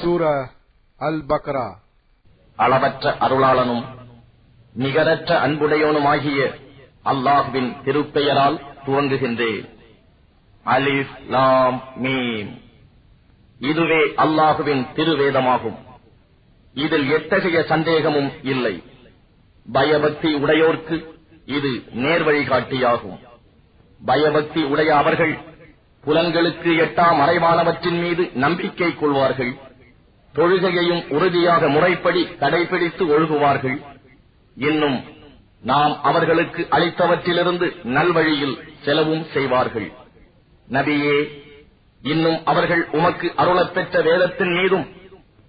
சூரா அல் பக்ரா. அளவற்ற அருளாளனும் நிகரற்ற அன்புடையவனுமாகிய அல்லாஹ்வின் திருப்பெயரால் துவங்குகின்றேன். அலிஃப் லாம் மீம். இதுவே அல்லாஹ்வின் திருவேதமாகும். இதில் எத்தகைய சந்தேகமும் இல்லை. பயபக்தி உடையோர்க்கு இது நேர்வழிகாட்டியாகும். பயபக்தி உடைய அவர்கள் புலன்களுக்கு எட்டா மறைவானவற்றின் மீது நம்பிக்கை கொள்வார்கள். தொழுகையையும் உறுதியாக முறைப்படி கடைபிடித்து ஒழுகுவார்கள். இன்னும் நாம் அவர்களுக்கு அளித்தவற்றிலிருந்து நல்வழியில் செலவும் செய்வார்கள். நபியே, இன்னும் அவர்கள் உமக்கு அருளப்பெற்ற வேதத்தின் மீதும்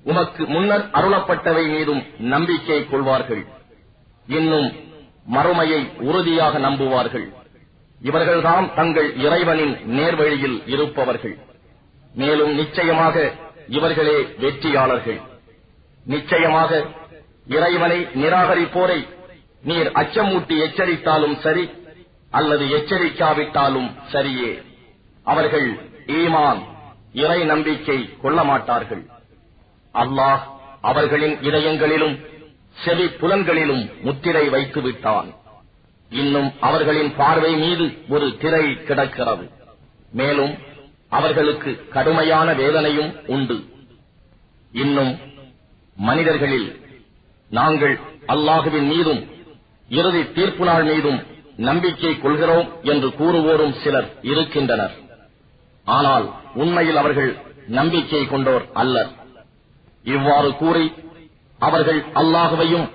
உமக்கு முன்னர் அருளப்பட்டவை மீதும் நம்பிக்கை கொள்வார்கள். இன்னும் மறுமையை உறுதியாக நம்புவார்கள். இவர்கள்தான் தங்கள் இறைவனின் நேர்வழியில் இருப்பவர்கள். மேலும் நிச்சயமாக இவர்களே வெற்றியாளர்கள். நிச்சயமாக இறைவனை நிராகரிப்போரை நீர் அச்சமூட்டி எச்சரித்தாலும் சரி அல்லது எச்சரிக்காவிட்டாலும் சரியே, அவர்கள் ஈமான் இறை நம்பிக்கை கொள்ள மாட்டார்கள். அல்லாஹ் அவர்களின் இதயங்களிலும் செவி புலன்களிலும் முத்திரை வைத்து விட்டான். இன்னும் அவர்களின் பார்வை மீது ஒரு திரை கிடக்கிறது. மேலும் அவர்களுக்கு கடுமையான வேதனையும் உண்டு. இன்னும் மனிதர்களில் நாங்கள் அல்லாஹுவின் மீதும் இறுதி தீர்ப்பு நாள் மீதும் நம்பிக்கை கொள்கிறோம் என்று கூறுவோரும் சிலர் இருக்கின்றனர். ஆனால் உண்மையில் அவர்கள் நம்பிக்கை கொண்டோர் அல்லர். இவ்வாறு கூறி அவர்கள் அல்லாஹுவையும்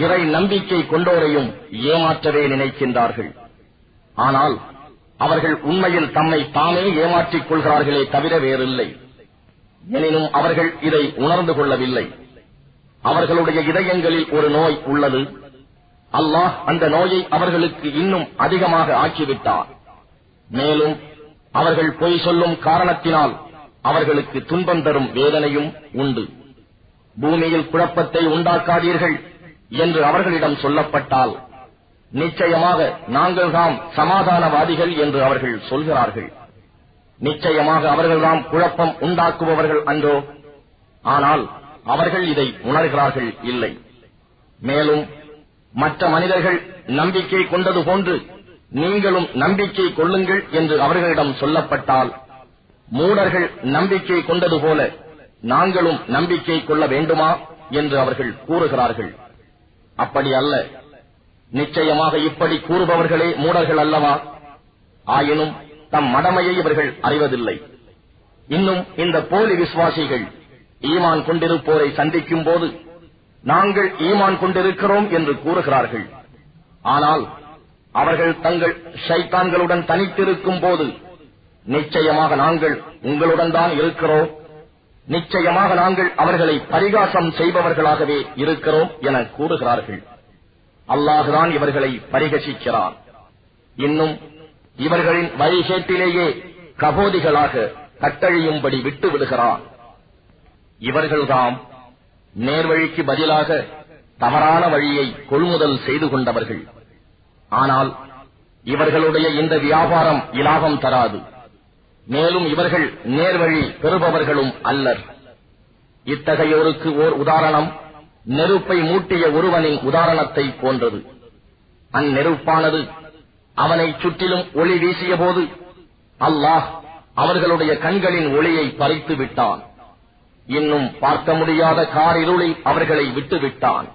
இறை நம்பிக்கை கொண்டோரையும் ஏமாற்றவே நினைக்கின்றார்கள். ஆனால் அவர்கள் உண்மையில் தம்மை தாமே ஏமாற்றிக் கொள்கிறார்களே தவிர வேறில்லை. எனினும் அவர்கள் இதை உணர்ந்து கொள்ளவில்லை. அவர்களுடைய இதயங்களில் ஒரு நோய் உள்ளது. அல்லாஹ் அந்த நோயை அவர்களுக்கு இன்னும் அதிகமாக ஆக்கிவிட்டார். மேலும் அவர்கள் பொய் சொல்லும் காரணத்தினால் அவர்களுக்கு துன்பம் தரும் வேதனையும் உண்டு. பூமியில் குழப்பத்தை உண்டாக்காதீர்கள் என்று அவர்களிடம் சொல்லப்பட்டால் நிச்சயமாக நாங்கள்தாம் சமாதானவாதிகள் என்று அவர்கள் சொல்கிறார்கள். நிச்சயமாக அவர்கள்தாம் குழப்பம் உண்டாக்குபவர்கள் அன்றோ? ஆனால் அவர்கள் இதை உணர்கிறார்கள் இல்லை. மேலும் மற்ற மனிதர்கள் நம்பிக்கை கொண்டது போன்று நீங்களும் நம்பிக்கை கொள்ளுங்கள் என்று அவர்களிடம் சொல்லப்பட்டால் மூடர்கள் நம்பிக்கை கொண்டது போல நாங்களும் நம்பிக்கை கொள்ள வேண்டுமா என்று அவர்கள் கூறுகிறார்கள். அப்படி அல்ல. நிச்சயமாக இப்படி கூறுபவர்களே மூடர்கள் அல்லவா? ஆயினும் தம் மடமையை இவர்கள் அறிவதில்லை. இன்னும் இந்த போலி விசுவாசிகள் ஈமான் கொண்டிருப்போரை சந்திக்கும் போது நாங்கள் ஈமான் கொண்டிருக்கிறோம் என்று கூறுகிறார்கள். ஆனால் அவர்கள் தங்கள் ஷைத்தான்களுடன் தனித்திருக்கும் போது நிச்சயமாக நாங்கள் உங்களுடன் தான் இருக்கிறோம், நிச்சயமாக நாங்கள் அவர்களை பரிகாசம் செய்பவர்களாகவே இருக்கிறோம் என கூறுகிறார்கள். அல்லாஹுதான் இவர்களை பரிகசிக்கிறான். இன்னும் இவர்களின் வழிகேட்டிலேயே கபோதிகளாக கட்டழியும்படி விட்டு விடுகிறான். இவர்கள்தாம் நேர்வழிக்கு பதிலாக தவறான வழியை கொள்முதல் செய்து கொண்டவர்கள். ஆனால் இவர்களுடைய இந்த வியாபாரம் இலாபம் தராது. மேலும் இவர்கள் நேர்வழி பெறுபவர்களும் அல்லர். இத்தகையோருக்கு ஓர் உதாரணம் நெருப்பை மூட்டிய ஒருவனின் உதாரணத்தை போன்றது. அந்நெருப்பானது அவனை சுற்றிலும் ஒளி வீசிய போது அல்லாஹ் அவர்களுடைய கண்களின் ஒளியை பறித்து விட்டான். இன்னும் பார்க்க முடியாத காரிருளில் அவர்களை விட்டு விட்டான்.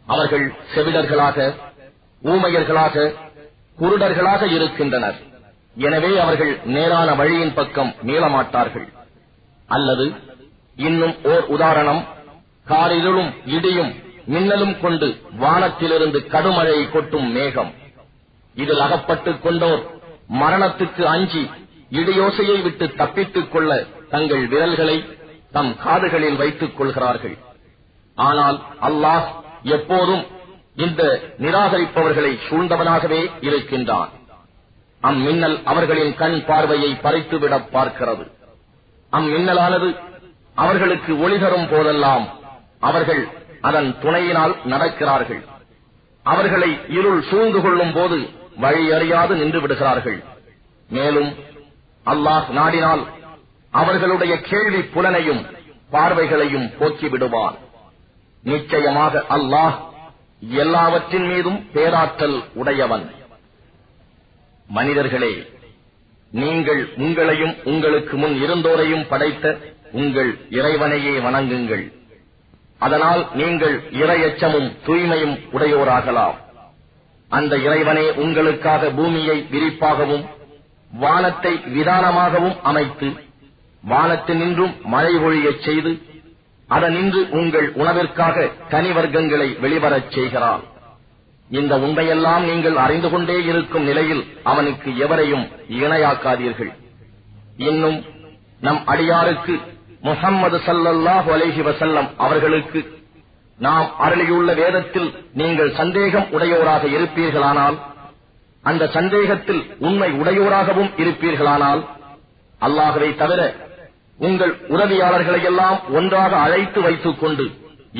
அவர்கள் செவிடர்களாக, ஊமையர்களாக, குருடர்களாக இருக்கின்றனர். எனவே அவர்கள் நேரான வழியின் பக்கம் மீளமாட்டார்கள். அல்லது இன்னும் ஓர் உதாரணம் காரிருளும் இடியும் மின்னலும் கொண்டு வானத்திலிருந்து கடுமழை கொட்டும் மேகம். இதில் அகப்பட்டுக் கொண்டோர் மரணத்துக்கு அஞ்சி இடியோசையை விட்டு தப்பித்துக் கொள்ள தங்கள் விரல்களை தம் காதுகளில் வைத்துக் கொள்கிறார்கள். ஆனால் அல்லாஹ் எப்போதும் இந்த நிராகரிப்பவர்களை சூழ்ந்தவனாகவே இருக்கின்றான். அம்மின்னல் அவர்களின் கண் பார்வையை பறித்துவிட பார்க்கிறது. அம்மின்னலானது அவர்களுக்கு ஒளி தரும் போதெல்லாம் அவர்கள் அதன் துணையினால் நடக்கிறார்கள். அவர்களை இருள் சூழ்ந்து கொள்ளும் போது வழி அறியாது நின்று விடுகிறார்கள். மேலும் அல்லாஹ் நாடினால் அவர்களுடைய கேள்வி புலனையும் பார்வைகளையும் போக்கிவிடுவான். நிச்சயமாக அல்லாஹ் எல்லாவற்றின் மீதும் பேராற்றல் உடையவன். மனிதர்களே, நீங்கள் உங்களையும் உங்களுக்கு முன் இருந்தோரையும் படைத்த உங்கள் இறைவனையே வணங்குங்கள். அதனால் நீங்கள் இறையச்சமும் தூய்மையும் உடையோராகலாம். அந்த இறைவனே உங்களுக்காக பூமியை விரிப்பாகவும் வானத்தை விதானமாகவும் அமைத்து வானத்தினின்றும் மழை பொழியச் செய்து அதனின்று உங்கள் உணவிற்காக கனிவர்க்கங்களை வெளிவரச் செய்கிறான். இந்த உண்மையெல்லாம் நீங்கள் அறிந்து கொண்டே இருக்கும் நிலையில் அவனுக்கு எவரையும் இணையாக்காதீர்கள். இன்னும் நம் அடியாருக்கு முஹம்மது ஸல்லல்லாஹு அலைஹி வஸல்லம் அவர்களுக்கு நாம் அருளியுள்ள வேதத்தில் நீங்கள் சந்தேகம் உடையோராக இருப்பீர்களானால், அந்த சந்தேகத்தில் உண்மை உடையோராகவும் இருப்பீர்களானால், அல்லாஹ்வை தவிர உங்கள் உதவியாளர்களையெல்லாம் ஒன்றாக அழைத்து வைத்துக் கொண்டு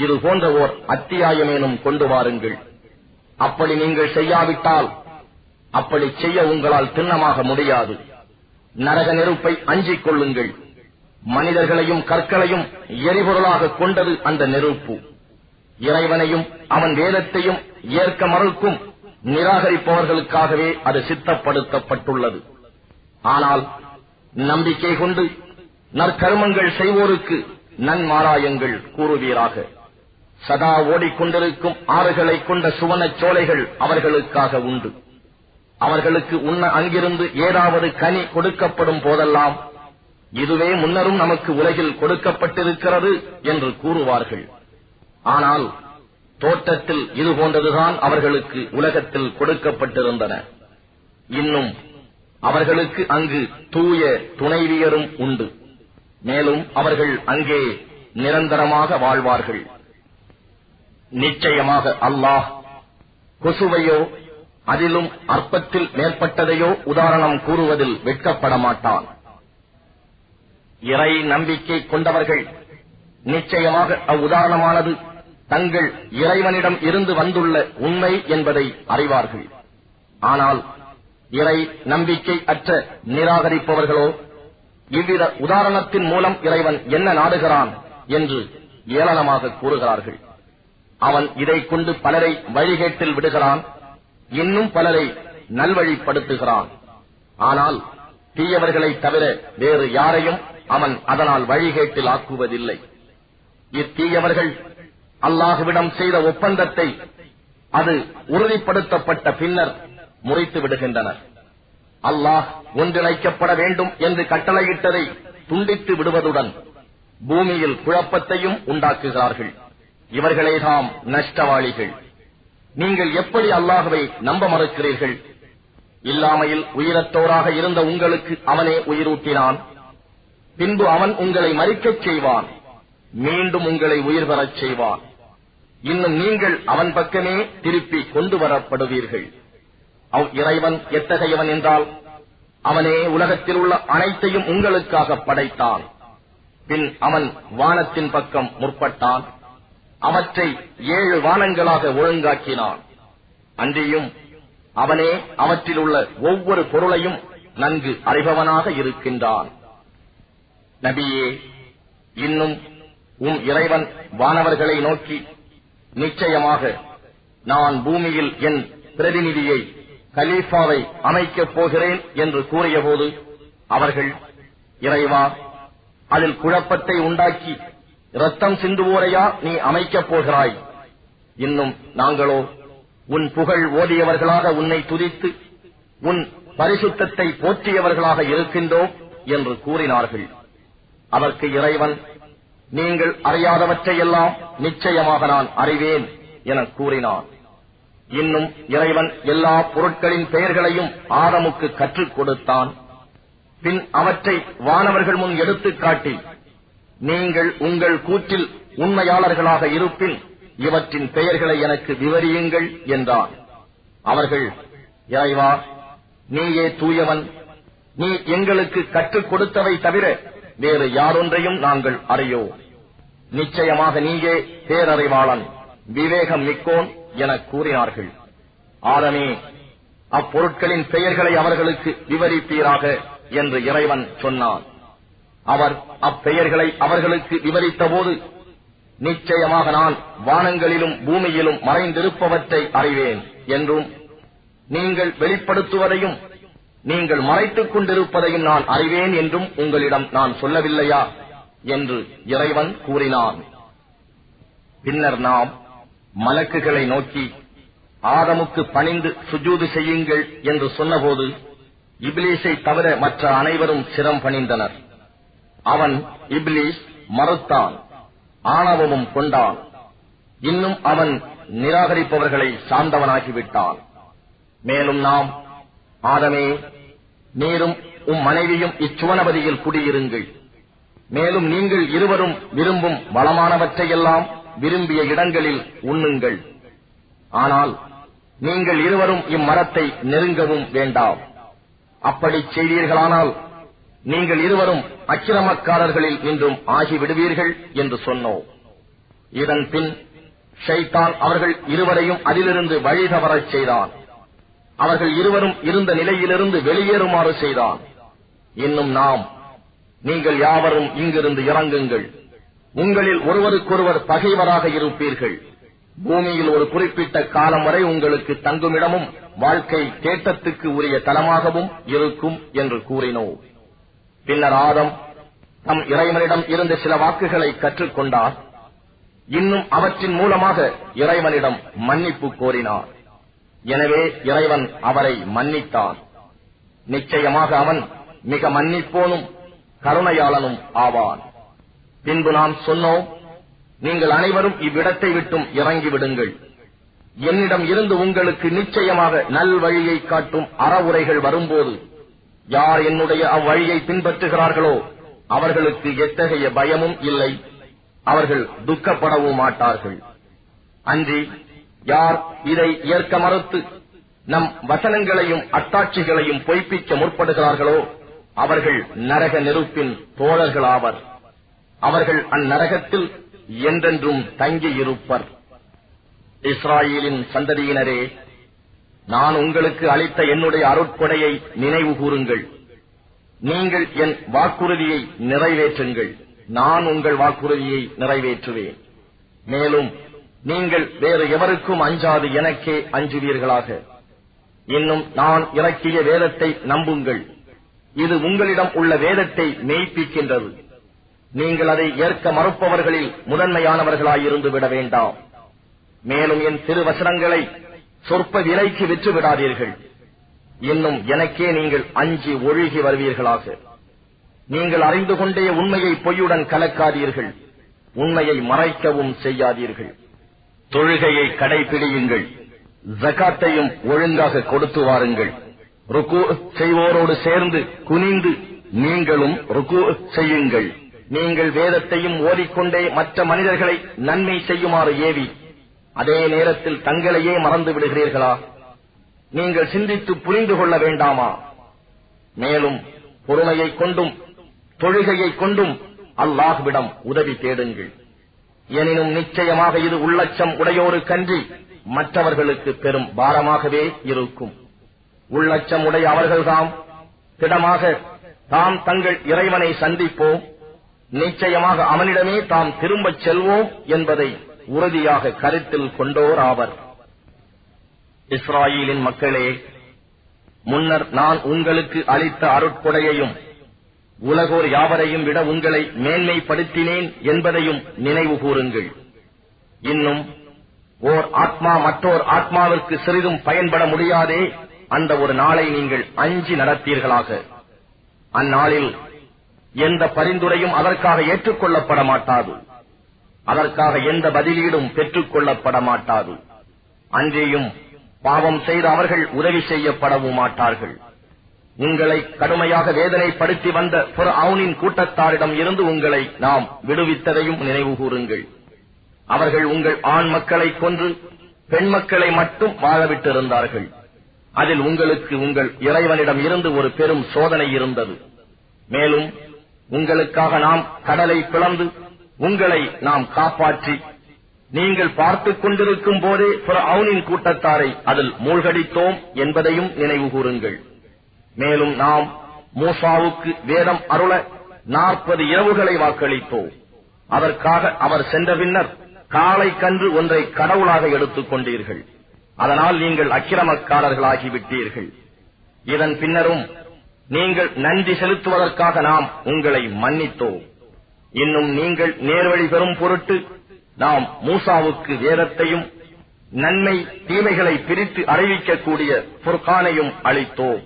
இது போன்ற ஓர் அத்தியாயமேனும் கொண்டு வாருங்கள். அப்படி நீங்கள் செய்யாவிட்டால் அப்படி செய்ய உங்களால் திண்ணமாக முடியாது. நரக நெருப்பை அஞ்சிக் கொள்ளுங்கள். மனிதர்களையும் கற்களையும் எரிபொருளாக கொண்டது அந்த நெருப்பு. இறைவனையும் அவன் வேதத்தையும் ஏற்க மறுக்கும் நிராகரிப்பவர்களுக்காகவே அது சித்தப்படுத்தப்பட்டுள்ளது. ஆனால் நம்பிக்கை கொண்டு நற்கர்மங்கள் செய்வோருக்கு நன்மாராயங்கள் கூறுவீராக. சதா ஓடிக்கொண்டிருக்கும் ஆறுகளை கொண்ட சுவனச் சோலைகள் அவர்களுக்காக உண்டு. அவர்களுக்கு உண்ண அங்கிருந்து ஏதாவது கனி கொடுக்கப்படும் போதெல்லாம் இதுவே முன்னரும் நமக்கு உலகில் கொடுக்கப்பட்டிருக்கிறது என்று கூறுவார்கள். ஆனால் தோற்றத்தில் இது போன்றதுதான் அவர்களுக்கு உலகத்தில் கொடுக்கப்பட்டிருந்தன. இன்னும் அவர்களுக்கு அங்கு தூய துணைவியரும் உண்டு. மேலும் அவர்கள் அங்கே நிரந்தரமாக வாழ்வார்கள். நிச்சயமாக அல்லாஹ் கொசுவையோ அதிலும் அற்பத்தில் மேற்பட்டதையோ உதாரணம் கூறுவதில் வெட்கப்பட மாட்டான். இறை நம்பிக்கை கொண்டவர்கள் நிச்சயமாக அவ்வுதாரணமானது தங்கள் இறைவனிடம் இருந்து வந்துள்ள உண்மை என்பதை அறிவார்கள். ஆனால் இறை நம்பிக்கை அற்ற நிராகரிப்பவர்களோ இவ்வித உதாரணத்தின் மூலம் இறைவன் என்ன நாடுகிறான் என்று ஏளனமாக கூறுகிறார்கள். அவன் இதைக் கொண்டு பலரை வழிகேட்டில் விடுகிறான், இன்னும் பலரை நல்வழிப்படுத்துகிறான். ஆனால் தீயவர்களை தவிர வேறு யாரையும் அவன் அதனால் வழிகேட்டில் ஆக்குவதில்லை. இத்தீயவர்கள் அல்லாஹ்விடம் செய்த ஒப்பந்தத்தை அது உறுதிப்படுத்தப்பட்ட பின்னர் முறித்து விடுகின்றனர். அல்லாஹ் ஒன்றிணைக்கப்பட வேண்டும் என்று கட்டளையிட்டதை துண்டித்து விடுவதுடன் பூமியில் குழப்பத்தையும் உண்டாக்குகிறார்கள். இவர்களேதாம் நஷ்டவாளிகள். நீங்கள் எப்படி அல்லாஹ்வை நம்ப மறுக்கிறீர்கள்? இல்லாமையில் உயிரற்றோராக இருந்த உங்களுக்கு அவனே உயிரூட்டினான். பின்பு அவன் உங்களை மரிக்கச் செய்வான், மீண்டும் உங்களை உயிர் பெறச் செய்வான். இன்னும் நீங்கள் அவன் பக்கமே திருப்பி கொண்டு வரப்படுவீர்கள். இறைவன் எத்தகையவன் என்றால், அவனே உலகத்தில் உள்ள அனைத்தையும் உங்களுக்காக படைத்தான். பின் அவன் வானத்தின் பக்கம் முற்பட்டான், அவற்றை 7 வானங்களாக ஒழுங்காக்கினான். அன்றியும் அவனே அவற்றில் உள்ள ஒவ்வொரு பொருளையும் நன்கு அறிபவனாக இருக்கின்றான். நபியே, இன்னும் இறைவன் வானவர்களை நோக்கி, நிச்சயமாக நான் பூமியில் என் பிரதிநிதியை கலீஃபாவை அமைக்கப் போகிறேன் என்று கூறியபோது அவர்கள், இறைவா, அதில் குழப்பத்தை உண்டாக்கி இரத்தம் சிந்துவோரையா நீ அமைக்கப் போகிறாய்? இன்னும் நாங்களோ உன் புகழ் ஓதியவர்களாக உன்னை துதித்து உன் பரிசுத்தத்தை போற்றியவர்களாக இருக்கின்றோம் என்று கூறினார்கள். அதற்கு இறைவன், நீங்கள் அறியாதவற்றையெல்லாம் நிச்சயமாக நான் அறிவேன் என கூறினான். இன்னும் இறைவன் எல்லா பொருட்களின் பெயர்களையும் ஆதமுக்கு கற்றுக் கொடுத்தான். பின் அவற்றை வானவர்கள் முன் எடுத்துக் காட்டி, நீங்கள் உங்கள் கூற்றில் உண்மையாளர்களாக இருப்பின் இவற்றின் பெயர்களை எனக்கு விவரியுங்கள் என்றான். அவர்கள், இறைவா, நீயே தூயவன், நீ எங்களுக்கு கற்றுக் கொடுத்தவை தவிர வேறு யாரொன்றையும் நாங்கள் அறியோ. நிச்சயமாக நீயே பேரறிவாளன், விவேகம் மிக்கோன் என கூறினார்கள். ஆதமே, அப்பொருட்களின் பெயர்களை அவர்களுக்கு விவரிப்பீராக என்று இறைவன் சொன்னான். அவர் அப்பெயர்களை அவர்களுக்கு விவரித்தபோது, நிச்சயமாக நான் வானங்களிலும் பூமியிலும் மறைந்திருப்பவற்றை அறிவேன் என்றும், நீங்கள் வெளிப்படுத்துவதையும் நீங்கள் மறைத்துக் கொண்டிருப்பதையும் நான் அறிவேன் என்றும் உங்களிடம் நான் சொல்லவில்லையா என்று இறைவன் கூறினான். பின்னர் நாம் மலக்குகளை நோக்கி ஆதமுக்கு பணிந்து சுஜூது செய்யுங்கள் என்று சொன்னபோது, இப்லீஸை தவிர மற்ற அனைவரும் சிரம் பணிந்தனர். அவன் இப்லீஸ் மறுத்தான், ஆணவமும் கொண்டான். இன்னும் அவன் நிராகரிப்பவர்களை சார்ந்தவனாகிவிட்டான். மேலும் நாம், ஆதமே, நீரும் மனைவியும் இச்சுவனபதியில் குடியிருங்கள். மேலும் நீங்கள் இருவரும் விரும்பும் வளமானவற்றையெல்லாம் விரும்பிய இடங்களில் உண்ணுங்கள். ஆனால் நீங்கள் இருவரும் இம்மரத்தை நெருங்கவும் வேண்டாம். அப்படி செய்தீர்களானால் நீங்கள் இருவரும் அக்கிரமக்காரர்களில் நின்றும் ஆகிவிடுவீர்கள் என்று சொன்னோம். இதன் பின் ஷைத்தான் அவர்கள் இருவரையும் அதிலிருந்து வழி தவறச் செய்தான். அவர்கள் இருவரும் இருந்த நிலையிலிருந்து வெளியேறுமாறு செய்தான். இன்னும் நாம், நீங்கள் யாவரும் இங்கிருந்து இறங்குங்கள். உங்களில் ஒருவருக்கொருவர் பகைவராக இருப்பீர்கள். பூமியில் ஒரு குறிப்பிட்ட காலம் வரை உங்களுக்கு தங்குமிடமும் வாழ்க்கை தேட்டத்துக்கு உரிய தலமாகவும் இருக்கும் என்று கூறினோம். பின்னர் ஆதம் தம் இறைவனிடம் இருந்த சில வாக்குகளை கற்றுக்கொண்டார். இன்னும் அவற்றின் மூலமாக இறைவனிடம் மன்னிப்பு கோரினார். எனவே இறைவன் அவரை மன்னித்தான். நிச்சயமாக அவன் மிக மன்னிப்போனும் கருணையாளனும் ஆவான். பின்பு நாம் சொன்னோம், நீங்கள் அனைவரும் இவ்விடத்தை விட்டும் இறங்கிவிடுங்கள். என்னிடம் இருந்து உங்களுக்கு நிச்சயமாக நல்வழியை காட்டும் அறவுரைகள் வரும்போது, யார் என்னுடைய அவ்வழியை பின்பற்றுகிறார்களோ அவர்களுக்கு எத்தகைய பயமும் இல்லை, அவர்கள் துக்கப்படவும் மாட்டார்கள். அன்றி யார் இதை ஏற்க மறுத்து நம் வசனங்களையும் அத்தாட்சிகளையும் பொய்ப்பிக்க முற்படுகிறார்களோ அவர்கள் நரக நெருப்பின் தோழர்களாவர். அவர்கள் அந்நரகத்தில் என்றென்றும் தங்கியிருப்பர். இஸ்ராயேலின் சந்ததியினரே, நான் உங்களுக்கு அளித்த என்னுடைய அருட்கொடையை நினைவு கூறுங்கள். நீங்கள் என் வாக்குறுதியை நிறைவேற்றுங்கள். நான் உங்கள் வாக்குறுதியை நிறைவேற்றுவேன். மேலும் நீங்கள் வேறு எவருக்கும் அஞ்சாது எனக்கே அஞ்சுவீர்களாக. இன்னும் நான் இறக்கிய வேதத்தை நம்புங்கள். இது உங்களிடம் உள்ள வேதத்தை மெய்ப்பிக்கின்றது. நீங்கள் அதை ஏற்க மறுப்பவர்களில் முதன்மையானவர்களாயிருந்து விட வேண்டாம். மேலும் என் திருவசனங்களை சொற்ப விலைக்கு விற்று விடாதீர்கள். இன்னும் எனக்கே நீங்கள் அஞ்சி ஒழுகி வருவீர்களாக. நீங்கள் அறிந்து கொண்டே உண்மையை பொய்யுடன் கலக்காதீர்கள். உண்மையை மறைக்கவும் செய்யாதீர்கள். தொழுகையை கடைபிடியுங்கள். ஜகாத்தையும் ஒழுங்காக கொடுத்து வாருங்கள். ருக்கு செய்வோரோடு சேர்ந்து குனிந்து நீங்களும் ருக்கு செய்யுங்கள். நீங்கள் வேதத்தையும் ஓதிக்கொண்டே மற்ற மனிதர்களை நன்மை செய்யுமாறு ஏவி அதே நேரத்தில் தங்களையே மறந்து விடுகிறீர்களா? நீங்கள் சிந்தித்து புரிந்து கொள்ள வேண்டாமா? மேலும் பொறுமையை கொண்டும் தொழுகையை கொண்டும் அல்லாஹ்விடம் உதவி தேடுங்கள். எனினும் நிச்சயமாக இது உள்ளச்சம் உடையோருக்கன்றி மற்றவர்களுக்கு பெரும் பாரமாகவே இருக்கும். உள்ளச்சம் உடைய அவர்கள்தாம் திடமாக தாம் தங்கள் இறைவனை சந்திப்போம், நிச்சயமாக அவனிடமே தாம் திரும்பச் செல்வோம் என்பதை உறுதியாக கருத்தில் கொண்டோர் ஆவர். இஸ்ராயேலின் மக்களே, முன்னர் நான் உங்களுக்கு அளித்த அருட்கொடையையும் உலகோர் யாவரையும் விட உங்களை மேன்மைப்படுத்தினேன் என்பதையும் நினைவு கூறுங்கள். இன்னும் ஓர் ஆத்மா மற்றோர் ஆத்மாவிற்கு சிறிதும் பயன்பட முடியாதே அந்த ஒரு நாளை நீங்கள் அஞ்சி நடத்தீர்களாக. அந்நாளில் எந்த பரிந்துரையும் அதற்காக ஏற்றுக்கொள்ளப்பட மாட்டாது. அதற்காக எந்த பதிலீடும் பெற்றுக் கொள்ளப்பட மாட்டாது. அன்றியும் பாவம் செய்த அவர்கள் உதவி செய்யப்படவும் மாட்டார்கள். உங்களை கடுமையாக வேதனைப்படுத்தி வந்த ஃபிர்அவுனின் கூட்டத்தாரிடம் இருந்து உங்களை நாம் விடுவித்ததையும் நினைவு கூறுங்கள். அவர்கள் உங்கள் ஆண் மக்களை கொன்று பெண் மக்களை மட்டும் வாழவிட்டிருந்தார்கள். அதில் உங்களுக்கு உங்கள் இறைவனிடம் இருந்து ஒரு பெரும் சோதனை இருந்தது. மேலும் உங்களுக்காக நாம் கடலை பிளந்து உங்களை நாம் காப்பாற்றி நீங்கள் பார்த்துக் கொண்டிருக்கும் போதே ஃபிர்அவுனின் கூட்டத்தாரை அதில் மூழ்கடித்தோம் என்பதையும் நினைவு கூறுங்கள். மேலும் நாம் மூசாவுக்கு வேதம் அருள 40 இரவுகளை வாக்களித்தோம். அதற்காக அவர் சென்ற பின்னர் காளை கன்று ஒன்றை கடவுளாக எடுத்துக் கொண்டீர்கள். அதனால் நீங்கள் அக்கிரமக்காரர்களாகிவிட்டீர்கள். இதன் பின்னரும் நீங்கள் நன்றி செலுத்துவதற்காக நாம் உங்களை மன்னித்தோம். இன்னும் நீங்கள் நேர்வழி பெறும் பொருட்டு நாம் மூசாவுக்கு வேதத்தையும் நன்மை தீமைகளை பிரித்து அறிவிக்கக்கூடிய ஃபுர்கானையும் அளித்தோம்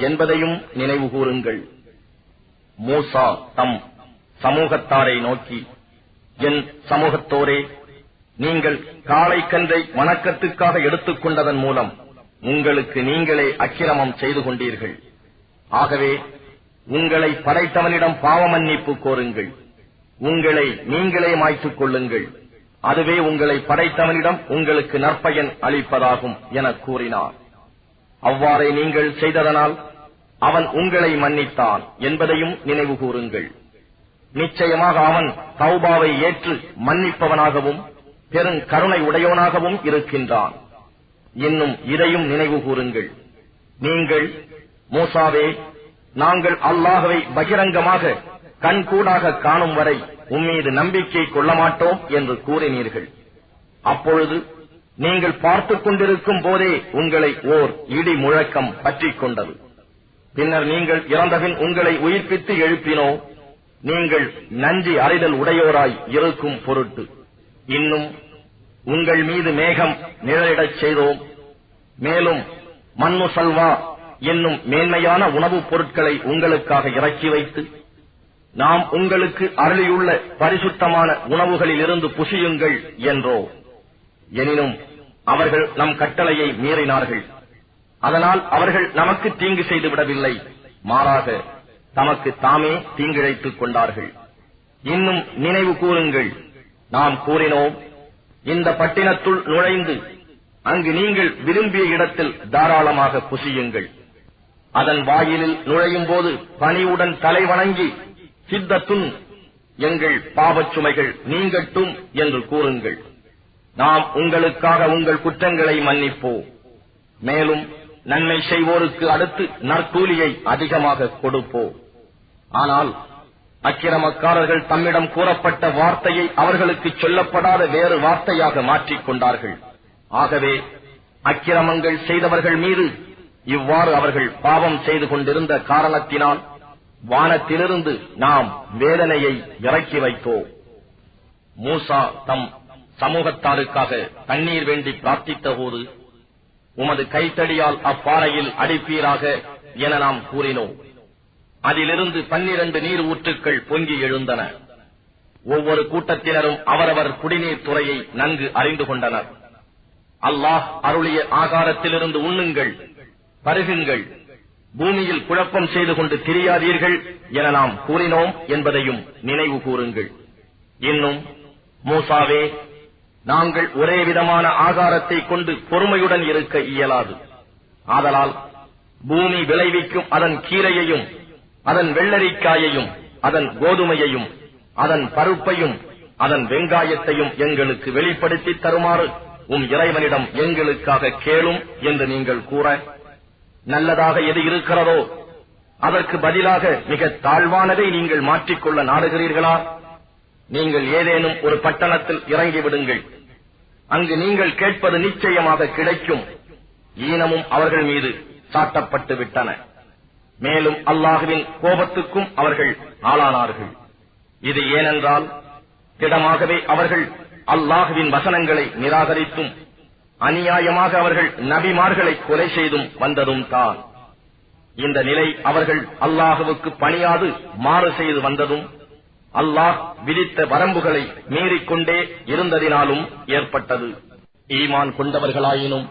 என்பதையும் நினைவு கூறுங்கள். மூசா தம் சமூகத்தாரை நோக்கி, என் சமூகத்தோரே, நீங்கள் காளை கன்றை வணக்கத்துக்காக எடுத்துக் கொண்டதன் மூலம் உங்களுக்கு நீங்களே அக்கிரமம் செய்து கொண்டீர்கள். ஆகவே உங்களை படைத்தவனிடம் பாவ மன்னிப்பு கோருங்கள். உங்களை நீங்களே மாய்த்துக் கொள்ளுங்கள். அதுவே உங்களை படைத்தவனிடம் உங்களுக்கு நற்பயன் அளிப்பதாகும் என கூறினார். அவ்வாறே நீங்கள் செய்ததனால் அவன் உங்களை மன்னித்தான் என்பதையும் நினைவு கூறுங்கள். நிச்சயமாக அவன் தௌபாவை ஏற்று மன்னிப்பவனாகவும் பெருங்கருணை உடையவனாகவும் இருக்கின்றான். இன்னும் இதையும் நினைவு கூறுங்கள். நீங்கள், மூசாவே, நாங்கள் அல்லாஹ்வை பகிரங்கமாக கண்கூடாக காணும் வரை உம்மீது நம்பிக்கை கொள்ள மாட்டோம் என்று கூறினீர்கள். அப்பொழுது நீங்கள் பார்த்துக் கொண்டிருக்கும் போதே உங்களை ஓர் இடி முழக்கம் பற்றிக் கொண்டது. பின்னர் நீங்கள் இறந்தபின் உங்களை உயிர்ப்பித்து எழுப்பினோ, நீங்கள் நன்றி அறிதல் உடையோராய் இருக்கும் பொருட்டு. இன்னும் உங்கள் மீது மேகம் நிழலிடச் செய்தோம். மேலும் மன்னு சல்வா என்னும் மேன்மையான உணவுப் பொருட்களை உங்களுக்காக இறக்கி வைத்து, நாம் உங்களுக்கு அருளியுள்ள பரிசுத்தமான உணவுகளில் இருந்து புசியுங்கள் என்றோ. எனினும் அவர்கள் நம் கட்டளையை மீறினார்கள். அதனால் அவர்கள் நமக்கு தீங்கு செய்து விடவில்லை, மாறாக தமக்கு தாமே தீங்கிழைத்துக் கொண்டார்கள். இன்னும் நினைவு கூறுங்கள். நாம் கூறினோம், இந்த பட்டினத்துள் நுழைந்து அங்கு நீங்கள் விரும்பிய இடத்தில் தாராளமாக புசியுங்கள். அதன் வாயிலில் நுழையும் போது பணிவுடன் தலை வணங்கி, சித்தத்துன், எங்கள் பாவச் சுமைகள் நீங்கட்டும் என்று கூறுங்கள். நாம் உங்களுக்காக உங்கள் குற்றங்களை மன்னிப்போம். மேலும் நன்மை செய்வோருக்கு அடுத்து நற்கூலியை அதிகமாக கொடுப்போம். ஆனால் அக்கிரமக்காரர்கள் தம்மிடம் கூறப்பட்ட வார்த்தையை அவர்களுக்கு சொல்லப்படாத வேறு வார்த்தையாக மாற்றிக் கொண்டார்கள். ஆகவே அக்கிரமங்கள் செய்தவர்கள் மீது இவ்வாறு அவர்கள் பாவம் செய்து கொண்டிருந்த காரணத்தினால் வானத்திலிருந்து நாம் வேதனையை இறக்கி வைத்தோம். மூசா தம் சமூகத்தாருக்காக தண்ணீர் வேண்டி பிரார்த்தித்த போது, உமது கைத்தடியால் அப்பாறையில் அடிப்பீராக என நாம் கூறினோம். அதிலிருந்து 12 நீர் ஊற்றுக்கள் பொங்கி எழுந்தன. ஒவ்வொரு கூட்டத்தினரும் அவரவர் குடிநீர் துறையை நன்கு அறிந்து கொண்டனர். அல்லாஹ் அருளிய ஆகாரத்திலிருந்து உண்ணுங்கள், பருகுங்கள், பூமியில் குழப்பம் செய்து கொண்டு திரியாதீர்கள் என நாம் கூறினோம் என்பதையும் நினைவு கூறுங்கள். இன்னும் மூசாவே, நாங்கள் ஒரே விதமான ஆகாரத்தை கொண்டு பொறுமையுடன் இருக்க இயலாது. ஆதலால் பூமி விளைவிக்கும் அதன் கீரையையும், அதன் வெள்ளரிக்காயையும், அதன் கோதுமையையும், அதன் பருப்பையும், அதன் வெங்காயத்தையும் எங்களுக்கு வெளிப்படுத்தி தருமாறு உம் இறைவனிடம் எங்களுக்காக கேளும் என்று நீங்கள் கூற, நல்லதாக எது இருக்கிறதோ அதற்கு பதிலாக மிக தாழ்வானதை நீங்கள் மாற்றிக்கொள்ள நாடுகிறீர்களா? நீங்கள் ஏதேனும் ஒரு பட்டணத்தில் இறங்கிவிடுங்கள். அங்கு நீங்கள் கேட்பது நிச்சயமாக கிடைக்கும். ஈனமும் அவர்கள் மீது சாட்டப்பட்டு விட்டன. மேலும் அல்லாஹுவின் கோபத்துக்கும் அவர்கள் ஆளானார்கள். இது ஏனென்றால் திடமாகவே அவர்கள் அல்லாஹுவின் வசனங்களை நிராகரித்தும் அநியாயமாக அவர்கள் நபிமார்களை கொலை செய்தும் வந்ததும் தான். இந்த நிலை அவர்கள் அல்லாஹுவுக்கு பணியாது மாறு செய்து வந்ததும், அல்லாஹ் விதித்த வரம்புகளை மீறிக்கொண்டே இருந்ததினாலும் ஏற்பட்டது. ஈமான் கொண்டவர்களாயினும்,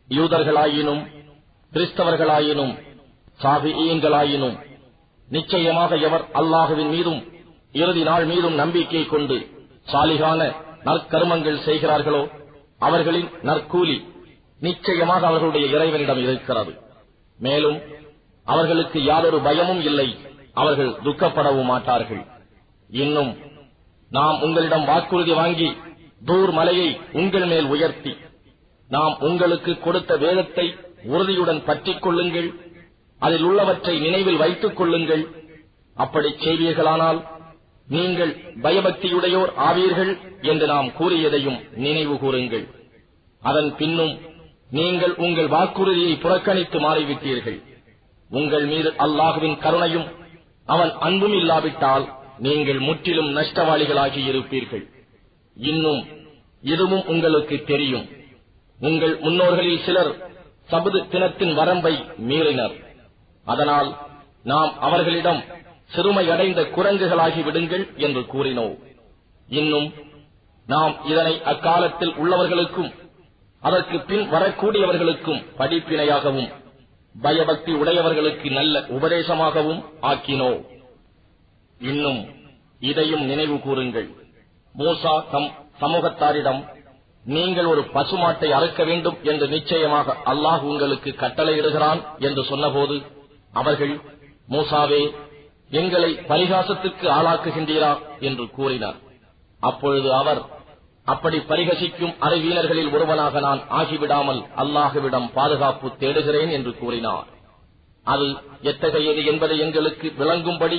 யூதர்களாயினும், கிறிஸ்தவர்களாயினும், சாபிஈன்களாயினும், நிச்சயமாக எவர் அல்லாஹுவின் மீதும் இறுதி நாள் மீதும் நம்பிக்கை கொண்டு சாலிகான நற்கர்மங்கள் செய்கிறார்களோ அவர்களின் நற்கூலி நிச்சயமாக அவர்களுடைய இறைவனிடம் இருக்கிறது. மேலும் அவர்களுக்கு யாதொரு பயமும் இல்லை, அவர்கள் துக்கப்படவும் மாட்டார்கள். இன்னும் நாம் உங்களிடம் வாக்குறுதி வாங்கி தூர் மலையை உங்கள் மேல் உயர்த்தி, நாம் உங்களுக்கு கொடுத்த வேதத்தை உறுதியுடன் பற்றிக் கொள்ளுங்கள், அதில் உள்ளவற்றை நினைவில் வைத்துக் கொள்ளுங்கள், அப்படி செய்வீர்களானால் நீங்கள் பயபக்தியுடையோர் ஆவீர்கள் என்று நாம் கூறியதையும் நினைவு கூறுங்கள். அதன் பின்னும் நீங்கள் உங்கள் வாக்குறுதியை புறக்கணித்து மாறிவிட்டீர்கள். உங்கள் மீது அல்லாஹுவின் கருணையும் அவன் அன்பும் இல்லாவிட்டால் நீங்கள் முற்றிலும் நஷ்டவாளிகளாகி இருப்பீர்கள். இன்னும் இதுவும் உங்களுக்கு தெரியும், உங்கள் முன்னோர்களில் சிலர் சபது தினத்தின் வரம்பை மீறினர். அதனால் நாம் அவர்களிடம் சிறுமையடைந்த குரங்குகளாகி விடுங்கள் என்று கூறினோம். இன்னும் நாம் இதனை அக்காலத்தில் உள்ளவர்களுக்கும் அதற்கு பின் வரக்கூடியவர்களுக்கும் படிப்பினையாகவும் பயபக்தி உடையவர்களுக்கு நல்ல உபதேசமாகவும் ஆக்கினோ. இன்னும் இதையும் நினைவு கூறுங்கள், மூசா தம் சமூகத்தாரிடம் நீங்கள் ஒரு பசுமாட்டை அறுக்க வேண்டும் என்று நிச்சயமாக அல்லாஹ் உங்களுக்கு கட்டளையிடுகிறான் என்று சொன்னபோது அவர்கள், மூசாவே, எங்களை பரிகாசத்துக்கு ஆளாக்குகின்றீரா என்று கூறினார். அப்பொழுது அவர், அப்படி பரிகசிக்கும் அறிவீனர்களில் ஒருவனாக நான் ஆகிவிடாமல் அல்லாஹுவிடம் பாதுகாப்பு தேடுகிறேன் என்று கூறினார். அது எத்தகையது என்பதை எங்களுக்கு விளங்கும்படி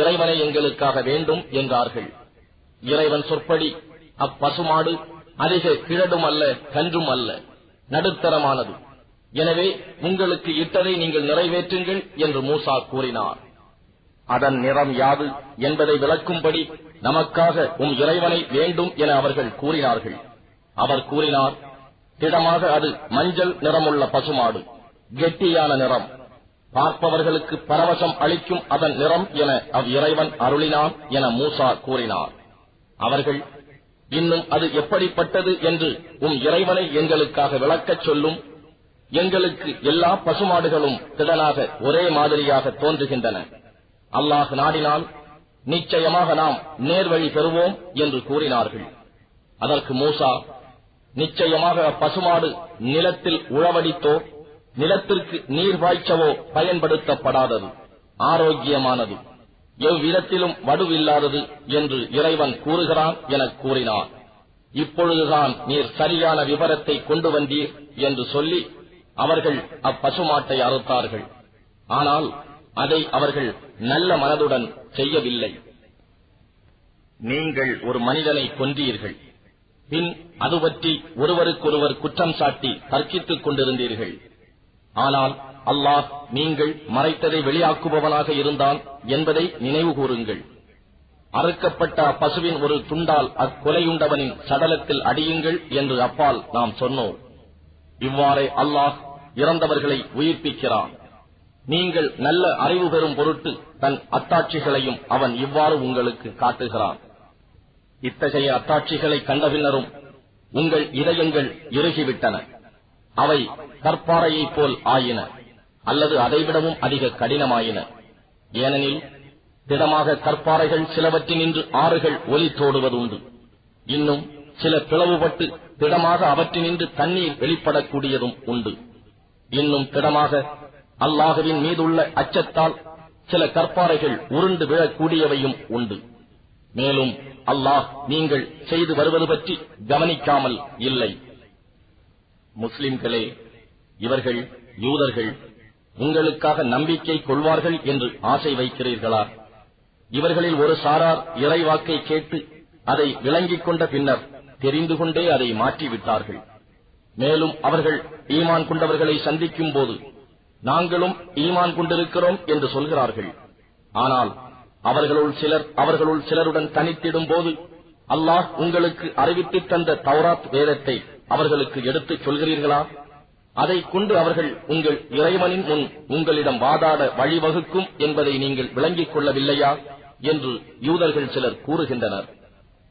இறைவனை எங்களுக்காக வேண்டும் என்றார்கள். இறைவன் சொற்படி அப்பசுமாடு அதிக கிழடும் அல்ல, கன்றும் அல்ல, நடுத்தரமானது. எனவே உங்களுக்கு இட்டதை நீங்கள் நிறைவேற்றுங்கள் என்று மூசா கூறினார். அதன் நிறம் யாது என்பதை விளக்கும்படி நமக்காக இறைவனை வேண்டும் என அவர்கள் கூறினார்கள். அவர் கூறினார், திடமாக அது மஞ்சள் நிறமுள்ள பசுமாடு, கெட்டியான நிறம், பார்ப்பவர்களுக்கு பரவசம் அளிக்கும் அதன் நிறம் என இறைவன் அருளினான் என மூசா கூறினார். அவர்கள், இன்னும் அது எப்படிப்பட்டது என்று இறைவனை எங்களுக்காக விளக்கச் சொல்லும், எங்களுக்கு எல்லா பசுமாடுகளும் திடனாக ஒரே மாதிரியாக தோன்றுகின்றன. அல்லாஹ் நாடினால் நிச்சயமாக நாம் நேர்வழி பெறுவோம் என்று கூறினார்கள். அதற்கு மூசா, நிச்சயமாக அப்பசுமாடு நிலத்தில் உழவடித்தோ நிலத்திற்கு நீர் பாய்ச்சவோ பயன்படுத்தப்படாதது, ஆரோக்கியமானது, எவ்விதத்திலும் வடுவில்லாதது என்று இறைவன் கூறுகிறான் என கூறினார். இப்பொழுதுதான் நீர் சரியான விவரத்தை கொண்டு வந்தீர் என்று சொல்லி அவர்கள் அப்பசுமாட்டை அறுத்தார்கள். ஆனால் அதை அவர்கள் நல்ல மனதுடன் செய்யவில்லை. நீங்கள் ஒரு மனிதனை கொன்றீர்கள், பின் அது பற்றி ஒருவருக்கொருவர் குற்றம் சாட்டி தர்க்கித்துக் கொண்டிருந்தீர்கள். ஆனால் அல்லாஹ் நீங்கள் மறைத்ததை வெளியாக்குபவனாக இருந்தான் என்பதை நினைவு கூறுங்கள். அறுக்கப்பட்ட அப்பசுவின் ஒரு துண்டால் அக்கொலையுண்டவனின் சடலத்தில் அடியுங்கள் என்று அப்பால் நாம் சொன்னோம். இவ்வாறே அல்லாஹ் இறந்தவர்களை உயிர்ப்பிக்கிறான். நீங்கள் நல்ல அறிவு பெறும் பொருட்டு தன் அத்தாட்சிகளையும் அவன் இவ்வாறு உங்களுக்கு காட்டுகிறான். இத்தகைய அத்தாட்சிகளை கண்டபின்னரும் உங்கள் இதயங்கள் இறுகிவிட்டன, அவை கற்பாறையைப் போல் ஆயின, அல்லது அதைவிடவும் அதிக கடினமாயின. ஏனெனில் திடமாக கற்பாறைகள் சிலவற்றினின்று ஆறுகள் ஒலித்தோடுவதுண்டு. இன்னும் சில பிளவுபட்டு திடமாக அவற்றினின்று தண்ணீர் வெளிப்படக்கூடியதும் உண்டு. இன்னும் திடமாக அல்லாஹுவின் மீதுள்ள அச்சத்தால் சில கற்பாறைகள் உருண்டு விழக்கூடியவையும் உண்டு. மேலும் அல்லாஹ் நீங்கள் செய்து வருவது பற்றி கவனிக்காமல் இல்லை. முஸ்லிம்களே, இவர்கள் யூதர்கள் உங்களுக்காக நம்பிக்கை கொள்வார்கள் என்று ஆசை வைக்கிறீர்களா? இவர்களில் ஒரு சாரார் இறைவாக்கை கேட்டு அதை விளங்கிக் கொண்ட பின்னர் தெரிந்து கொண்டே அதை மாற்றிவிட்டார்கள். மேலும் அவர்கள் ஈமான் கொண்டவர்களை சந்திக்கும் போது நாங்களும் ஈமான் கொண்டிருக்கிறோம் என்று சொல்கிறார்கள். ஆனால் அவர்களுள் சிலருடன் தனித்திடும் போது அல்லாஹ் உங்களுக்கு அறிவித்துத் தந்த தௌராத் வேதத்தை அவர்களுக்கு எடுத்துச் சொல்கிறீர்களா? அதைக் கொண்டு அவர்கள் உங்கள் இறைவனின் முன் உங்களிடம் வாதாட வழிவகுக்கும் என்பதை நீங்கள் விளங்கிக் கொள்ளவில்லையா என்று யூதர்கள் சிலர் கூறுகின்றனர்.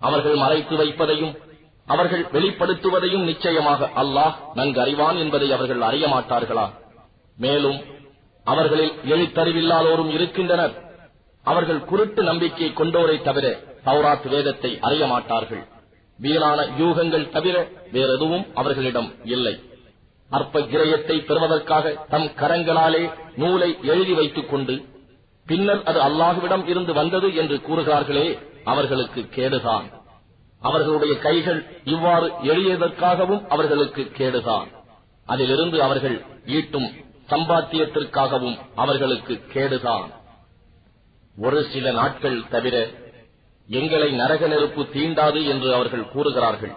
அவர்கள் மறைத்து வைப்பதையும் அவர்கள் வெளிப்படுத்துவதையும் நிச்சயமாக அல்லாஹ் நன்கு அறிவான் என்பதை அவர்கள் அறிய மாட்டார்களா? மேலும் அவர்களில் எழுத்தறிவில்லாதோரும் இருக்கின்றனர். அவர்கள் குருட்டு நம்பிக்கை கொண்டோரை தவிர தௌராத் வேதத்தை அறிய மாட்டார்கள். வீணான யூகங்கள் தவிர வேறெதுவும் அவர்களிடம் இல்லை. அற்ப கிரயத்தை பெறுவதற்காக தம் கரங்களாலே நூலை எழுதி வைத்துக் கொண்டு பின்னர் அது அல்லாஹுவிடம் இருந்து வந்தது என்று கூறுகிறார்களே, அவர்களுக்கு கேடுதான். அவர்களுடைய கைகள் இவ்வாறு எளியதற்காகவும் அவர்களுக்கு கேடுதான். அதிலிருந்து அவர்கள் ஈட்டும் சம்பாத்தியத்திற்காகவும் அவர்களுக்கு கேடுதான். ஒரு சில நாட்கள் தவிர எங்களை நரக நெருப்பு தீண்டாது என்று அவர்கள் கூறுகிறார்கள்.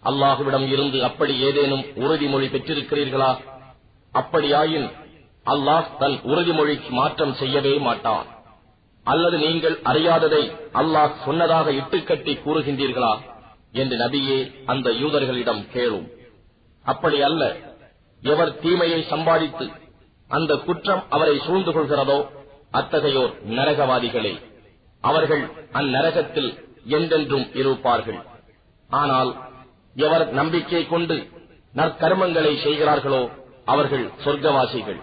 அல்லாஹ்விடம் இருந்து அப்படி ஏதேனும் உறுதிமொழி பெற்றிருக்கிறீர்களா? அப்படியாயின் அல்லாஹ் தன் உறுதிமொழிக்கு மாற்றம் செய்யவே மாட்டான். அல்லது நீங்கள் அறியாததை அல்லாஹ் சொன்னதாக இட்டுக்கட்டி கூறுகின்றீர்களா என்று நபியே அந்த யூதர்களிடம் கேளும். அப்படி அல்ல. எவர் தீமையை சம்பாதித்து அந்த குற்றம் அவரை சூழ்ந்து கொள்கிறதோ அத்தகையோர் நரகவாதிகளே. அவர்கள் அந்நரகத்தில் என்றென்றும் இருப்பார்கள். ஆனால் எவர் நம்பிக்கை கொண்டு நற்கர்மங்களை செய்கிறார்களோ அவர்கள் சொர்க்கவாசிகள்.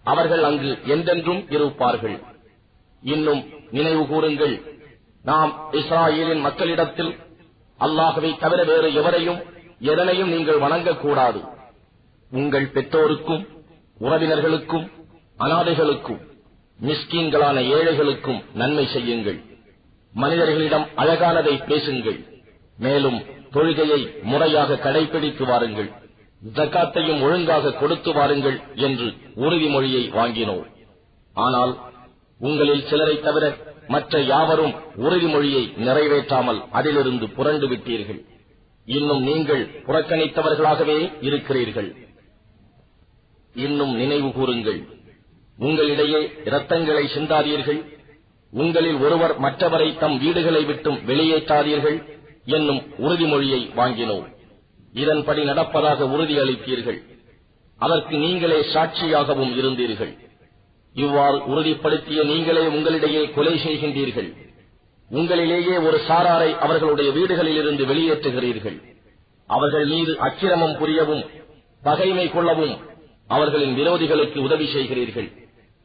அவர்கள் அங்கு என்றென்றும் இருப்பார்கள். இன்னும் நினைவு கூறுங்கள், நாம் இஸ்ராயேலின் மக்களிடத்தில் அல்லாஹ்வை தவிர வேறு எவரையும் எதனையும் நீங்கள் வணங்கக்கூடாது. உங்கள் பெற்றோருக்கும் உறவினர்களுக்கும் அனாதைகளுக்கும் மிஸ்கீன்களான ஏழைகளுக்கும் நன்மை செய்யுங்கள். மனிதர்களிடம் அழகானதை பேசுங்கள். மேலும் தொழுகையை முறையாக கடைபிடித்து வாருங்கள். ஜக்காத்தையும் ஒழுங்காக கொடுத்து வாருங்கள் என்று உறுதிமொழியை வாங்கினோம். ஆனால் உங்களில் சிலரை தவிர மற்ற யாவரும் உறுதிமொழியை நிறைவேற்றாமல் அதிலிருந்து புரண்டு விட்டீர்கள். இன்னும் நீங்கள் புறக்கணித்தவர்களாகவே இருக்கிறீர்கள். இன்னும் நினைவு கூறுங்கள், உங்களிடையே இரத்தங்களை சிந்தாதீர்கள், உங்களில் ஒருவர் மற்றவரை தம் வீடுகளை விட்டும் வெளியேற்றாதீர்கள் என்னும் உறுதிமொழியை வாங்கினோம். இதன்படி நடப்பதாக உறுதியளித்தீர்கள். அதற்கு நீங்களே சாட்சியாகவும் இருந்தீர்கள். இவ்வாறு உறுதிப்படுத்திய நீங்களே உங்களிடையே கொலை செய்கின்றீர்கள். உங்களிலேயே ஒரு சாராரை அவர்களுடைய வீடுகளில் இருந்து வெளியேற்றுகிறீர்கள். அவர்கள் மீது அக்கிரமம் புரியவும் பகைமை கொள்ளவும் அவர்களின் விரோதிகளுக்கு உதவி செய்கிறீர்கள்.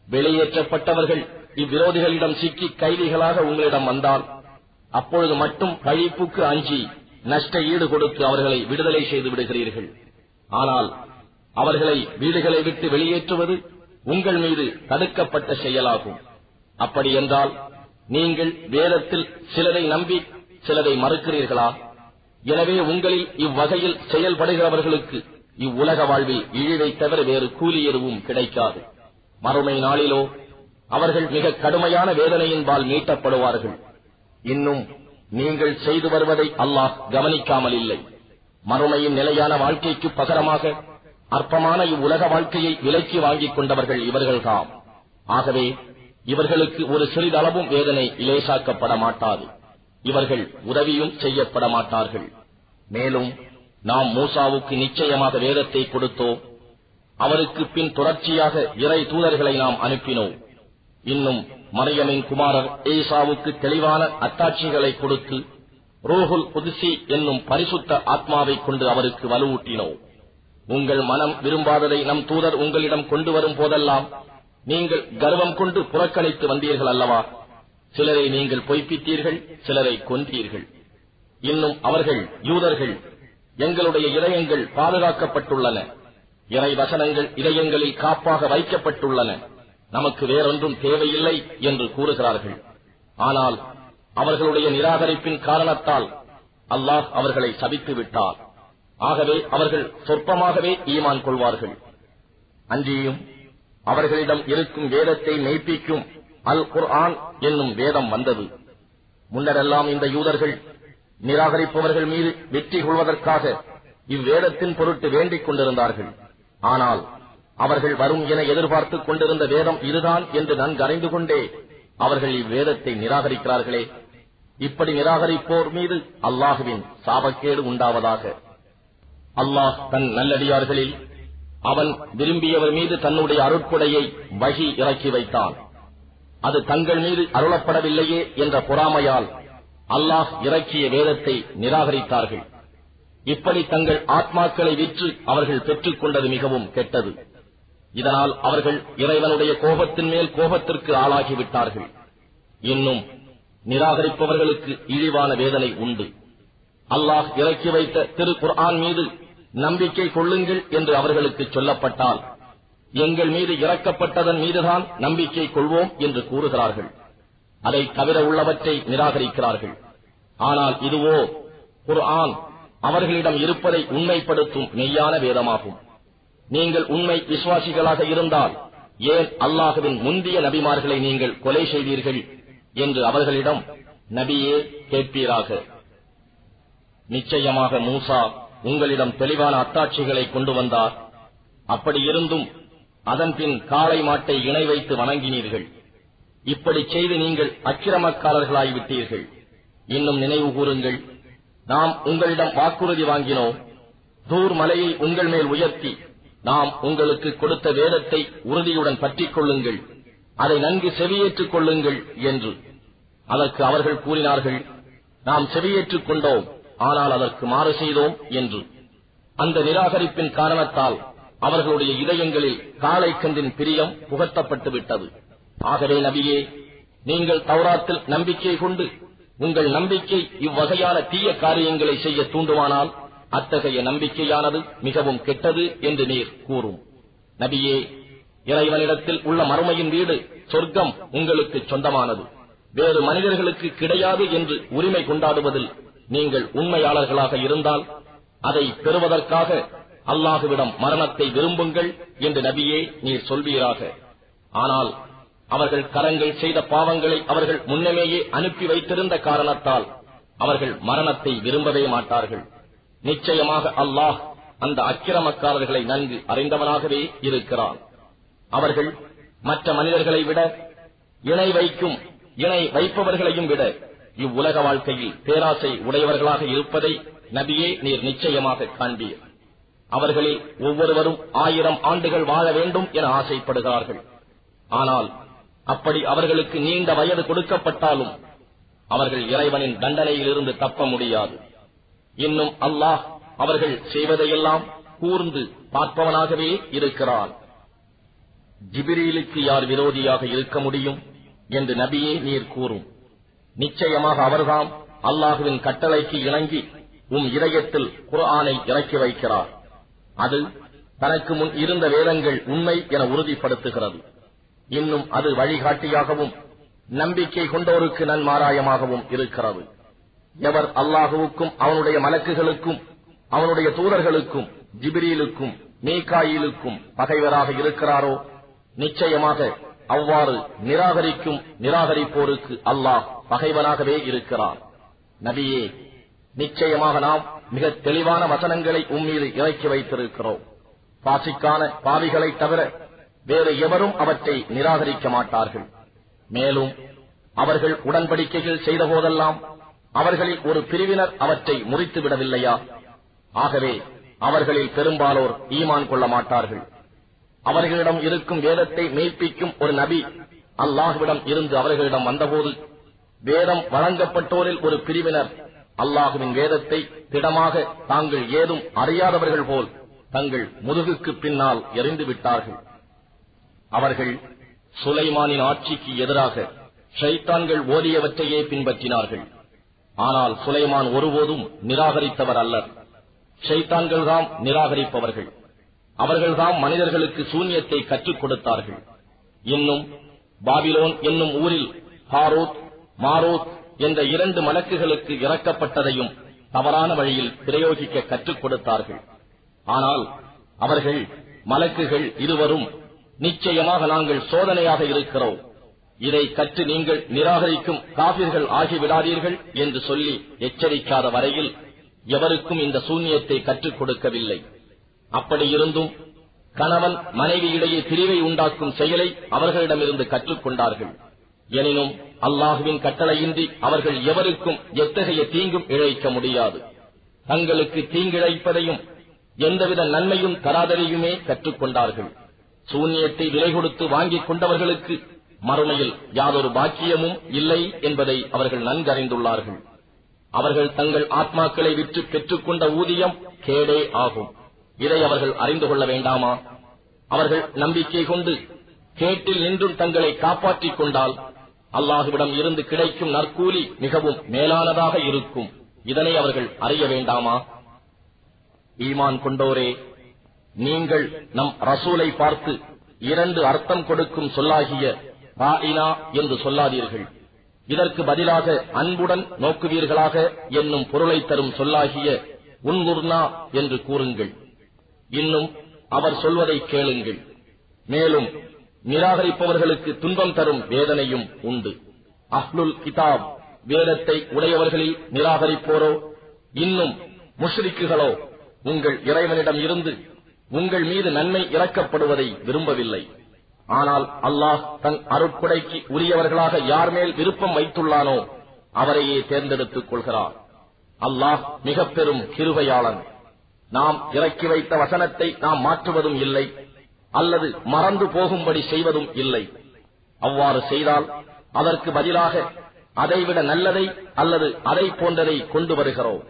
வெளியேற்றப்பட்டவர்கள் இவ்விரோதிகளிடம் சிக்கி கைதிகளாக உங்களிடம் வந்தால் அப்பொழுது மட்டும் பழிப்புக்கு அஞ்சி நஷ்ட ஈடு கொடுத்து அவர்களை விடுதலை செய்து விடுகிறீர்கள். ஆனால் அவர்களை வீடுகளை விட்டு வெளியேற்றுவது உங்கள் மீது தடுக்கப்பட்ட செயலாகும். அப்படி என்றால் நீங்கள் வேதத்தில் சிலரை நம்பி சிலரை மறுக்கிறீர்களா? எனவே உங்களில் இவ்வகையில் செயல்படுகிறவர்களுக்கு இவ்வுலக வாழ்வில் இழிவை தவிர வேறு கூலி எதுவும் கிடைக்காது. மறுமை நாளிலோ அவர்கள் மிக கடுமையான வேதனையின்பால் மீட்டப்படுவார்கள். இன்னும் நீங்கள் செய்து வருவதை அல்லாஹ் கவனிக்காமல் இல்லை. மறுமையின் நிலையான வாழ்க்கைக்கு பகரமாக அற்பமான இவ்வுலக வாழ்க்கையை விலைக்கு வாங்கிக் கொண்டவர்கள் இவர்கள்தாம். ஆகவே இவர்களுக்கு ஒரு சிறிதளவும் வேதனை இலேசாக்கப்பட மாட்டாது. இவர்கள் உதவியும் செய்யப்பட மாட்டார்கள். மேலும் நாம் மூசாவுக்கு நிச்சயமாக வேதத்தை கொடுத்தோம். அவருக்கு பின் தொடர்ச்சியாக இறை தூதர்களை நாம் அனுப்பினோம். இன்னும் மரியமின் குமாரர் ஈசாவுக்கு தெளிவான அத்தாட்சிகளை கொடுத்து ரூஹுல் குத்ஸி என்னும் பரிசுத்த ஆத்மாவை கொண்டு அவருக்கு வலுவூட்டினோம். உங்கள் மனம் விரும்பாததை நம் தூதர் உங்களிடம் கொண்டு வரும் போதெல்லாம் நீங்கள் கர்வம் கொண்டு புறக்கணித்து வந்தீர்கள் அல்லவா? சிலரை நீங்கள் பொய்ப்பித்தீர்கள், சிலரை கொன்றீர்கள். இன்னும் அவர்கள் யூதர்கள் எங்களுடைய இதயங்கள் பாதுகாக்கப்பட்டுள்ளன, இறை வசனங்கள் இதயங்களில் காப்பாக வைக்கப்பட்டுள்ளன, நமக்கு வேறொன்றும் தேவையில்லை என்று கூறுகிறார்கள். ஆனால் அவர்களுடைய நிராகரிப்பின் காரணத்தால் அல்லாஹ் அவர்களை சபித்து விட்டார். ஆகவே அவர்கள் சொற்பமாகவே ஈமான் கொள்வார்கள். அன்றியும் அவர்களிடம் இருக்கும் வேதத்தை மெய்ப்பிக்கும் அல் குர்ஆன் என்னும் வேதம் வந்தது. முன்னரெல்லாம் இந்த யூதர்கள் நிராகரிப்பவர்கள் மீது வெற்றி கொள்வதற்காக இவ்வேதத்தின் பொருட்டு வேண்டிக் கொண்டிருந்தார்கள். ஆனால் அவர்கள் வரும் என எதிர்பார்த்துக் கொண்டிருந்த வேதம் இதுதான் என்று நன்கு அறிந்து கொண்டே அவர்கள் இவ்வேதத்தை நிராகரிக்கிறார்களே. இப்படி நிராகரிப்போர் மீது அல்லாஹுவின் சாபக்கேடு உண்டாவதாக. அல்லாஹ் தன் நல்லடியார்களில் அவன் விரும்பியவர் மீது தன்னுடைய அருட்கொடையை வஹி இறக்கி வைத்தான். அது தங்கள் மீது அருளப்படவில்லையே என்ற பொறாமையால் அல்லாஹ் இறக்கிய வேதத்தை நிராகரித்தார்கள். இப்படி தங்கள் ஆத்மாக்களை விற்று அவர்கள் பெற்றுக் கொண்டது மிகவும் கெட்டது. இதனால் அவர்கள் இறைவனுடைய கோபத்தின் மேல் கோபத்திற்கு ஆளாகிவிட்டார்கள். இன்னும் நிராகரிப்பவர்களுக்கு இழிவான வேதனை உண்டு. அல்லாஹ் இறக்கி வைத்த திரு குர்ஆன் மீது நம்பிக்கை கொள்ளுங்கள் என்று அவர்களுக்கு சொல்லப்பட்டால் எங்கள் மீது இறக்கப்பட்டதன் மீதுதான் நம்பிக்கை கொள்வோம் என்று கூறுகிறார்கள். அதை தவிர உள்ளவற்றை நிராகரிக்கிறார்கள். ஆனால் இதுவோ குர்ஆன் அவர்களிடம் இருப்பதை உண்மைப்படுத்தும் மெய்யான வேதமாகும். நீங்கள் உண்மை விசுவாசிகளாக இருந்தால் ஏன் அல்லாஹுவின் முந்திய நபிமார்களை நீங்கள் கொலை செய்தீர்கள் என்று அவர்களிடம் நபியே கேட்பீராக. நிச்சயமாக மூசா உங்களிடம் தெளிவான அத்தாட்சிகளை கொண்டு வந்தார். அப்படியிருந்தும் அதன்பின் காளை மாட்டை இணை வைத்து வணங்கினீர்கள். இப்படி செய்து நீங்கள் அக்கிரமக்காரர்களாய்விட்டீர்கள். இன்னும் நினைவு கூறுங்கள், நாம் உங்களிடம் வாக்குறுதி வாங்கினோம். தூர் மலையை உங்கள் மேல் உயர்த்தி நாம் உங்களுக்கு கொடுத்த வேதத்தை உறுதியுடன் பற்றிக் கொள்ளுங்கள், அதை நன்கு செவியேற்றுக் கொள்ளுங்கள் என்று. அதற்கு அவர்கள் கூறினார்கள், நாம் செவியேற்றுக் கொண்டோம், ஆனால் அதற்கு மாறு செய்தோம் என்று. அந்த நிராகரிப்பின் காரணத்தால் அவர்களுடைய இதயங்களில் காளைக்கன்றின் பிரியம் புகட்டப்பட்டு விட்டது. ஆகவே நபியே, நீங்கள் தௌராத்தில் நம்பிக்கை கொண்டு உங்கள் நம்பிக்கை இவ்வகையான தீய காரியங்களை செய்ய தூண்டுவானால் அத்தகைய நம்பிக்கையானது மிகவும் கெட்டது என்று நீர் கூறும். நபியே, இறைவனிடத்தில் உள்ள மறுமையின் வீடு சொர்க்கம் உங்களுக்கு சொந்தமானது, வேறு மனிதர்களுக்கு கிடையாது என்று உரிமை கொண்டாடுவதில் நீங்கள் உண்மையாளர்களாக இருந்தால் அதை பெறுவதற்காக அல்லாஹுவிடம் மரணத்தை விரும்புங்கள் என்று நபியே நீர் சொல்வீராக. ஆனால் அவர்கள் கரங்கள் செய்த பாவங்களை அவர்கள் முன்னமேயே அனுப்பி வைத்திருந்த காரணத்தால் அவர்கள் மரணத்தை விரும்பவே மாட்டார்கள். நிச்சயமாக அல்லாஹ் அந்த அக்கிரமக்காரர்களை நன்கு அறிந்தவனாகவே இருக்கிறான். அவர்கள் மற்ற மனிதர்களை விட இணை வைப்பவர்களையும் விட இவ்வுலக வாழ்க்கையில் பேராசை உடையவர்களாக இருப்பதை நபியே நீர் நிச்சயமாக காண்பீர். அவர்களில் ஒவ்வொருவரும் 1000 ஆண்டுகள் வாழ வேண்டும் என ஆசைப்படுகிறார்கள். ஆனால் அப்படி அவர்களுக்கு நீண்ட வயது கொடுக்கப்பட்டாலும் அவர்கள் இறைவனின் தண்டனையிலிருந்து தப்ப முடியாது. இன்னும் அல்லாஹ் அவர்கள் செய்வதையெல்லாம் கூர்ந்து பார்ப்பவனாகவே இருக்கிறான். ஜிப்ரீலுக்கு யார் விரோதியாக இருக்க முடியும் என்று நபியே நீர் கூறும். நிச்சயமாக அவர்தாம் அல்லாஹுவின் கட்டளைக்கு இணங்கி இதயத்தில் குர்ஆனை இறக்கி வைக்கிறார். அது தனக்கு முன் இருந்த வேதங்கள் உண்மை என உறுதிப்படுத்துகிறது. இன்னும் அது வழிகாட்டியாகவும் நம்பிக்கை கொண்டோருக்கு நன்மாராயமாகவும் இருக்கிறது. எவர் அல்லாஹுவுக்கும் அவனுடைய மலக்குகளுக்கும் அவனுடைய தூதர்களுக்கும் ஜிப்ரீலுக்கும் மீகாயிலுக்கும் பகைவராக இருக்கிறாரோ, நிச்சயமாக அவ்வாறு நிராகரிப்போருக்கு அல்லாஹ் பகைவனாகவே இருக்கிறார். நபியே, நிச்சயமாக நாம் மிக தெளிவான வசனங்களை உம்மீது இறக்கி வைத்திருக்கிறோம். பாசிக்கான பாவிகளை தவிர வேறு எவரும் அவற்றை நிராகரிக்க மாட்டார்கள். மேலும் அவர்கள் உடன்படிக்கைகள் செய்த போதெல்லாம் அவர்களில் ஒரு பிரிவினர் அவற்றை முறித்து விடவில்லையா? ஆகவே அவர்களில் பெரும்பாலோர் ஈமான் கொள்ள மாட்டார்கள். அவர்களிடம் இருக்கும் வேதத்தை மெய்ப்பிக்கும் ஒரு நபி அல்லாஹ்விடம் இருந்து அவர்களிடம் வந்தபோது வேதம் வழங்கப்பட்டோரில் ஒரு பிரிவினர் அல்லாஹுவின் வேதத்தை திடமாக தாங்கள் ஏதும் அறியாதவர்கள் போல் தங்கள் முதுகுக்கு பின்னால் எறிந்து விட்டார்கள். அவர்கள் சுலைமானின் ஆட்சிக்கு எதிராக ஷைத்தான்கள் ஓதியவற்றையே பின்பற்றினார்கள். ஆனால் சுலைமான் ஒருபோதும் நிராகரித்தவர் அல்லர். ஷைத்தான்கள் தாம் நிராகரிப்பவர்கள். அவர்கள்தாம் மனிதர்களுக்கு சூன்யத்தை கற்றுக் கொடுத்தார்கள். இன்னும் பாபிலோன் என்னும் ஊரில் ஹாரூத் மாரூத் என்ற 2 மலக்குகளுக்கு இறக்கப்பட்டதையும் தவறான வழியில் பிரயோகிக்க கற்றுக் கொடுத்தார்கள். ஆனால் அவர்கள் மலக்குகள் இருவரும், நிச்சயமாக நாங்கள் சோதனையாக இருக்கிறோம், இதை கற்று நீங்கள் நிராகரிக்கும் காபிர்கள் ஆகிவிடாதீர்கள் என்று சொல்லி எச்சரிக்காத வரையில் எவருக்கும் இந்த சூன்யத்தை கற்றுக் கொடுக்கவில்லை. அப்படியிருந்தும் கணவன் மனைவியிடையே பிரிவை உண்டாக்கும் செயலை அவர்களிடமிருந்து கற்றுக்கொண்டார்கள். எனினும் அல்லாஹுவின் கட்டளையின்றி அவர்கள் எவருக்கும் எத்தகைய தீங்கும் இழைக்க முடியாது. தங்களுக்கு தீங்கிழைப்பதையும் எந்தவித நன்மையும் தராதரையுமே கற்றுக்கொண்டார்கள். சூன்யத்தை விலை கொடுத்து வாங்கிக் கொண்டவர்களுக்கு மறுமையில் யாதொரு பாக்கியமும் இல்லை என்பதை அவர்கள் நன்கறிந்துள்ளார்கள். அவர்கள் தங்கள் ஆத்மாக்களை விற்று பெற்றுக்கொண்ட ஊதியம் கேடே ஆகும். இதை அவர்கள் அறிந்து கொள்ள வேண்டாமா? அவர்கள் நம்பிக்கை கொண்டு கேட்டில் நின்றும் தங்களை காப்பாற்றிக் கொண்டால் அல்லாஹுவிடம் இருந்து கிடைக்கும் நற்கூலி மிகவும் மேலானதாக இருக்கும். இதனை அவர்கள் அறிய வேண்டாமா? ஈமான் கொண்டோரே, நீங்கள் நம் ரசூலை பார்த்து 2 அர்த்தம் கொடுக்கும் சொல்லாகிய ராயினா என்று சொல்லாதீர்கள். இதற்கு பதிலாக அன்புடன் நோக்குவீர்களாக என்னும் பொருளை தரும் சொல்லாகிய உன்குர்னா என்று கூறுங்கள். இன்னும் அவர் சொல்வதை கேளுங்கள். மேலும் நிராகரிப்பவர்களுக்கு துன்பம் தரும் வேதனையும் உண்டு. அஹ்லுல் கிதாப் வேதத்தை உடையவர்களில் நிராகரிப்போரோ இன்னும் முஷ்ரிக்குகளோ உங்கள் இறைவனிடம் இருந்து உங்கள் மீது நன்மை இறக்கப்படுவதை விரும்பவில்லை. ஆனால் அல்லாஹ் தன் அருட்கொடைக்கு உரியவர்களாக யார் மேல் விருப்பம் வைத்துள்ளானோ அவரையே தேர்ந்தெடுத்துக் கொள்கிறார். அல்லாஹ் மிக பெரும் கிருபையாளன். நாம் இறக்கி வைத்த வசனத்தை நாம் மாற்றுவதும் இல்லை, அல்லது மறந்து போகும்படி செய்வதும் இல்லை. அவ்வாறு செய்தால் அதற்கு பதிலாக அதைவிட நல்லதை அல்லது அதை போன்றதை கொண்டு வருகிறோம்.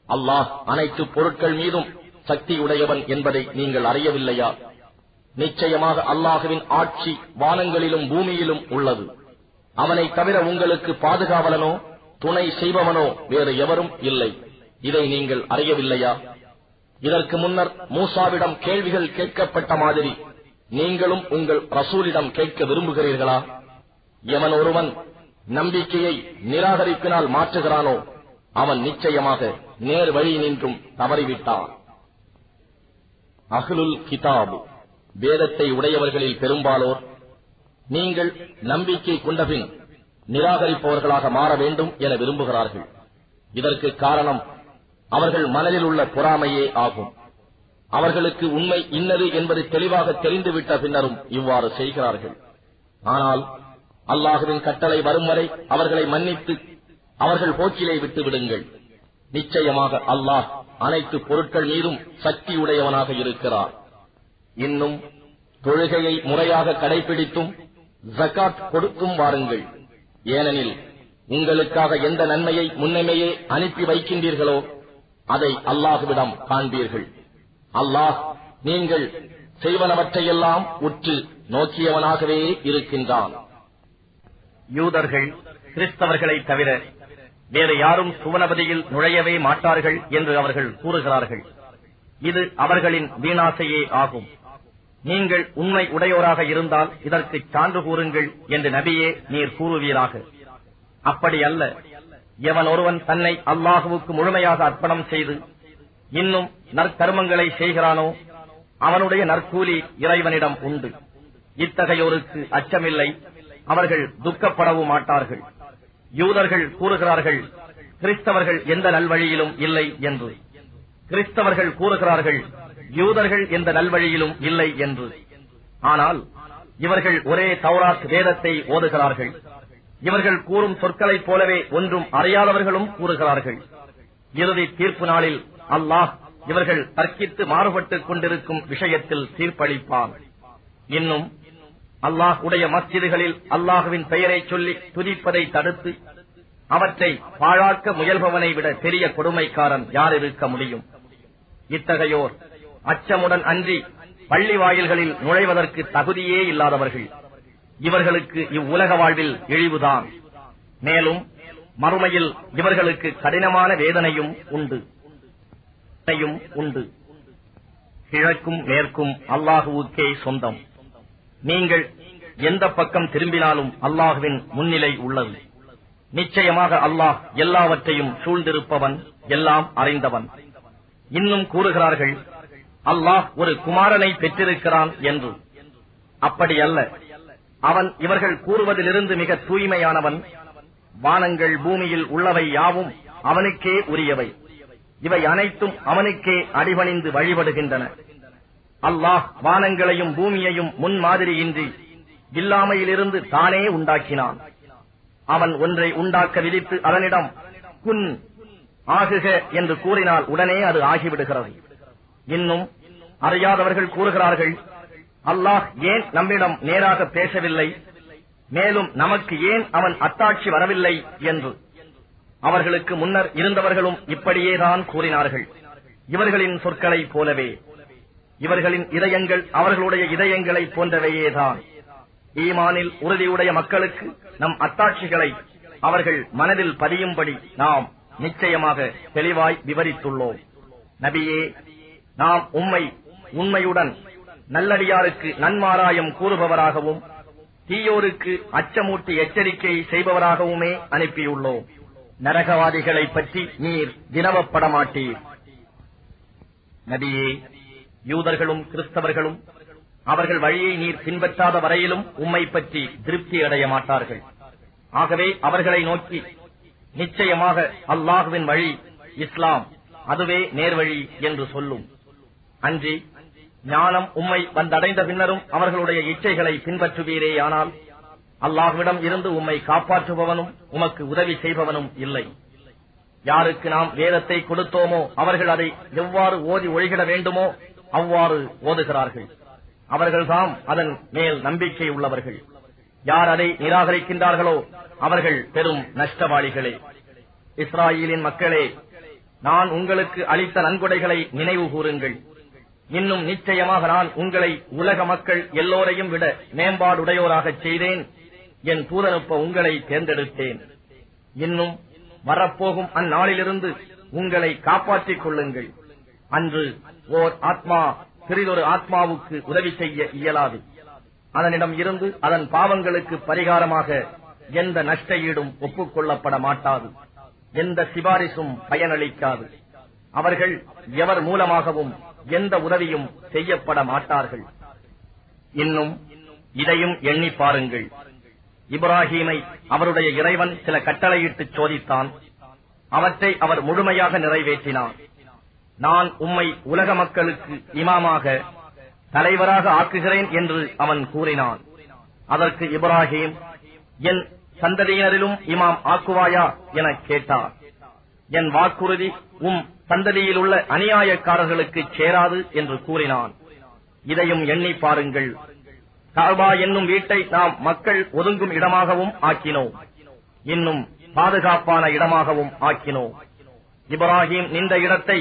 அல்லாஹ் அனைத்து பொருட்கள் மீதும் சக்தியுடையவன் என்பதை நீங்கள் அறியவில்லையா? நிச்சயமாக அல்லாஹுவின் ஆட்சி வானங்களிலும் பூமியிலும் உள்ளது. அவனை தவிர உங்களுக்கு பாதுகாவலனோ துணை செய்பவனோ வேறு எவரும் இல்லை. இதை நீங்கள் அறியவில்லையா? இதற்கு முன்னர் மூசாவிடம் கேள்விகள் கேட்கப்பட்ட மாதிரி நீங்களும் உங்கள் ரசூலிடம் கேட்க விரும்புகிறீர்களா? எவன் ஒருவன் நம்பிக்கையை நிராகரிப்பினால் மாற்றுகிறானோ அவன் நிச்சயமாக நேர் வழி நின்றும் தவறிவிட்டான். அஹ்லுல் கிதாப் வேதத்தை உடையவர்களில் பெரும்பாலோர் நீங்கள் நம்பிக்கை கொண்டபின் நிராகரிப்பவர்களாக மாற வேண்டும் என விரும்புகிறார்கள். இதற்கு காரணம் அவர்கள் மனதில் உள்ள பொறாமையே ஆகும். அவர்களுக்கு உண்மை இன்னது என்பது தெளிவாக தெரிந்துவிட்ட பின்னரும் இவ்வாறு செய்கிறார்கள். ஆனால் அல்லாஹுவின் கட்டளை வரும் வரை அவர்களை மன்னித்து அவர்கள் போக்கிலே விட்டு விடுங்கள். நிச்சயமாக அல்லாஹ் அனைத்து பொருட்கள் மீதும் சக்தியுடையவனாக இருக்கிறார். இன்னும் தொழுகையை முறையாக கடைபிடித்தும் ஜகாத் கொடுத்தும் வாருங்கள். ஏனெனில் உங்களுக்காக எந்த நன்மையை முன்னமேயே அனுப்பி வைக்கின்றீர்களோ அதை அல்லாஹுவிடம் காண்பீர்கள். அல்லாஹ் நீங்கள் செய்வனவற்றையெல்லாம் உற்று நோக்கியவனாகவே இருக்கின்றான். யூதர்கள் கிறிஸ்தவர்களை தவிர வேறு யாரும் சுவனபதியில் நுழையவே மாட்டார்கள் என்று அவர்கள் கூறுகிறார்கள். இது அவர்களின் வீணாசையே ஆகும். நீங்கள் உண்மை உடையோராக இருந்தால் இதற்கு சான்று கூறுங்கள் என்று நபியே நீர் கூறுவீராக. அப்படி அல்ல. எவன் ஒருவன் தன்னை அல்லாஹுவுக்கு முழுமையாக அர்ப்பணம் செய்து இன்னும் நற்கர்மங்களை செய்கிறானோ அவனுடைய நற்கூலி இறைவனிடம் உண்டு. இத்தகையோருக்கு அச்சமில்லை, அவர்கள் துக்கப்படவும் மாட்டார்கள். யூதர்கள் கூறுகிறார்கள் கிறிஸ்தவர்கள் எந்த நல்வழியிலும் இல்லை என்று. கிறிஸ்தவர்கள் கூறுகிறார்கள் யூதர்கள் எந்த நல்வழியிலும் இல்லை என்று. ஆனால் இவர்கள் ஒரே தௌராத் வேதத்தை ஓதுகிறார்கள். இவர்கள் கூறும் சொற்களைப் போலவே ஒன்றும் அறியாதவர்களும் கூறுகிறார்கள். இறுதி தீர்ப்பு நாளில் அல்லாஹ் இவர்கள் தர்க்கித்து மாறுபட்டுக் கொண்டிருக்கும் விஷயத்தில் தீர்ப்பளிப்பான். இன்னும் அல்லாஹ் உடைய மஸ்ஜிதுகளில் அல்லாஹுவின் பெயரை சொல்லி துதிப்பதை தடுத்து அவற்றை பாழாக்க முயல்பவனை விட பெரிய கொடுமைக்காரன் யார் இருக்க முடியும்? இத்தகையோர் அச்சமுடன் அன்றி பள்ளி வாயில்களில் நுழைவதற்கு தகுதியே இல்லாதவர்கள். இவர்களுக்கு இவ்வுலக வாழ்வில் இழிவுதான். மேலும் மறுமையில் இவர்களுக்கு கடினமான வேதனையும் உண்டு. கிழக்கும் மேற்கும் அல்லாஹுவுக்கே சொந்தம். நீங்கள் எந்த பக்கம் திரும்பினாலும் அல்லாஹுவின் முன்னிலை உள்ளது. நிச்சயமாக அல்லாஹ் எல்லாவற்றையும் சூழ்ந்திருப்பவன், எல்லாம் அறிந்தவன். இன்னும் கூறுகிறார்கள் அல்லாஹ் ஒரு குமாரனை பெற்றிருக்கிறான் என்று. அப்படி அல்ல. அவன் இவர்கள் கூறுவதிலிருந்து மிக தூய்மையானவன். வானங்கள் பூமியில் உள்ளவை யாவும் அவனுக்கே உரியவை. இவை அனைத்தும் அவனுக்கே அடிபணிந்து வழிபடுகின்றன. அல்லாஹ் வானங்களையும் பூமியையும் முன்மாதிரியின்றி இல்லாமையிலிருந்து தானே உண்டாக்கினான். அவன் ஒன்றை உண்டாக்க விதித்து அதனிடம் குன் ஆகுக என்று கூறினால் உடனே அது ஆகிவிடுகிறது. இன்னும் அறியாதவர்கள் கூறுகிறார்கள் அல்லாஹ் ஏன் நம்மிடம் நேராக பேசவில்லை, மேலும் நமக்கு ஏன் அவன் அத்தாட்சி வரவில்லை என்று. அவர்களுக்கு முன்னர் இருந்தவர்களும் இப்படியேதான் கூறினார்கள். இவர்களின் சொற்களைப் போலவே இவர்களின் இதயங்கள் அவர்களுடைய இதயங்களைப் போன்றவையேதான். ஈமானில் உறுதியுடைய மக்களுக்கு நம் அத்தாட்சிகளை அவர்கள் மனதில் பதியும்படி நாம் நிச்சயமாக தெளிவாய் விவரித்துள்ளோம். நபியே, நாம் உண்மையுடன் நல்லடியாருக்கு நன்மாராயம் கூறுபவராகவும் தீயோருக்கு அச்சமூட்டி எச்சரிக்கை செய்பவராகவுமே அனுப்பியுள்ளோம். நரகவாதிகளை பற்றி நீர் வினவப்பட மாட்டீர். நபியே, யூதர்களும் கிறிஸ்தவர்களும் அவர்கள் வழியை நீர் பின்பற்றாத வரையிலும் உம்மை பற்றி திருப்தி அடைய மாட்டார்கள். ஆகவே அவர்களை நோக்கி, நிச்சயமாக அல்லாஹுவின் வழி இஸ்லாம், அதுவே நேர்வழி என்று சொல்லும். அன்றி ஞானம் உம்மை வந்தடைந்த பின்னரும் அவர்களுடைய இச்சைகளை பின்பற்றுவீரேயானால் அல்லாஹ்விடம் இருந்து உம்மை காப்பாற்றுபவனும் உமக்கு உதவி செய்பவனும் இல்லை. யாருக்கு நாம் வேதத்தை கொடுத்தோமோ அவர்கள் அதை எவ்வாறு ஓதி ஒழிகிட வேண்டுமோ அவ்வாறு ஓதுகிறார்கள். அவர்கள்தாம் அதன் மேல் நம்பிக்கை உள்ளவர்கள். யார் அதை நிராகரிக்கின்றார்களோ அவர்கள் பெரும் நஷ்டவாளிகளே. இஸ்ராயேலின் மக்களே, நான் உங்களுக்கு அளித்த நன்கொடைகளை நினைவு கூறுங்கள். இன்னும் நிச்சயமாக நான் உங்களை உலக மக்கள் எல்லோரையும் விட மேம்பாடுடையோராகச் செய்தேன். என் தூதனுப்ப உங்களை தேர்ந்தெடுத்தேன். இன்னும் வரப்போகும் அந்நாளிலிருந்து உங்களை காப்பாற்றிக் கொள்ளுங்கள். அன்று ஓர் ஆத்மா சிறிதொரு ஆத்மாவுக்கு உதவி செய்ய இயலாது. அதனிடம் இருந்து அதன் பாவங்களுக்கு பரிகாரமாக எந்த நஷ்ட ஈடும் ஒப்புக்கொள்ளப்பட மாட்டாது. எந்த சிபாரிசும் பயனளிக்காது. அவர்கள் எவர் மூலமாகவும் எந்த உதவியும் செய்யப்பட மாட்டார்கள். இன்னும் இதையும் எண்ணி பாருங்கள். இப்ராஹீமை அவருடைய இறைவன் சில கட்டளையிட்டு சோதித்தான். அவற்றை அவர் முழுமையாக நிறைவேற்றினார். நான் உம்மை உலக மக்களுக்கு இமாமாக, தலைவராக ஆக்குகிறேன் என்று அவன் கூறினான். அதற்கு இப்ராஹீம், என் சந்ததியினரிலும் இமாம் ஆக்குவாயா என கேட்டார். என் வாக்குறுதி உம் சந்ததியில் உள்ள அநியாயக்காரர்களுக்கு சேராது என்று கூறினான். இதையும் எண்ணி பாருங்கள். கஅபா என்னும் வீட்டை நாம் மக்கள் ஒதுங்கும் இடமாகவும் ஆக்கினோம். இன்னும் பாதுகாப்பான இடமாகவும் ஆக்கினோம். இப்ராஹீம் நின்ற இடத்தை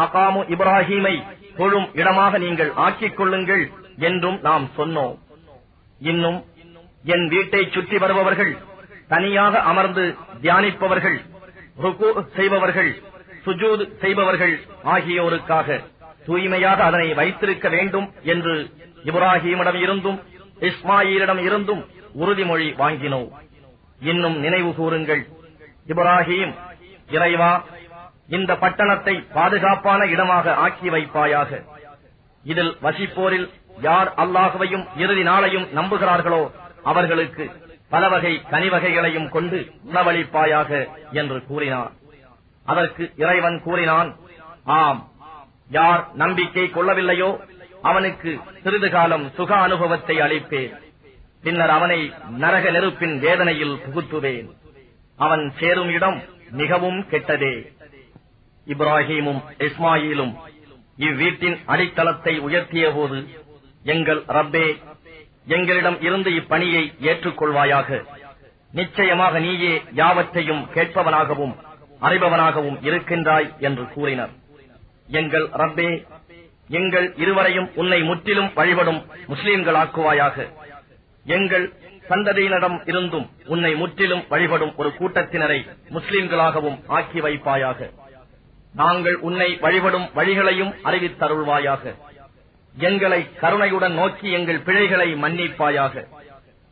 மகாமு இப்ராஹீமை தொழும் இடமாக நீங்கள் ஆக்கிக் கொள்ளுங்கள் என்றும் நாம் சொன்னோம். இன்னும் என் வீட்டை சுற்றி வருபவர்கள், தனியாக அமர்ந்து தியானிப்பவர்கள், ருக்கு செய்பவர்கள், சுஜூத் செய்பவர்கள் ஆகியோருக்காக தூய்மையாக அதனை வைத்திருக்க வேண்டும் என்று இப்ராஹீமிடம் இருந்தும் இஸ்மாயிலிடம் இருந்தும் உறுதிமொழி வாங்கினோம். இன்னும் நினைவு கூறுங்கள். இப்ராஹீம், இறைவா, இந்த பட்டணத்தை பாதுகாப்பான இடமாக ஆக்கி வைப்பாயாக. இதில் வசிப்போரில் யார் அல்லாஹுவையும் இறுதி நாளையும் நம்புகிறார்களோ அவர்களுக்கு பல வகை கனிவகைகளையும் கொண்டு உணவளிப்பாயாக என்று கூறினார். அதற்கு இறைவன் கூறினான், ஆம், யார் நம்பிக்கை கொள்ளவில்லையோ அவனுக்கு சிறிது காலம் சுக அனுபவத்தை அளிப்பேன். பின்னர் அவனை நரக நெருப்பின் வேதனையில் புகுத்துவேன். அவன் சேரும் இடம் மிகவும் கெட்டதே. இப்ராஹீமும் இஸ்மாயிலும் இவ்வீட்டின் அடித்தளத்தை உயர்த்திய போது, எங்கள் ரப்பே, எங்களிடம் இருந்து இப்பணியை ஏற்றுக்கொள்வாயாக. நிச்சயமாக நீயே யாவற்றையும் கேட்பவனாகவும் அறிபவனாகவும் இருக்கின்றாய் என்று கூறினர். எங்கள் ரப்பே, எங்கள் இருவரையும் உன்னை முற்றிலும் வழிபடும் முஸ்லிம்களாக்குவாயாக. எங்கள் சந்ததியினரிடம் இருந்தும் உன்னை முற்றிலும் வழிபடும் ஒரு கூட்டத்தினரை முஸ்லிம்களாகவும் ஆக்கி வைப்பாயாக. நாங்கள் உன்னை வழிபடும் வழிகளையும் அறிவித்தருள்வாயாக. எங்களை கருணையுடன் நோக்கி எங்கள் பிழைகளை மன்னிப்பாயாக.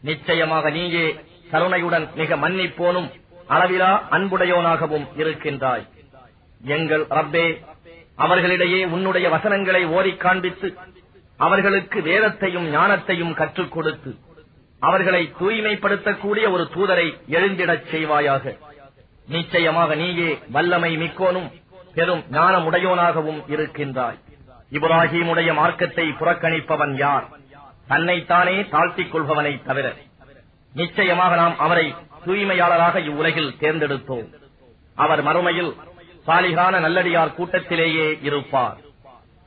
நிச்சயமாக நீயே கருணையுடன் மிக மன்னிப்போனும் அளவிலா அன்புடையோனாகவும் இருக்கின்றாய். எங்கள் ரப்பே, அவர்களிடையே உன்னுடைய வசனங்களை ஓதிக் காண்பித்து அவர்களுக்கு வேதத்தையும் ஞானத்தையும் கற்றுக் கொடுத்து அவர்களை தூய்மைப்படுத்தக்கூடிய ஒரு தூதரை எழுந்திடச் செய்வாயாக. நிச்சயமாக நீயே வல்லமை மிக்கோனும் பெரும் ஞானமுடையோனாகவும் இருக்கின்றாய். இப்ராஹீமுடைய மார்க்கத்தை புறக்கணிப்பவன் யார்? தன்னைத்தானே தாழ்த்திக் கொள்பவனை தவிர. நிச்சயமாக நாம் அவரை தூய்மையாளராக இவ்வுலகில் தேர்ந்தெடுத்தோம். அவர் மறுமையில் சாலிகான நல்லடியார் கூட்டத்திலேயே இருப்பார்.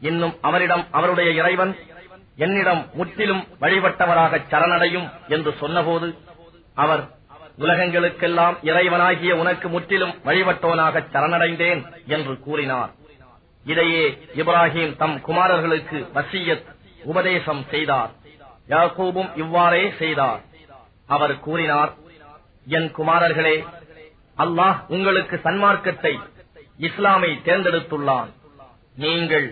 இன்னும் அவரிடம் அவருடைய இறைவன், என்னிடம் முற்றிலும் வழிபட்டவராக சரணடையும் என்று சொன்னபோது அவர், உலகங்களுக்கெல்லாம் இறைவனாகிய உனக்கு முற்றிலும் வழிபட்டவனாக சரணடைந்தேன் என்று கூறினார். இதையே இப்ராஹீம் தம் குமாரர்களுக்கு வசியத் உபதேசம் செய்தார். யாக்கூபும் இவ்வாறே செய்தார். அவர் கூறினார், என் குமாரர்களே, அல்லாஹ் உங்களுக்கு சன்மார்க்கத்தை இஸ்லாமை தேர்ந்தெடுத்துள்ளான். நீங்கள்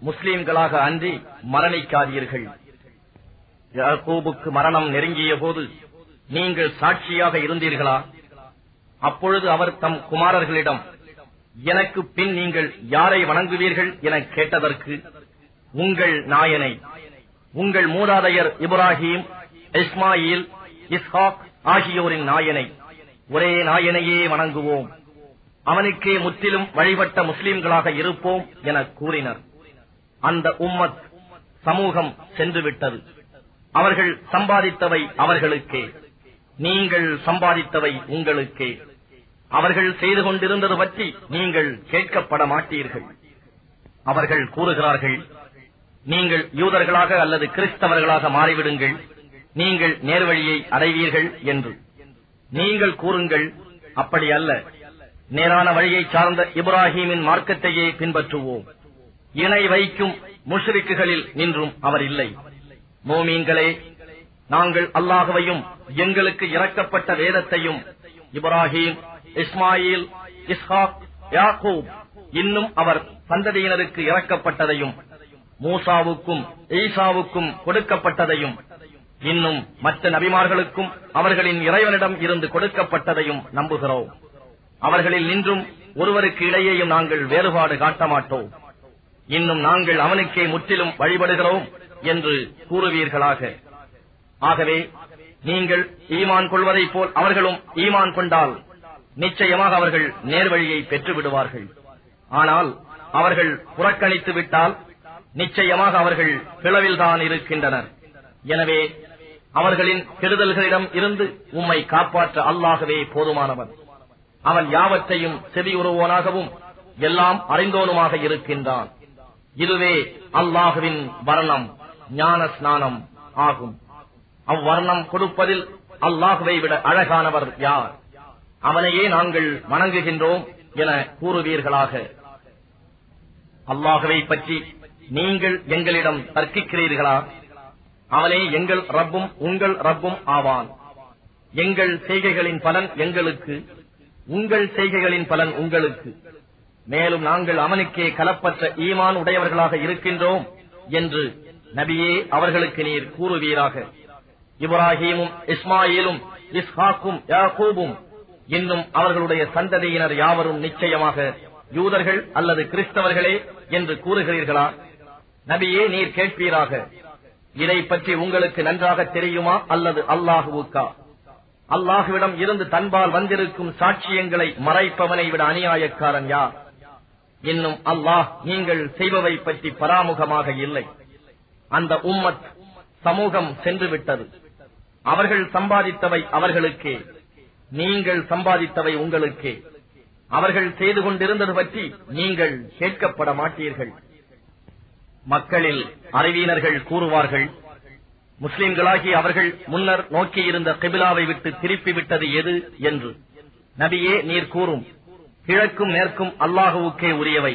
முஸ்லிம்களாக அன்றி மரணிக்காதீர்கள். யாக்கூபுக்கு மரணம் நெருங்கிய போது நீங்கள் சாட்சியாக இருந்தீர்களா? அப்பொழுது அவர் தம் குமாரர்களிடம், எனக்கு பின் நீங்கள் யாரை வணங்குவீர்கள் என கேட்டதற்கு, உங்கள் நாயனை, உங்கள் மூதாதையர் இப்ராஹிம், இஸ்மாயில், இஸ்ஹாக் ஆகியோரின் நாயனை, ஒரே நாயனையே வணங்குவோம், அவனுக்கே முற்றிலும் வழிபட்ட முஸ்லிம்களாக இருப்போம் என கூறினர். அந்த உம்மத் சமூகம் சென்றுவிட்டது. அவர்கள் சம்பாதித்தவை அவர்களுக்கே, நீங்கள் சம்பாதித்தவை உங்களுக்கே. அவர்கள் செய்து கொண்டிருந்தது பற்றி நீங்கள் கேட்கப்பட மாட்டீர்கள். அவர்கள் கூறுகிறார்கள், நீங்கள் யூதர்களாக அல்லது கிறிஸ்தவர்களாக மாறிவிடுங்கள், நீங்கள் நேர்வழியை அடைவீர்கள் என்று. நீங்கள் கூறுங்கள், அப்படி அல்ல, நேரான வழியை சார்ந்த இப்ராஹீமின் மார்க்கத்தையே பின்பற்றுவோம். இணை வைக்கும் முஷ்ரிக்குகளில் நின்றும் அவர் இல்லை. மோமீன்களே, நாங்கள் அல்லாஹ்வையும் எங்களுக்கு இறக்கப்பட்ட வேதத்தையும் இப்ராஹிம், இஸ்மாயில், இஸ்ஹாக், யாக்கூப் இன்னும் அவர் சந்ததியினருக்கு இறக்கப்பட்டதையும், மூசாவுக்கும் ஈசாவுக்கும் கொடுக்கப்பட்டதையும், இன்னும் மற்ற நபிமார்களுக்கும் அவர்களின் இறைவனிடம் இருந்து கொடுக்கப்பட்டதையும் நம்புகிறோம். அவர்களில் நின்றும் ஒருவருக்கு இடையேயும் நாங்கள் வேறுபாடு காட்ட மாட்டோம். இன்னும் நாங்கள் அவனுக்கே முற்றிலும் வழிபடுகிறோம் என்று கூறுவீர்களாக. ஆகவே நீங்கள் ஈமான் கொள்வதைப் போல் அவர்களும் ஈமான் கொண்டால் நிச்சயமாக அவர்கள் நேர்வழியை பெற்று விடுவார்கள். ஆனால் அவர்கள் புறக்கணித்து விட்டால் நிச்சயமாக அவர்கள் பிளவில்தான் இருக்கின்றனர். எனவே அவர்களின் கெடுதல்களிடம் இருந்து உம்மை காப்பாற்ற அல்லாஹ்வே போதுமானவன். அவன் யாவற்றையும் செவியுறுவோனாகவும் எல்லாம் அறிந்தோனுமாக இருக்கின்றான். இதுவே அல்லாஹ்வின் வர்ணம், ஞான ஸ்நானம் ஆகும். அவ்வர்ணம் கொடுப்பதில் அல்லாஹ்வை விட அழகானவர் யார்? அவனையே நாங்கள் வணங்குகின்றோம் என கூறுவீர்களாக. அல்லாஹ்வை பற்றி நீங்கள் எங்களிடம் தர்க்கிக்கிறீர்களா? அவனே எங்கள் ரப்பும் உங்கள் ரப்பும் ஆவான். எங்கள் செய்கைகளின் பலன் எங்களுக்கு, உங்கள் செய்கைகளின் பலன் உங்களுக்கு. மேலும் நாங்கள் அவனுக்கே கலப்பற்ற ஈமான் உடையவர்களாக இருக்கின்றோம் என்று நபியே அவர்களுக்கு நீர் கூறுவீராக. இப்ராஹீமும் இஸ்மாயிலும் இஸ்ஹாக்கும் யாக்கூபும் இன்னும் அவர்களுடைய சந்ததியினர் யாவரும் நிச்சயமாக யூதர்கள் அல்லது கிறிஸ்தவர்களே என்று கூறுகிறீர்களா? நபியே நீர் கேட்பீராக, இதை பற்றி உங்களுக்கு நன்றாக தெரியுமா அல்லது அல்லாஹுவுக்கா? அல்லாஹுவிடம் இருந்து தன்பால் வந்திருக்கும் சாட்சியங்களை மறைப்பவனை விட அநியாயக்காரன் யார்? இன்னும் அல்லாஹ் நீங்கள் செய்பவை பற்றி பராமுகமாக இல்லை. அந்த உம்மத் சமூகம் சென்று விட்டது. அவர்கள் சம்பாதித்தவை அவர்களுக்கே, நீங்கள் சம்பாதித்தவை உங்களுக்கே. அவர்கள் செய்து கொண்டிருந்தது பற்றி நீங்கள் கேட்கப்பட மாட்டீர்கள். மக்களில் அறிவியினர்கள் கூறுவார்கள், முஸ்லிம்களாகி அவர்கள் முன்னர் நோக்கியிருந்த கிபிலாவை விட்டு திருப்பி விட்டது எது என்று. நபியே நீர் கூறும், கிழக்கும் மேற்கும் அல்லாஹுவுக்கே உரியவை,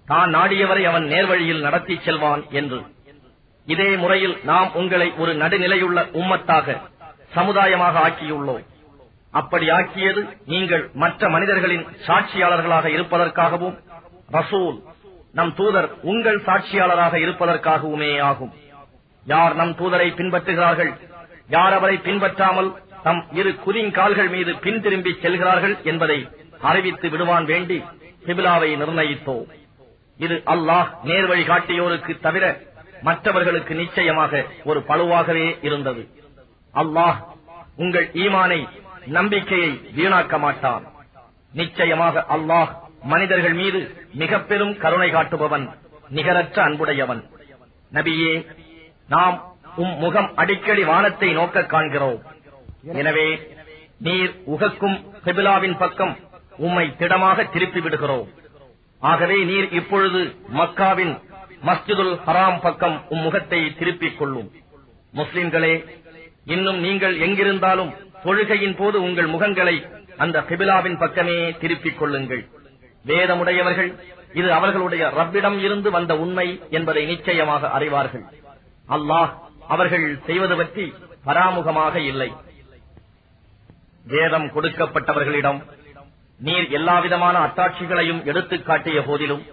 தான் நாடியவரை அவன் நேர்வழியில் நடத்தி செல்வான் என்று. இதே முறையில் நாம் உங்களை ஒரு நடுநிலையுள்ள உம்மத்தாக, சமுதாயமாக ஆக்கியுள்ளோம். அப்படி ஆக்கியது நீங்கள் மற்ற மனிதர்களின் சாட்சியாளர்களாக இருப்பதற்காகவும், ரசூல் நம் தூதர் உங்கள் சாட்சியாளராக இருப்பதற்காகவுமே ஆகும். யார் நம் தூதரை பின்பற்றுகிறார்கள், யார் அவரை பின்பற்றாமல் தம் இரு குதிங்கால்கள் மீது பின் திரும்பி செல்கிறார்கள் என்பதை அறிவித்து விடுவான் வேண்டி கிபிலாவை நிர்ணயித்தோம். இது அல்லாஹ் நேர்வழி காட்டியோருக்கு தவிர மற்றவர்களுக்கு நிச்சயமாக ஒரு பழுவாகவே இருந்தது. அல்லாஹ் உங்கள் ஈமானை, நம்பிக்கையை வீணாக்க மாட்டான். நிச்சயமாக அல்லாஹ் மனிதர்கள் மீது மிக பெரும் கருணை காட்டுபவன், நிகரற்ற அன்புடையவன். நபியே, நாம் முகம் அடிக்கடி வானத்தை நோக்க காண்கிறோம். எனவே நீர் உகக்கும் கிபிலாவின் பக்கம் உம்மை திடமாக திருப்பி விடுகிறோம். ஆகவே நீர் இப்பொழுது மக்காவின் மஸ்ஜிதுல் ஹராம் பக்கம் முகத்தை திருப்பிக் கொள்ளும். முஸ்லிம்களே, இன்னும் நீங்கள் எங்கிருந்தாலும் தொழுகையின் போது உங்கள் முகங்களை அந்த கிபிலாவின் பக்கமே திருப்பிக் கொள்ளுங்கள். வேதமுடையவர்கள் இது அவர்களுடைய ரப்பிடம் இருந்து வந்த உண்மை என்பதை நிச்சயமாக அறிவார்கள். அல்லாஹ் அவர்கள் செய்வது பற்றி பராமுகமாக இல்லை. வேதம் கொடுக்கப்பட்டவர்களிடம் நீர் எல்லாவிதமான அத்தாட்சிகளையும் எடுத்துக் காட்டிய போதிலும்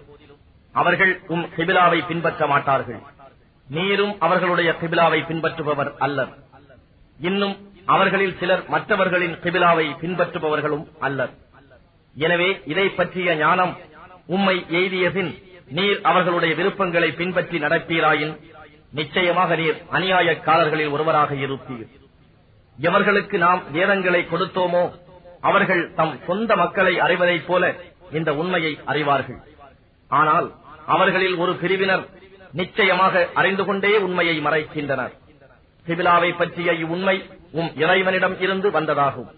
அவர்கள் கிபிலாவை பின்பற்ற மாட்டார்கள். நீரும் அவர்களுடைய கிபிலாவை பின்பற்றுபவர் அல்லர். இன்னும் அவர்களில் சிலர் மற்றவர்களின் கிபிலாவை பின்பற்றுபவர்களும் அல்லர். எனவே இதை பற்றிய ஞானம் உம்மை எய்தியபின் நீர் அவர்களுடைய விருப்பங்களை பின்பற்றி நடப்பீராயின் நிச்சயமாக நீர் அநியாயக்காரர்களில் ஒருவராக இருப்பீர். எவர்களுக்கு நாம் வேதங்களை கொடுத்தோமோ அவர்கள் தம் சொந்த மக்களை அறிவதைப் போல இந்த உண்மையை அறிவார்கள். ஆனால் அவர்களில் ஒரு பிரிவினர் நிச்சயமாக அறிந்து கொண்டே உண்மையை மறைக்கின்றனர். கிபிலாவை பற்றிய இவ்வுண்மை இறைவனிடம் இருந்து வந்ததாகும்.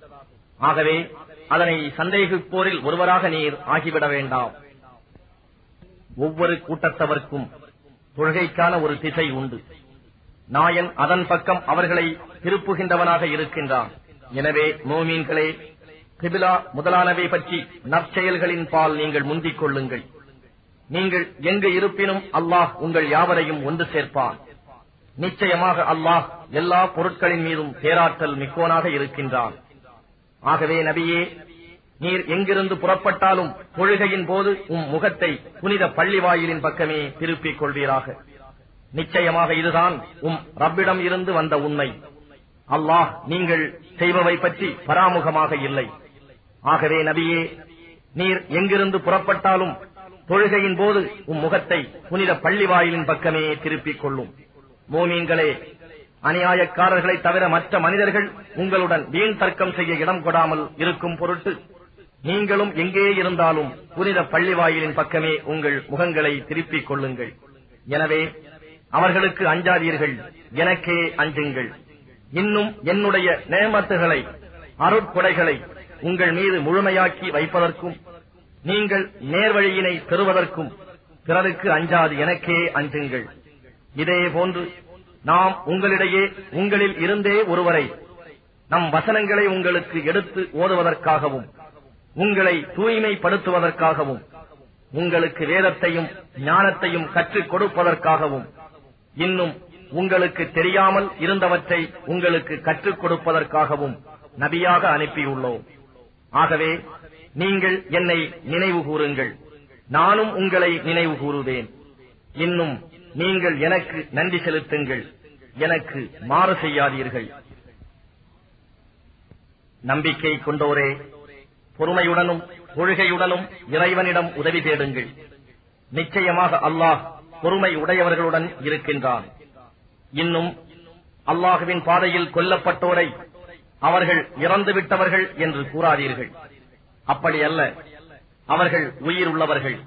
ஆகவே அதனை சந்தேகிப்போரில் ஒருவராக நீர் ஆகிவிட வேண்டாம். ஒவ்வொரு கூட்டத்தவர்க்கும் தொழுகைக்கான ஒரு திசை உண்டு. நாயன் அதன் பக்கம் அவர்களை திருப்புகின்றவனாக இருக்கின்றான். எனவே மோமீன்களே, கிபிலா முதலானவை பற்றி நற்செயல்களின் பால் நீங்கள் முந்திக் கொள்ளுங்கள். நீங்கள் எங்கு இருப்பினும் அல்லாஹ் உங்கள் யாவரையும் ஒன்று சேர்ப்பான். நிச்சயமாக அல்லாஹ் எல்லா பொருட்களின் மீதும் பேராற்றல் மிக்கோனாக இருக்கின்றான். ஆகவே நபியே, நீர் எங்கிருந்து புறப்பட்டாலும் தொழுகையின் போது முகத்தை புனித பள்ளி வாயிலின் பக்கமே திருப்பிக் கொள்வீராக. நிச்சயமாக இதுதான் ரப்பிடம் இருந்து வந்த உண்மை. அல்லாஹ் நீங்கள் செய்பவை பற்றி பராமுகமாக இல்லை. ஆகவே நபியே, நீர் எங்கிருந்து புறப்பட்டாலும் தொழுகையின் போது முகத்தை புனித பள்ளி வாயிலின் பக்கமே திருப்பிக் கொள்ளும். மோமீன்களே, அநியாயக்காரர்களை தவிர மற்ற மனிதர்கள் உங்களுடன் வீண் தர்க்கம் செய்ய இடம் கொடாமல் இருக்கும் பொருட்டு நீங்களும் எங்கே இருந்தாலும் புனித பள்ளி வாயிலின் பக்கமே உங்கள் முகங்களை திருப்பிக் கொள்ளுங்கள். எனவே அவர்களுக்கு அஞ்சாதீர்கள், எனக்கே அஞ்சுங்கள். இன்னும் என்னுடைய நேமத்துகளை, அருட்கொடைகளை உங்கள் மீது முழுமையாக்கி வைப்பதற்கும் நீங்கள் நேர்வழியினை பெறுவதற்கும் பிறருக்கு அஞ்சாது எனக்கே அஞ்சுங்கள். இதே போன்று நாம் உங்களில் இருந்தே ஒருவரை நம் வசனங்களை உங்களுக்கு எடுத்து ஓதுவதற்காகவும் உங்களை தூய்மைப்படுத்துவதற்காகவும் உங்களுக்கு வேதத்தையும் ஞானத்தையும் கற்றுக் கொடுப்பதற்காகவும் இன்னும் உங்களுக்கு தெரியாமல் இருந்தவற்றை உங்களுக்கு கற்றுக் கொடுப்பதற்காகவும் நபியாக அனுப்பியுள்ளோம். ஆகவே நீங்கள் என்னை நினைவு கூறுங்கள், நானும் உங்களை நினைவு கூறுவேன். இன்னும் நீங்கள் எனக்கு நன்றி செலுத்துங்கள், எனக்கு மாறு செய்யாதீர்கள். நம்பிக்கை கொண்டோரே, பொறுமையுடனும் தொழுகையுடனும் இறைவனிடம் உதவி தேடுங்கள். நிச்சயமாக அல்லாஹ் பொறுமை உடையவர்களுடன் இருக்கின்றான். இன்னும் அல்லாஹுவின் பாதையில் கொல்லப்பட்டோரை அவர்கள் இறந்துவிட்டவர்கள் என்று கூறாதீர்கள். அப்படி அல்ல, அவர்கள் உயிர் உள்ளவர்கள்.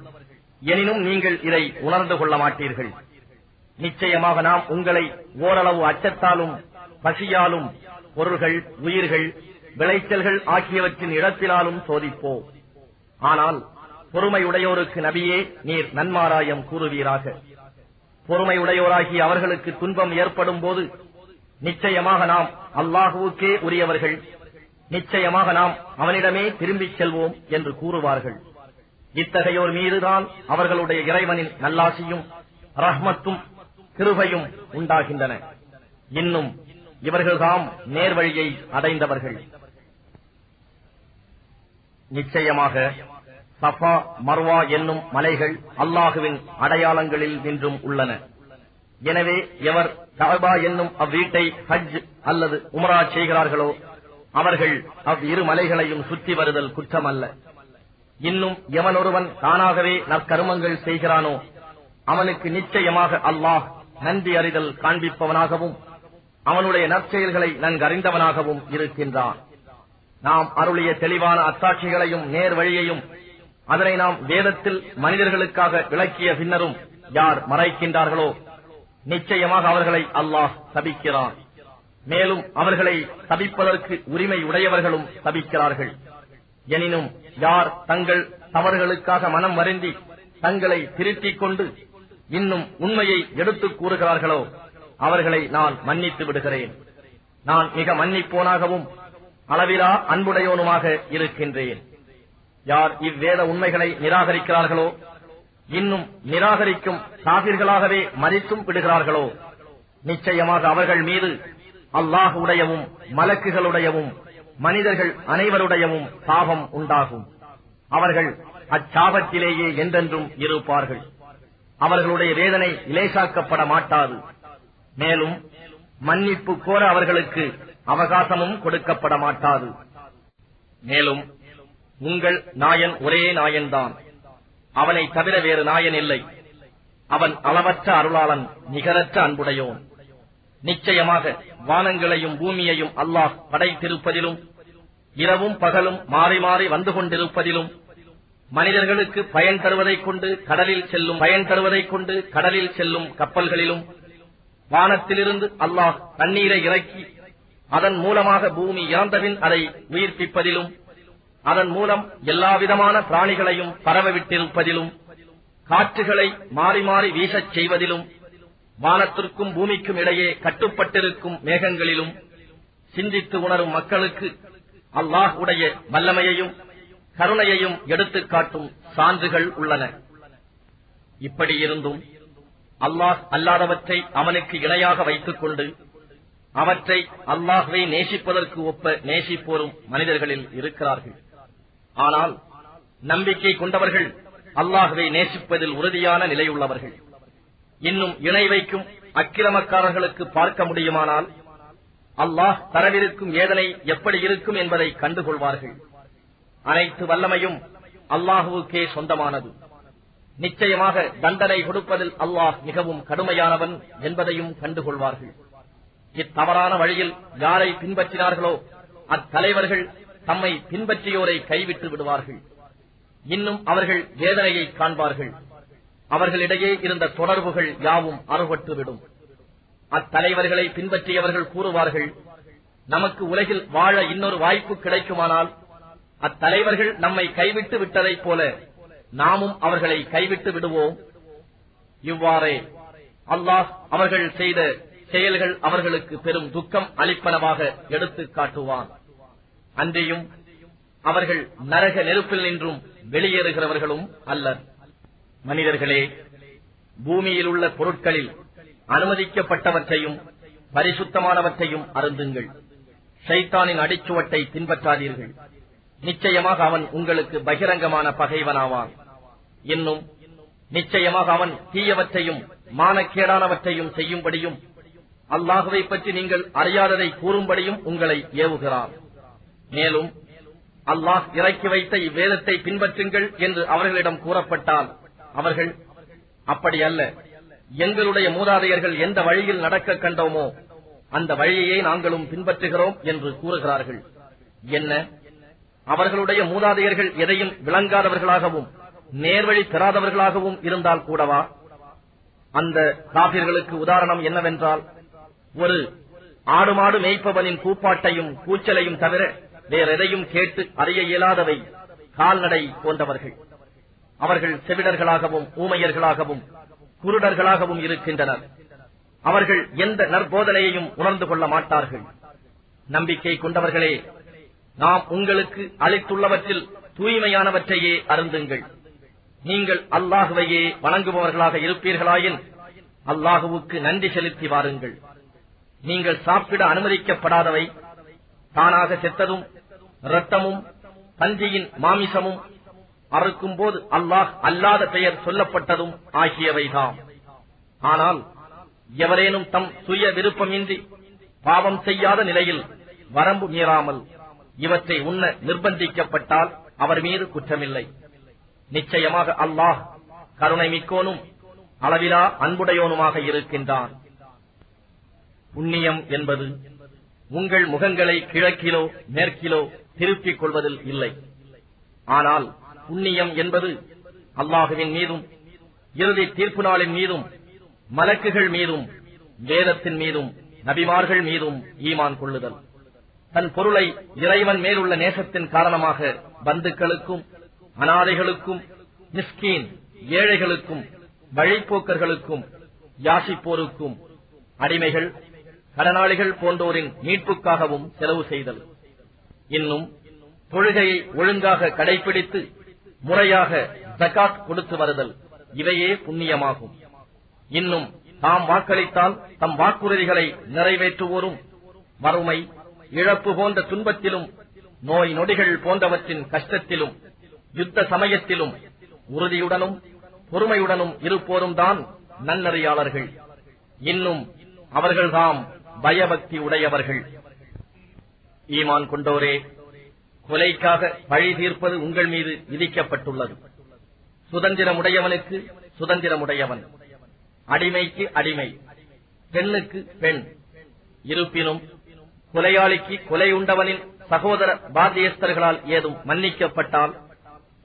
எனினும் நீங்கள் இதை உணர்ந்து கொள்ள மாட்டீர்கள். நிச்சயமாக நாம் உங்களை ஓரளவு அச்சத்தாலும் பசியாலும் பொருள்கள், உயிர்கள், விளைச்சல்கள் ஆகியவற்றின் இடத்திலாலும் சோதிப்போம். ஆனால் பொறுமையுடையோருக்கு நபியே, நீர் நன்மாராயம் கூறுவீராக. பொறுமையுடையோராகி அவர்களுக்கு துன்பம் ஏற்படும் போது நிச்சயமாக நாம் அல்லாஹுவுக்கே உரியவர்கள், நிச்சயமாக நாம் அவனிடமே திரும்பிச் செல்வோம் என்று கூறுவார்கள். இத்தகையோர் மீதுதான் அவர்களுடைய இறைவனின் நல்லாசியும் ரஹ்மத்தும் கிருபையும் உண்டாகின்றன. இன்னும் இவர்கள்தாம் நேர்வழியை அடைந்தவர்கள். நிச்சயமாக சஃபா, மர்வா என்னும் மலைகள் அல்லாஹுவின் அடையாளங்களில் நின்றும் உள்ளன. எனவே எவர் கஅபா என்னும் அவ்வீட்டை ஹஜ் அல்லது உம்ரா செய்கிறார்களோ அவர்கள் அவ்விரு மலைகளையும் சுற்றி வருதல் குற்றமல்ல. இன்னும் எவனொருவன் தானாகவே நற்கருமங்கள் செய்கிறானோ அவனுக்கு நிச்சயமாக அல்லாஹ் நன்றி அறிதல் காண்பிப்பவனாகவும் அவனுடைய நற்செயல்களை நன்கறிந்தவனாகவும் இருக்கின்றான். நாம் அருளிய தெளிவான அத்தாட்சிகளையும் நேர் வழியையும் அதனை நாம் வேதத்தில் மனிதர்களுக்காக விளக்கிய பின்னரும் யார் மறைக்கின்றார்களோ நிச்சயமாக அவர்களை அல்லாஹ் சபிக்கிறான். மேலும் அவர்களை சபிப்பதற்கு உரிமை உடையவர்களும் சபிக்கிறார்கள். எனினும் யார் தங்கள் தவறுகளுக்காக மனம் வருந்தி தங்களை திருத்திக் கொண்டு இன்னும் உண்மையை எடுத்துக் கூறுகிறார்களோ அவர்களை நான் மன்னித்து விடுகிறேன். நான் மிக மன்னிப்போனாகவும் அளவிலா அன்புடையோனுமாக இருக்கின்றேன். யார் இவ்வேத உண்மைகளை நிராகரிக்கிறார்களோ இன்னும் நிராகரிக்கும் காபிர்களாகவே மரித்தும் விடுகிறார்களோ நிச்சயமாக அவர்கள் மீது அல்லாஹ் உடையவும் மலக்குகளுடையவும் மனிதர்கள் அனைவருடையவும் சாபம் உண்டாகும். அவர்கள் அச்சாபத்திலேயே என்றென்றும் இருப்பார்கள். அவர்களுடைய வேதனை இலேசாக்கப்பட மாட்டாது. மேலும் மன்னிப்பு கோர அவர்களுக்கு அவகாசமும் கொடுக்கப்பட மாட்டாது. மேலும் உங்கள் நாயன் ஒரே நாயன்தான், அவனை தவிர வேறு நாயன் இல்லை. அவன் அளவற்ற அருளாளன், நிகரற்ற அன்புடையோன். நிச்சயமாக வானங்களையும் பூமியையும் அல்லாஹ் படைத்திருப்பதிலும் இரவும் பகலும் மாறி மாறி வந்து கொண்டிருப்பதிலும் மனிதர்களுக்கு பயன் தருவதைக் கொண்டு கடலில் செல்லும் கப்பல்களிலும் வானத்திலிருந்து அல்லாஹ் தண்ணீரை இறக்கி அதன் மூலமாக பூமி இறந்தபின் அதை உயிர்ப்பிப்பதிலும் அதன் மூலம் எல்லாவிதமான பிராணிகளையும் பரவவிட்டிருப்பதிலும் காற்றுகளை மாறி மாறி வீசச் செய்வதிலும் வானத்திற்கும் பூமிக்கும் இடையே கட்டுப்பட்டிருக்கும் மேகங்களிலும் சிந்தித்து உணரும் மக்களுக்கு அல்லாஹ் உடைய வல்லமையையும் கருணையையும் எடுத்துக் காட்டும் சான்றுகள் உள்ளன. இப்படி இருந்தும் அல்லாஹ் அல்லாதவற்றை அவனுக்கு இணையாக வைத்துக் கொண்டு அவற்றை அல்லாஹ்வை நேசிப்பதற்கு ஒப்ப நேசிப்போரும் மனிதர்களில் இருக்கிறார்கள். ஆனால் நம்பிக்கை கொண்டவர்கள் அல்லாஹ்வை நேசிப்பதில் உறுதியான நிலையுள்ளவர்கள். இன்னும் இணை வைக்கும் அக்கிரமக்காரர்களுக்கு பார்க்க முடியுமானால் அல்லாஹ் தரவிருக்கும் வேதனை எப்படி இருக்கும் என்பதை கண்டுகொள்வார்கள். அனைத்து வல்லமையும் அல்லாஹுவுக்கே சொந்தமானது. நிச்சயமாக தண்டனை கொடுப்பதில் அல்லாஹ் மிகவும் கடுமையானவன் என்பதையும் கண்டுகொள்வார்கள். இத்தவறான வழியில் யாரை பின்பற்றினார்களோ அத்தலைவர்கள் தம்மை பின்பற்றியோரை கைவிட்டு விடுவார்கள். இன்னும் அவர்கள் வேதனையை காண்பார்கள். அவர்களிடையே இருந்த தொடர்புகள் யாவும் அறுபட்டுவிடும். அத்தலைவர்களை பின்பற்றியவர்கள் கூறுவார்கள், நமக்கு உலகில் வாழ இன்னொரு வாய்ப்பு கிடைக்குமானால் அத்தலைவர்கள் நம்மை கைவிட்டு விட்டதைப் போல நாமும் அவர்களை கைவிட்டு விடுவோம். இவ்வாறே அல்லாஹ் அவர்கள் செய்த செயல்கள் அவர்களுக்கு பெரும் துக்கம் அளிப்பனவாக எடுத்துக் காட்டுவான். அன்றியும் அவர்கள் நரக நெருப்பில் நின்றும் வெளியேறுகிறவர்களும் அல்லர். மனிதர்களே, பூமியில் உள்ள பொருட்களில் அனுமதிக்கப்பட்டவற்றையும் பரிசுத்தமானவற்றையும் அருந்துங்கள். ஷைத்தானின் அடிச்சுவட்டை பின்பற்றாதீர்கள். நிச்சயமாக அவன் உங்களுக்கு பகிரங்கமான பகைவனாவான். இன்னும் நிச்சயமாக அவன் தீயவற்றையும் மானக்கேடானவற்றையும் செய்யும்படியும் அல்லாஹுவை பற்றி நீங்கள் அறியாததை கூறும்படியும் உங்களை ஏவுகிறான். மேலும் அல்லாஹ் இறக்கி வைத்த இவ்வேதத்தை பின்பற்றுங்கள் என்று அவர்களிடம் கூறப்பட்டால் அவர்கள், அப்படி அல்ல, எங்களுடைய மூதாதையர்கள் எந்த வழியில் நடக்க கண்டோமோ அந்த வழியையே நாங்களும் பின்பற்றுகிறோம் என்று கூறுகிறார்கள். என்ன, அவர்களுடைய மூதாதையர்கள் எதையும் விளங்காதவர்களாகவும் நேர்வழி பெறாதவர்களாகவும் இருந்தால் கூடவா? அந்த காபிர்களுக்கு உதாரணம் என்னவென்றால், ஒரு ஆடு மாடு மேய்ப்பவனின் கூப்பாட்டையும் கூச்சலையும் தவிர வேறெதையும் கேட்டு அறிய இயலாதவை கால்நடை போன்றவர்கள். அவர்கள் செவிடர்களாகவும் ஊமையர்களாகவும் குருடர்களாகவும் இருக்கின்றனர். அவர்கள் எந்த நற்போதனையையும் உணர்ந்து கொள்ள மாட்டார்கள். நம்பிக்கை கொண்டவர்களே, நாம் உங்களுக்கு அளித்துள்ளவற்றில் தூய்மையானவற்றையே அருந்துங்கள். நீங்கள் அல்லாஹுவையே வணங்குபவர்களாக இருப்பீர்களாயின் அல்லாஹுவுக்கு நன்றி செலுத்தி வாருங்கள். நீங்கள் சாப்பிட அனுமதிக்கப்படாதவை தானாக செத்ததும் இரத்தமும் பன்றியின் மாமிசமும் அறுக்கும் போது அல்லாஹ் அல்லாத பெயர் சொல்லப்பட்டதும் ஆகியவைதாம். ஆனால் எவரேனும் தம் சுய விருப்பமின்றி பாவம் செய்யாத நிலையில் வரம்பு மீறாமல் இவற்றை உண்ண நிர்பந்திக்கப்பட்டால் அவர் மீது குற்றமில்லை. நிச்சயமாக அல்லாஹ் கருணை மிக்கோனும் அளவிலா அன்புடையோனுமாக இருக்கின்றான். புண்ணியம் என்பது உங்கள் முகங்களை கிழக்கிலோ மேற்கிலோ திருப்பிக் கொள்வதில் இல்லை. ஆனால் புண்ணியம் என்பது அல்லாஹுவின் மீதும் இறுதி தீர்ப்பு நாளின் மீதும் மலக்குகள் மீதும் வேதத்தின் மீதும் நபிமார்கள் மீதும் ஈமான் கொள்ளுதல். தன் பொருளை இறைவன் மேலுள்ள நேசத்தின் காரணமாக பந்துக்களுக்கும் அனாதைகளுக்கும் மிஸ்கீன் ஏழைகளுக்கும் வழிப்போக்கர்களுக்கும் யாசிப்போருக்கும் அடிமைகள் கடனாளிகள் போன்றோரின் மீட்புக்காகவும் செலவு செய்தல். இன்னும் தொழுகையை ஒழுங்காக கடைபிடித்து முறையாக ஜகாத் கொடுத்து வருதல், இவையே புண்ணியமாகும். இன்னும் தாம் வாக்களித்தால் தம் வாக்குறுதிகளை நிறைவேற்றுவோரும் வறுமை இழப்பு போன்ற துன்பத்திலும் நோய் நொடிகள் போன்றவற்றின் கஷ்டத்திலும் யுத்த சமயத்திலும் உறுதியுடனும் பொறுமையுடனும் இருப்போரும் தான் நன்னறியாளர்கள். இன்னும் அவர்கள்தாம் பயபக்தி உடையவர்கள். ஈமான் கொண்டோரே, கொலைக்காக பழி தீர்ப்பது உங்கள் மீது விதிக்கப்பட்டுள்ளது. சுதந்திரமுடையவனுக்கு சுதந்திரமுடையவன், அடிமைக்கு அடிமை, பெண்ணுக்கு பெண். இருப்பினும் கொலையாளிக்கு கொலையுண்டவனின் சகோதர பாத்தியஸ்தர்களால் ஏதும் மன்னிக்கப்பட்டால்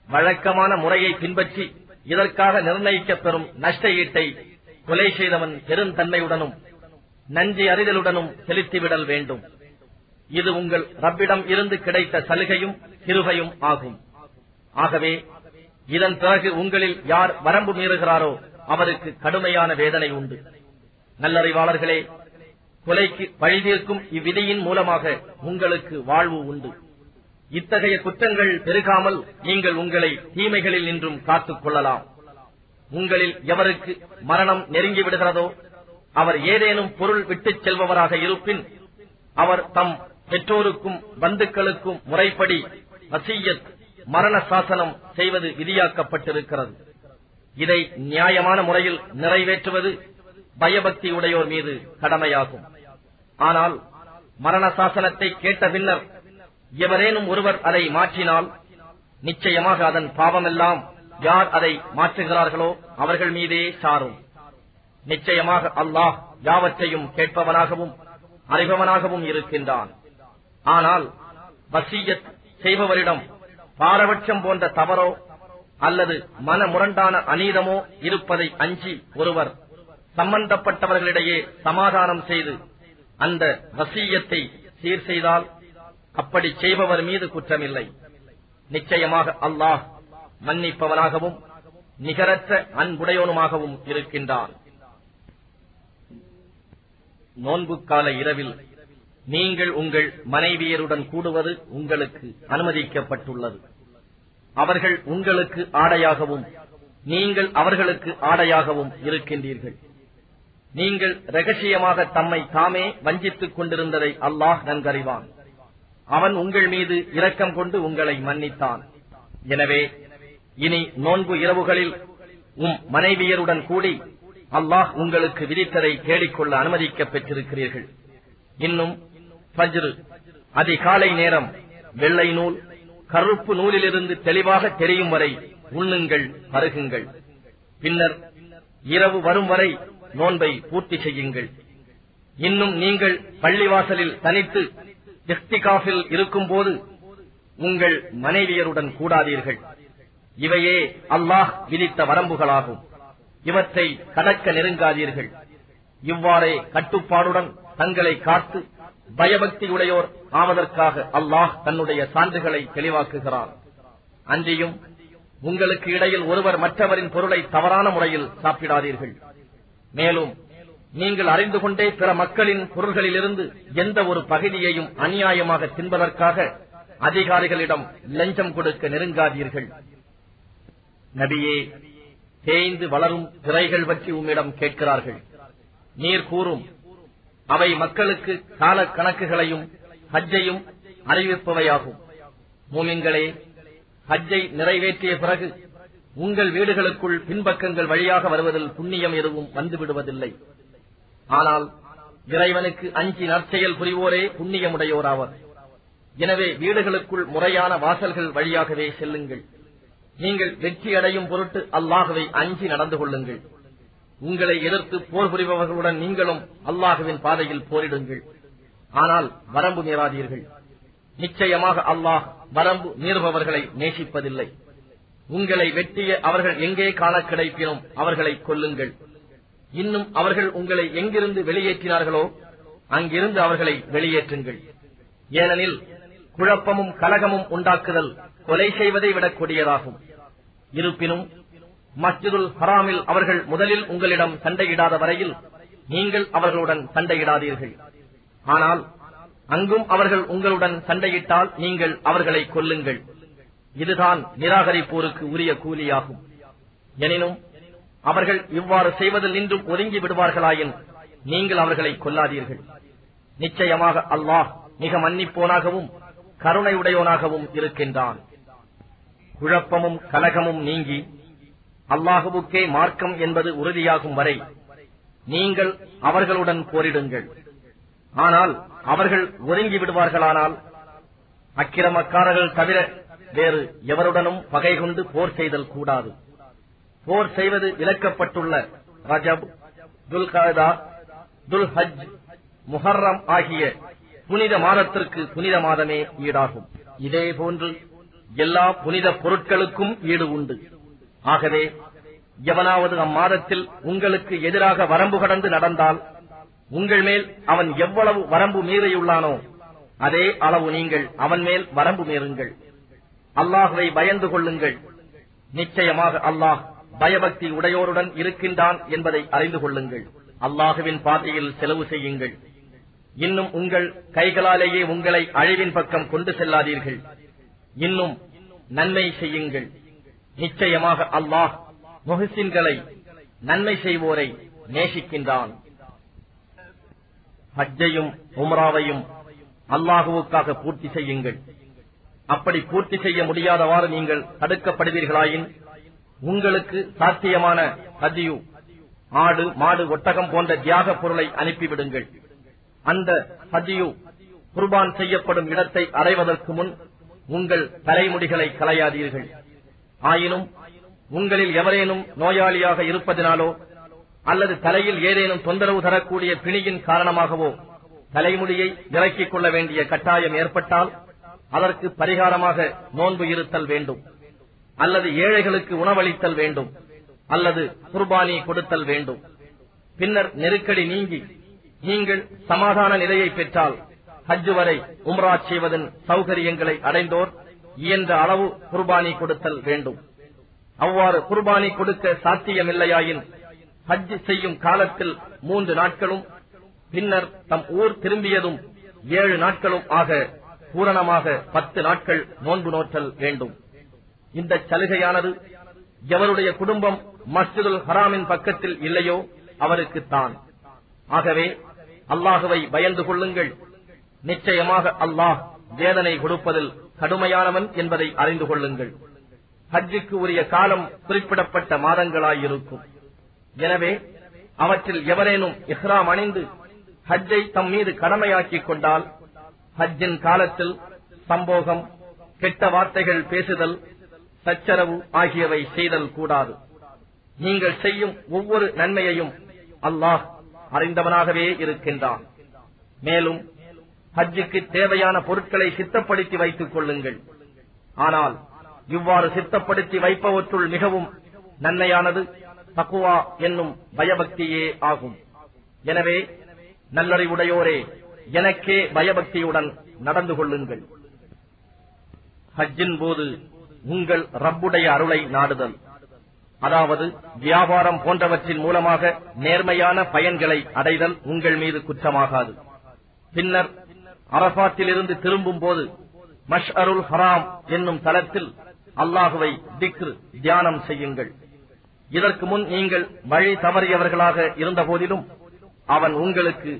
வழக்கமான முறையை பின்பற்றி இதற்காக நிர்ணயிக்கப்பெறும் நஷ்ட ஈட்டை கொலை செய்தவன் பெருந்தன்மையுடனும் நன்றி அறிதலுடனும் செலுத்திவிடல் வேண்டும். இது உங்கள் ரப்பிடம் இருந்து கிடைத்த சலுகையும் கிருபையும் ஆகும். ஆகவே இதன் பிறகு உங்களில் யார் வரம்பு மீறுகிறாரோ அவருக்கு கடுமையான வேதனை உண்டு. நல்லறிவாளர்களே, கொலைக்கு பழிதீர்க்கும் இவ்விதியின் மூலமாக உங்களுக்கு வாழ்வு உண்டு. இத்தகைய குற்றங்கள் பெருகாமல் நீங்கள் உங்களை தீமைகளில் நின்றும் காத்துக் கொள்ளலாம். உங்களில் எவருக்கு மரணம் நெருங்கிவிடுகிறதோ அவர் ஏதேனும் பொருள் விட்டுச் செல்பவராக இருப்பின் அவர் தம் பெற்றோருக்கும் பந்துக்களுக்கும் முறைப்படி வசியத் மரண சாசனம் செய்வது விதியாக்கப்பட்டிருக்கிறது. இதை நியாயமான முறையில் நிறைவேற்றுவது பயபக்தி உடையோர் மீது கடமையாகும். ஆனால் மரண சாசனத்தை கேட்ட பின்னர் எவரேனும் ஒருவர் அதை மாற்றினால் நிச்சயமாக அதன் பாவமெல்லாம் யார் அதை மாற்றுகிறார்களோ அவர்கள் மீதே சாரும். நிச்சயமாக அல்லாஹ் யாவற்றையும் கேட்பவனாகவும் அறிபவனாகவும் இருக்கின்றான். ஆனால் வசியத் செய்பவரிடம் பாரபட்சம் போன்ற தவறோ அல்லது மனமுரண்டான அநீதமோ இருப்பதை அஞ்சி ஒருவர் சம்பந்தப்பட்டவர்களிடையே சமாதானம் செய்து அந்த வசியத்தை சீர் செய்தால் அப்படி செய்பவர் மீது குற்றமில்லை. நிச்சயமாக அல்லாஹ் மன்னிப்பவனாகவும் நிகரற்ற அன்புடையவனுமாகவும் இருக்கின்றான். நோன்பு கால இரவில் நீங்கள் உங்கள் மனைவியருடன் கூடுவது உங்களுக்கு அனுமதிக்கப்பட்டுள்ளது. அவர்கள் உங்களுக்கு ஆடையாகவும் நீங்கள் அவர்களுக்கு ஆடையாகவும் இருக்கின்றீர்கள். நீங்கள் இரகசியமாக தம்மை தாமே வஞ்சித்துக் கொண்டிருந்ததை அல்லாஹ் நன்கறிவான். அவன் உங்கள் மீது இரக்கம் கொண்டு உங்களை மன்னித்தான். எனவே இனி நோன்பு இரவுகளில் மனைவியருடன் கூடி அல்லாஹ் உங்களுக்கு விதித்ததை தேடிக்கொள்ள அனுமதிக்கப் பெற்றிருக்கிறீர்கள். இன்னும் ஃபஜ்ர் அதிகாலை நேரம் வெள்ளை நூல் கருப்பு நூலிலிருந்து தெளிவாக தெரியும் வரை உண்ணுங்கள், பருகுங்கள். பின்னர் இரவு வரும் வரை நோன்பை பூர்த்தி செய்யுங்கள். இன்னும் நீங்கள் பள்ளிவாசலில் தனித்து இஸ்திகாஃபில் இருக்கும் போது உங்கள் மனைவியருடன் கூடாதீர்கள். இவையே அல்லாஹ் விதித்த வரம்புகளாகும். இவற்றை கடக்க நெருங்காதீர்கள். இவ்வாறே கட்டுப்பாடுடன் தங்களை காத்து பயபக்தியுடையோர் ஆவதற்காக அல்லாஹ் தன்னுடைய சான்றுகளை தெளிவாக்குகிறார். அன்றியும் உங்களுக்கு இடையில் ஒருவர் மற்றவரின் பொருளை தவறான முறையில் சாப்பிடாதீர்கள். மேலும் நீங்கள் அறிந்து கொண்டே பிற மக்களின் பொருள்களிலிருந்து எந்த ஒரு பகுதியையும் அநியாயமாக தின்பதற்காக அதிகாரிகளிடம் லஞ்சம் கொடுக்க நெருங்காதீர்கள். நபியே, தேய்ந்து வளரும் திரைகள் பற்றி உம்மிடம் கேட்கிறார்கள். நீர் கூறும், அவை மக்களுக்கு கால கணக்குகளையும் ஹஜ்ஜையும் அறிவிப்பவையாகும். மூமின்களே, ஹஜ்ஜை நிறைவேற்றிய பிறகு உங்கள் வீடுகளுக்குள் பின்பக்கங்கள் வழியாக வருவதில் புண்ணியம் எதுவும் வந்துவிடுவதில்லை. ஆனால் இறைவனுக்கு அஞ்சி நற்செயல் புரிவோரே புண்ணியமுடையோராவர். எனவே வீடுகளுக்குள் முறையான வாசல்கள் வழியாகவே செல்லுங்கள். நீங்கள் வெற்றி அடையும் பொருட்டு அல்லாஹுவை அஞ்சி நடந்து கொள்ளுங்கள். உங்களை எதிர்த்து போர் புரிபவர்களுடன் நீங்களும் அல்லாஹுவின் பாதையில் போரிடுங்கள். ஆனால் வரம்பு மீறாதீர்கள். நிச்சயமாக அல்லாஹ் வரம்பு மீறுபவர்களை நேசிப்பதில்லை. உங்களை வெட்டிய அவர்கள் எங்கே காண கிடைப்பினும் அவர்களை கொல்லுங்கள். இன்னும் அவர்கள் உங்களை எங்கிருந்து வெளியேற்றினார்களோ அங்கிருந்து அவர்களை வெளியேற்றுங்கள். ஏனெனில் குழப்பமும் கலகமும் உண்டாக்குதல் கொலை செய்வதை விடக் கொடியதாகும். இருப்பினும் மஸ்ஜிதுல் ஹராமில் அவர்கள் முதலில் உங்களிடம் சண்டையிடாத வரையில் நீங்கள் அவர்களுடன் சண்டையிடாதீர்கள். ஆனால் அங்கும் அவர்கள் உங்களுடன் சண்டையிட்டால் நீங்கள் அவர்களை கொல்லுங்கள். இதுதான் நிராகரிப்போருக்கு உரிய கூலியாகும். எனினும் அவர்கள் இவ்வாறு செய்வதில் நின்றும் ஒதுங்கி விடுவார்களாயின் நீங்கள் அவர்களை கொல்லாதீர்கள். நிச்சயமாக அல்லாஹ் மிக மன்னிப்போனாகவும் கருணையுடையோனாகவும் இருக்கின்றான். குழப்பமும் கலகமும் நீங்கி அல்லாஹுவுக்கே மார்க்கம் என்பது உறுதியாகும் வரை நீங்கள் அவர்களுடன் போரிடுங்கள். ஆனால் அவர்கள் ஒதுங்கி விடுவார்களானால் அக்கிரமக்காரர்கள் தவிர வேறு எவருடனும் பகை கொண்டு போர் செய்தல் கூடாது. போர் செய்வது விலக்கப்பட்டுள்ள ரஜப், துல்கஅதா, துல்ஹஜ், முஹர்ரம் ஆகிய புனித மாதத்திற்கு புனித மாதமே ஈடாகும். இதே போன்று எல்லா புனித பொருட்களுக்கும் ஈடு உண்டு. ஆகவே எவனாவது அம்மாதத்தில் உங்களுக்கு எதிராக வரம்பு கடந்து நடந்தால் உங்கள் மேல் அவன் எவ்வளவு வரம்பு மீறியுள்ளானோ அதே அளவு நீங்கள் அவன் மேல் வரம்பு மீறுங்கள். அல்லாஹ்வை பயந்து கொள்ளுங்கள். நிச்சயமாக அல்லாஹ் பயபக்தி உடையோருடன் இருக்கின்றான் என்பதை அறிந்து கொள்ளுங்கள். அல்லாஹுவின் பாதையில் செலவு செய்யுங்கள். இன்னும் உங்கள் கைகளாலேயே உங்களை அழிவின் பக்கம் கொண்டு செல்லாதீர்கள். இன்னும் நன்மை செய்யுங்கள். நிச்சயமாக அல்லாஹ் முஹ்சின்களை, நன்மை செய்வோரை நேசிக்கின்றான். ஹஜ்ஜையும் உம்ராவையும் அல்லாஹுவுக்காக பூர்த்தி செய்யுங்கள். அப்படி பூர்த்தி செய்ய முடியாதவாறு நீங்கள் தடுக்கப்படுவீர்களாயின் உங்களுக்கு சாத்தியமான ஹதியு, ஆடு, மாடு, ஒட்டகம் போன்ற தியாக பொருளை அனுப்பிவிடுங்கள். அந்த ஹதியு குர்பான் செய்யப்படும் இடத்தை அடைவதற்கு முன் உங்கள் தலைமுடிகளை களையாதீர்கள். ஆயினும் உங்களில் எவரேனும் நோயாளியாக இருப்பதினாலோ அல்லது தலையில் ஏதேனும் தொந்தரவு தரக்கூடிய பிணியின் காரணமாகவோ தலைமுடியை இறக்கிக் கொள்ள வேண்டிய கட்டாயம் ஏற்பட்டால் அதற்கு பரிகாரமாக நோன்பு இருத்தல் வேண்டும், அல்லது ஏழைகளுக்கு உணவளித்தல் வேண்டும், அல்லது குர்பானி கொடுத்தல் வேண்டும். பின்னர் நெருக்கடி நீங்கி நீங்கள் சமாதான நிலையை பெற்றால் ஹஜ் வரை உம்ரா செய்வதன் சௌகரியங்களை அடைந்தோர் இயன்ற அளவு குர்பானி கொடுத்தல் வேண்டும். அவ்வாறு குர்பானி கொடுக்க சாத்தியமில்லையாயின் ஹஜ் செய்யும் காலத்தில் 3 நாட்களும் பின்னர் தம் ஊர் திரும்பியதும் 7 நாட்களும் ஆக பூரணமாக 10 நாட்கள் நோன்பு நோற்றல் வேண்டும். இந்த சலுகையானது எவருடைய குடும்பம் மஸ்ஜிதுல் ஹராமின் பக்கத்தில் இல்லையோ அவருக்குத்தான். ஆகவே அல்லாஹுவை பயந்து கொள்ளுங்கள். நிச்சயமாக அல்லாஹ் வேதனை கொடுப்பதில் கடுமையானவன் என்பதை அறிந்து கொள்ளுங்கள். ஹஜ்ஜுக்கு உரிய காலம் குறிப்பிடப்பட்ட மாதங்களாயிருக்கும். எனவே அவற்றில் எவரேனும் இஹ்ராம் அணிந்து ஹஜ்ஜை தம் மீது கடமையாக்கிக் கொண்டால் ஹஜ்ஜின் காலத்தில் சம்போகம், கெட்ட வார்த்தைகள் பேசுதல், சச்சரவு ஆகியவை செய்தல் கூடாது. நீங்கள் செய்யும் ஒவ்வொரு நன்மையையும் அல்லாஹ் அறிந்தவனாகவே இருக்கின்றான். மேலும் ஹஜ்ஜுக்கு தேவையான பொருட்களை சித்தப்படுத்தி வைத்துக் கொள்ளுங்கள். ஆனால் இவ்வாறு சித்தப்படுத்தி வைப்பவற்றுள் மிகவும் நன்மையானது தக்வா என்னும் பயபக்தியே ஆகும். எனவே நல்லறிவுடையோரே, எனக்கே பயபக்தியுடன் நடந்து கொள்ளுங்கள். ஹஜ்ஜின் போது உங்கள் ரப்புடைய அருளை நாடுதல், அதாவது வியாபாரம் போன்றவற்றின் மூலமாக நேர்மையான பயன்களை அடைதல் உங்கள் மீது குற்றமாகாது. பின்னர் அரபாத்திலிருந்து திரும்பும் போது மஷ்அருல் ஹராம் என்னும் தலத்தில் அல்லாஹுவை திக்ர், தியானம் செய்யுங்கள். இதற்கு முன் நீங்கள் வழி தவறியவர்களாக இருந்த போதிலும் அவன் உங்களுக்கு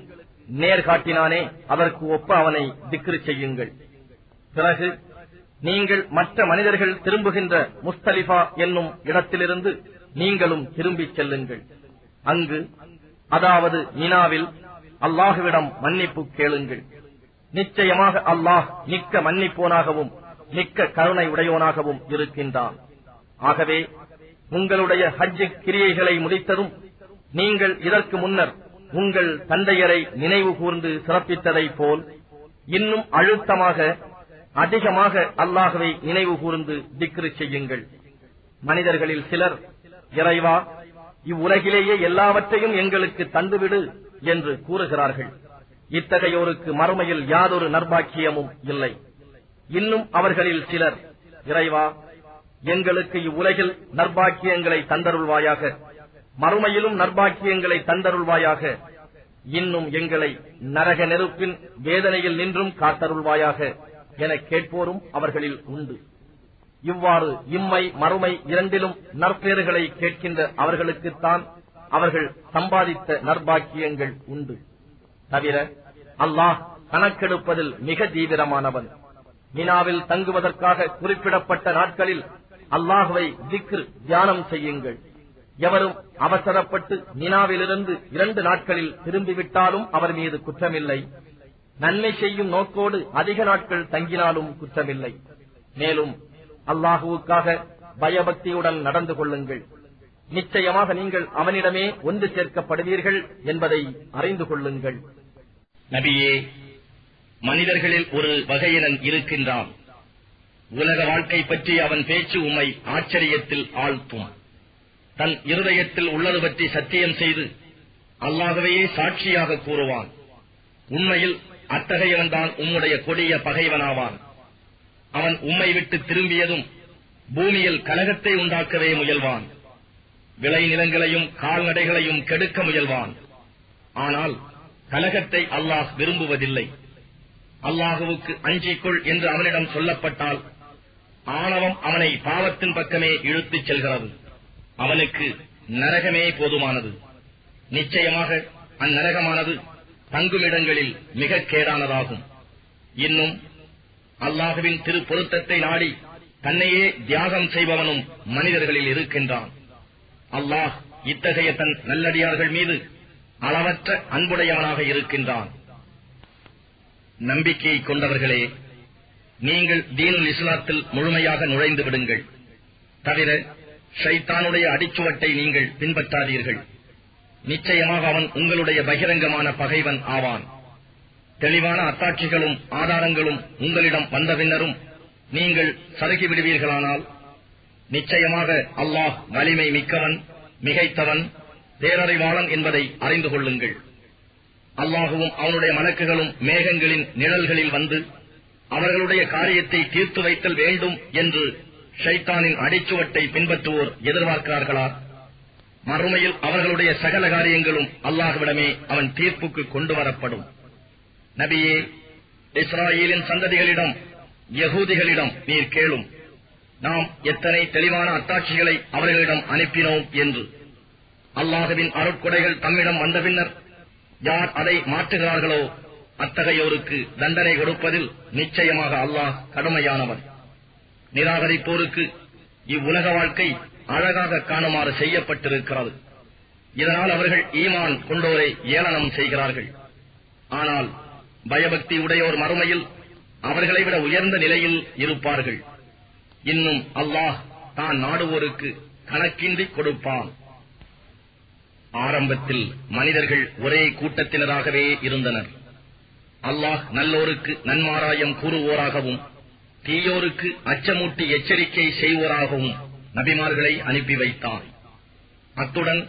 நேர் காட்டினானே, அதற்கு ஒப்ப அவனை திக்ர் செய்யுங்கள். பிறகு நீங்கள் மற்ற மனிதர்கள் திரும்புகின்ற முஸ்தலிஃபா என்னும் இடத்திலிருந்து நீங்களும் திரும்பிச் செல்லுங்கள். அங்கு, அதாவது மினாவில் அல்லாஹுவிடம் மன்னிப்பு கேளுங்கள். நிச்சயமாக அல்லாஹ் மிக்க மன்னிப்போனாகவும் மிக்க கருணை உடையோனாகவும் இருக்கின்றான். ஆகவே உங்களுடைய ஹஜ் கிரியைகளை முடித்ததும் நீங்கள் இதற்கு முன்னர் உங்கள் தந்தையரை நினைவு கூர்ந்து சிறப்பித்ததை போல் இன்னும் அழுத்தமாக, அதிகமாக அல்லாஹ்வை நினைவு கூர்ந்து திக்ர் செய்யுங்கள். மனிதர்களில் சிலர், இறைவா, இவ்வுலகிலேயே எல்லாவற்றையும் எங்களுக்கு தந்துவிடு என்று கூறுகிறார்கள். இத்தகையோருக்கு மறுமையில் யாதொரு நற்பாக்கியமும் இல்லை. இன்னும் அவர்களில் சிலர், இறைவா, எங்களுக்கு இவ்வுலகில் நற்பாக்கியங்களை தந்தருள்வாயாக, மறுமையிலும் நற்பாக்கியங்களை தந்தருள்வாயாக, இன்னும் எங்களை நரக நெருப்பின் வேதனையில் நின்றும் காத்தருள்வாயாக என கேட்போரும் அவர்களில் உண்டு. இவ்வாறு இம்மை மறுமை இரண்டிலும் நற்பேறுகளை கேட்கின்ற அவர்களுக்குத்தான் அவர்கள் சம்பாதித்த நற்பாக்கியங்கள் உண்டு. தவிர அல்லாஹ் கணக்கெடுப்பதில் மிக தீவிரமானவன். மினாவில் தங்குவதற்காக குறிப்பிடப்பட்ட நாட்களில் அல்லாஹுவை திக்ர், தியானம் செய்யுங்கள். எவரும் அவசரப்பட்டு மினாவிலிருந்து 2 நாட்களில் திரும்பிவிட்டாலும் அவர் மீது குற்றமில்லை. நன்மை செய்யும் நோக்கோடு அதிக நாட்கள் தங்கினாலும் குற்றமில்லை. மேலும் அல்லாஹுவுக்காக பயபக்தியுடன் நடந்து கொள்ளுங்கள். நிச்சயமாக நீங்கள் அவனிடமே ஒன்று சேர்க்கப்படுவீர்கள் என்பதை அறிந்து கொள்ளுங்கள். நபியே, மனிதர்களில் ஒரு வகையினன் இருக்கின்றான். உலக வாழ்க்கை பற்றி அவன் பேச்சு உம்மை ஆச்சரியத்தில் ஆழ்த்தும். தன் இருதயத்தில் உள்ளது பற்றி சத்தியம் செய்து அல்லாஹ்வையே சாட்சியாக கூறுவான். உண்மையில் அத்தகையவன்தான் உம்முடைய கொடிய பகைவனாவான். அவன் உம்மை விட்டு திரும்பியதும் பூமியில் கலகத்தை உண்டாக்கவே முயல்வான். விளைநிலங்களையும் கால்நடைகளையும் கெடுக்க முயல்வான். ஆனால் கலகத்தை அல்லாஹ் விரும்புவதில்லை. அல்லாஹுவுக்கு அஞ்சிக்கொள் என்று அவனிடம் சொல்லப்பட்டால் ஆணவம் அவனை பாவத்தின் பக்கமே இழுத்துச் செல்கிறது. அவனுக்கு நரகமே போதுமானது. நிச்சயமாக அந்நரகமானது தங்குமிடங்களில் மிக கேடானதாகும். இன்னும் அல்லாஹுவின் திருப்பொருத்தத்தை நாடி தன்னையே தியாகம் செய்பவனும் மனிதர்களில் இருக்கின்றான். அல்லாஹ் இத்தகைய தன் நல்லடியார்கள் மீது அளவற்ற அன்புடையவனாக இருக்கின்றான். நம்பிக்கையை கொண்டவர்களே, நீங்கள் தீனுல் இஸ்லாத்தில் முழுமையாக நுழைந்து விடுங்கள். தவிர ஷைத்தானுடைய அடிச்சுவட்டை நீங்கள் பின்பற்றாதீர்கள். நிச்சயமாக அவன் உங்களுடைய பகிரங்கமான பகைவன் ஆவான். தெளிவான அத்தாட்சிகளும் ஆதாரங்களும் உங்களிடம் வந்த பின்னரும் நீங்கள் சறுகிவிடுவீர்களானால் நிச்சயமாக அல்லாஹ் வலிமை மிக்கவன், மிகைத்தவன், பேரறிவாளன் என்பதை அறிந்து கொள்ளுங்கள். அல்லாஹுவும் அவனுடைய மலக்குகளும் மேகங்களின் நிழல்களில் வந்து அவர்களுடைய காரியத்தை தீர்த்து வைத்தல் வேண்டும் என்று ஷைத்தானின் அடிச்சுவட்டை பின்பற்றுவோர் எதிர்பார்க்கிறார்களா? மறுமையில் அவர்களுடைய சகல காரியங்களும் அல்லாஹ்விடமே அவன் தீர்ப்புக்கு கொண்டு வரப்படும். நபியே, இஸ்ராயேலின் சந்ததிகளிடம், யகூதிகளிடம் நீர் கேளும், நாம் எத்தனை தெளிவான அத்தாட்சிகளை அவர்களிடம் அனுப்பினோம் என்று. அல்லாஹ்வின் அருட்கொடைகள் தம்மிடம் வந்த பின்னர் யார் அதை மாற்றுகிறார்களோ அத்தகையோருக்கு தண்டனை கொடுப்பதில் நிச்சயமாக அல்லாஹ் கடுமையானவன். நிராகரிப்போருக்கு இவ்வுலக வாழ்க்கை அழகாக காணுமாறு செய்யப்பட்டிருக்கிறது. இதனால் அவர்கள் ஈமான் கொண்டோரை ஏளனம் செய்கிறார்கள். ஆனால் பயபக்தி உடையோர் மறுமையில் அவர்களை விட உயர்ந்த நிலையில் இருப்பார்கள். இன்னும் அல்லாஹ் தான் நாடுவோருக்கு கணக்கின்றி கொடுப்பான். ஆரம்பத்தில் மனிதர்கள் ஒரே கூட்டத்தினராகவே இருந்தனர். அல்லாஹ் நல்லோருக்கு நன்மாராயம் கூறுவோராகவும் தீயோருக்கு அச்சமூட்டி எச்சரிக்கை செய்வோராகவும் நபிமார்களை அனுப்பி வைத்தான். அத்துடன்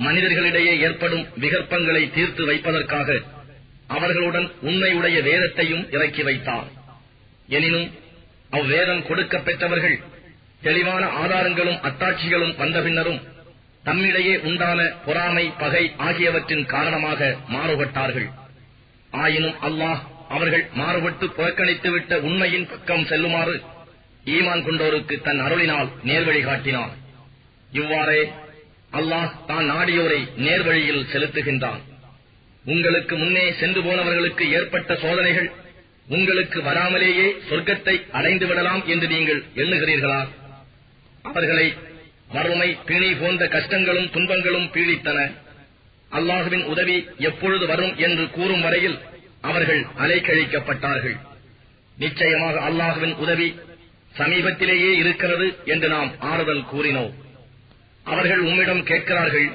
மனிதர்களிடையே ஏற்படும் விகற்பங்களை தீர்த்து வைப்பதற்காக அவர்களுடன் உண்மையுடைய வேதத்தையும் இறக்கி வைத்தார். எனினும் அவ்வேதம் கொடுக்கப் பெற்றவர்கள் தெளிவான ஆதாரங்களும் அத்தாட்சிகளும் வந்த பின்னரும் தம்மிடையே உண்டான பொறாமை, பகை ஆகியவற்றின் காரணமாக மாறுபட்டார்கள். ஆயினும் அல்லாஹ் அவர்கள் மாறுபட்டு புறக்கணித்துவிட்ட உண்மையின் பக்கம் செல்லுமாறு ஈமான் கொண்டோருக்கு தன் அருளினால் நேர்வழி காட்டினான். இவ்வாறே அல்லாஹ் தான் நாடியோரை நேர்வழியில் செலுத்துகின்றான். உங்களுக்கு முன்னே சென்று போனவர்களுக்கு ஏற்பட்ட சோதனைகள் உங்களுக்கு வராமலேயே சொர்க்கத்தை அடைந்து விடலாம் என்று நீங்கள் எண்ணுகிறீர்களா? அவர்களை வறுமை, பிணி போன்ற கஷ்டங்களும் துன்பங்களும் பீடித்தன. அல்லாஹுவின் உதவி எப்பொழுது வரும் என்று கூறும் வரையில் அவர்கள் அலைக்கழிக்கப்பட்டார்கள். நிச்சயமாக அல்லாஹுவின் உதவி சமீபத்திலேயே இருக்கிறது என்று நாம் ஆறுதல் கூறினோம். அவர்கள் உம்மிடம் கேட்கிறார்கள்,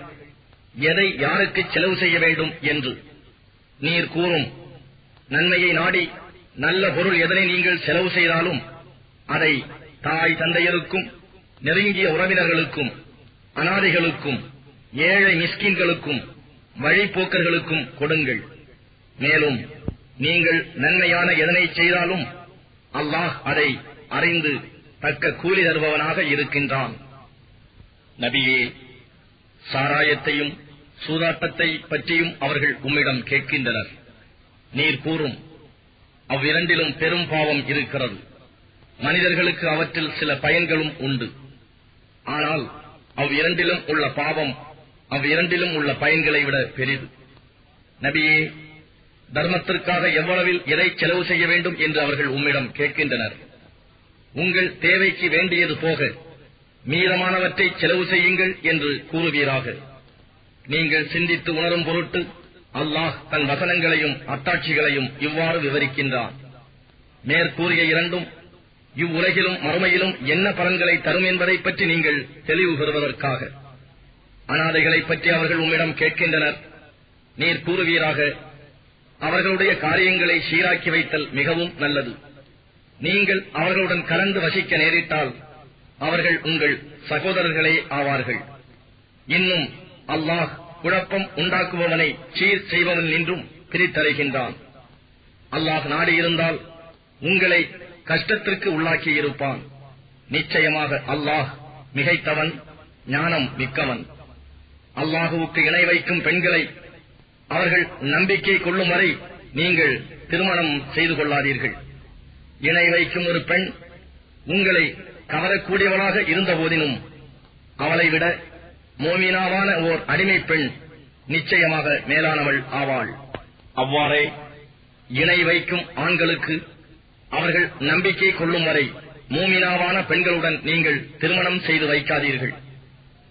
எதை யாருக்கு செலவு செய்ய வேண்டும் என்று. நீர் கூறும், நன்மையை நாடி நல்ல பொருள் எதனை நீங்கள் செலவு செய்தாலும் அதை தாய் தந்தையருக்கும், நெருங்கிய உறவினர்களுக்கும், அனாதைகளுக்கும், ஏழை மிஸ்கின்களுக்கும், வழிப்போக்கர்களுக்கும் கொடுங்கள். மேலும் நீங்கள் நன்மையான எதனை செய்தாலும் அல்லாஹ் அதை அறிந்து தக்க கூலி தருபவனாக இருக்கின்றான். நபியே, சாராயத்தையும் சூதாட்டத்தை பற்றியும் அவர்கள் உம்மிடம் கேட்கின்றனர். நீர் கூறும், அவ்விரண்டிலும் பெரும் பாவம் இருக்கிறது. மனிதர்களுக்கு அவற்றில் சில பயன்களும் உண்டு. ஆனால் அவ்விரண்டிலும் உள்ள பாவம் அவ்விரண்டிலும் உள்ள பயன்களை விட பெரிது. நபியே, தர்மத்திற்காக எவ்வளவில் எதை செலவு செய்ய வேண்டும் என்று அவர்கள் உம்மிடம் கேட்கின்றனர். உங்கள் தேவைக்கு வேண்டியது போக மீதமானவற்றை செலவு செய்யுங்கள் என்று கூறுவீராக. நீங்கள் சிந்தித்து உணரும் பொருட்டு அல்லாஹ் தன் வசனங்களையும் அத்தாட்சிகளையும் இவ்வாறு விவரிக்கின்றான். மேற்கூறிய இரண்டும் இவ்வுலகிலும் மறுமையிலும் என்ன பலன்களை தரும் என்பதை பற்றி நீங்கள் தெளிவு பெறுவதற்காக. அனாதைகளைப் பற்றி அவர்கள் உம்மிடம் கேட்கின்றனர். நீர் கூறுவீராக, அவர்களுடைய காரியங்களை சீராக்கி வைத்தல் மிகவும் நல்லது. நீங்கள் அவர்களுடன் கலந்து வசிக்க நேரிட்டால் அவர்கள் உங்கள் சகோதரர்களே ஆவார்கள். இன்னும் அல்லாஹ் குழப்பம் உண்டாக்குபவனை சீர் செய்பவன் என்றும் பிரித்தறிகின்றான். அல்லாஹ் நாடியிருந்தால் உங்களை கஷ்டத்திற்கு உள்ளாக்கியிருப்பான். நிச்சயமாக அல்லாஹ் மிகைத்தவன், ஞானம் மிக்கவன். அல்லாஹுவுக்கு இணை வைக்கும் பெண்களை அவர்கள் நம்பிக்கை கொள்ளும் வரை நீங்கள் திருமணம் செய்து கொள்ளாதீர்கள். இணை வைக்கும் ஒரு பெண் உங்களை கவரக்கூடியவளாக இருந்த போதினும் அவளை விட மோமினாவான ஓர் அடிமை பெண் நிச்சயமாக மேலானவள் ஆவாள். அவ்வாறே இணை வைக்கும் ஆண்களுக்கு அவர்கள் நம்பிக்கை கொள்ளும் வரை மோமினாவான பெண்களுடன் நீங்கள் திருமணம் செய்து வைக்காதீர்கள்.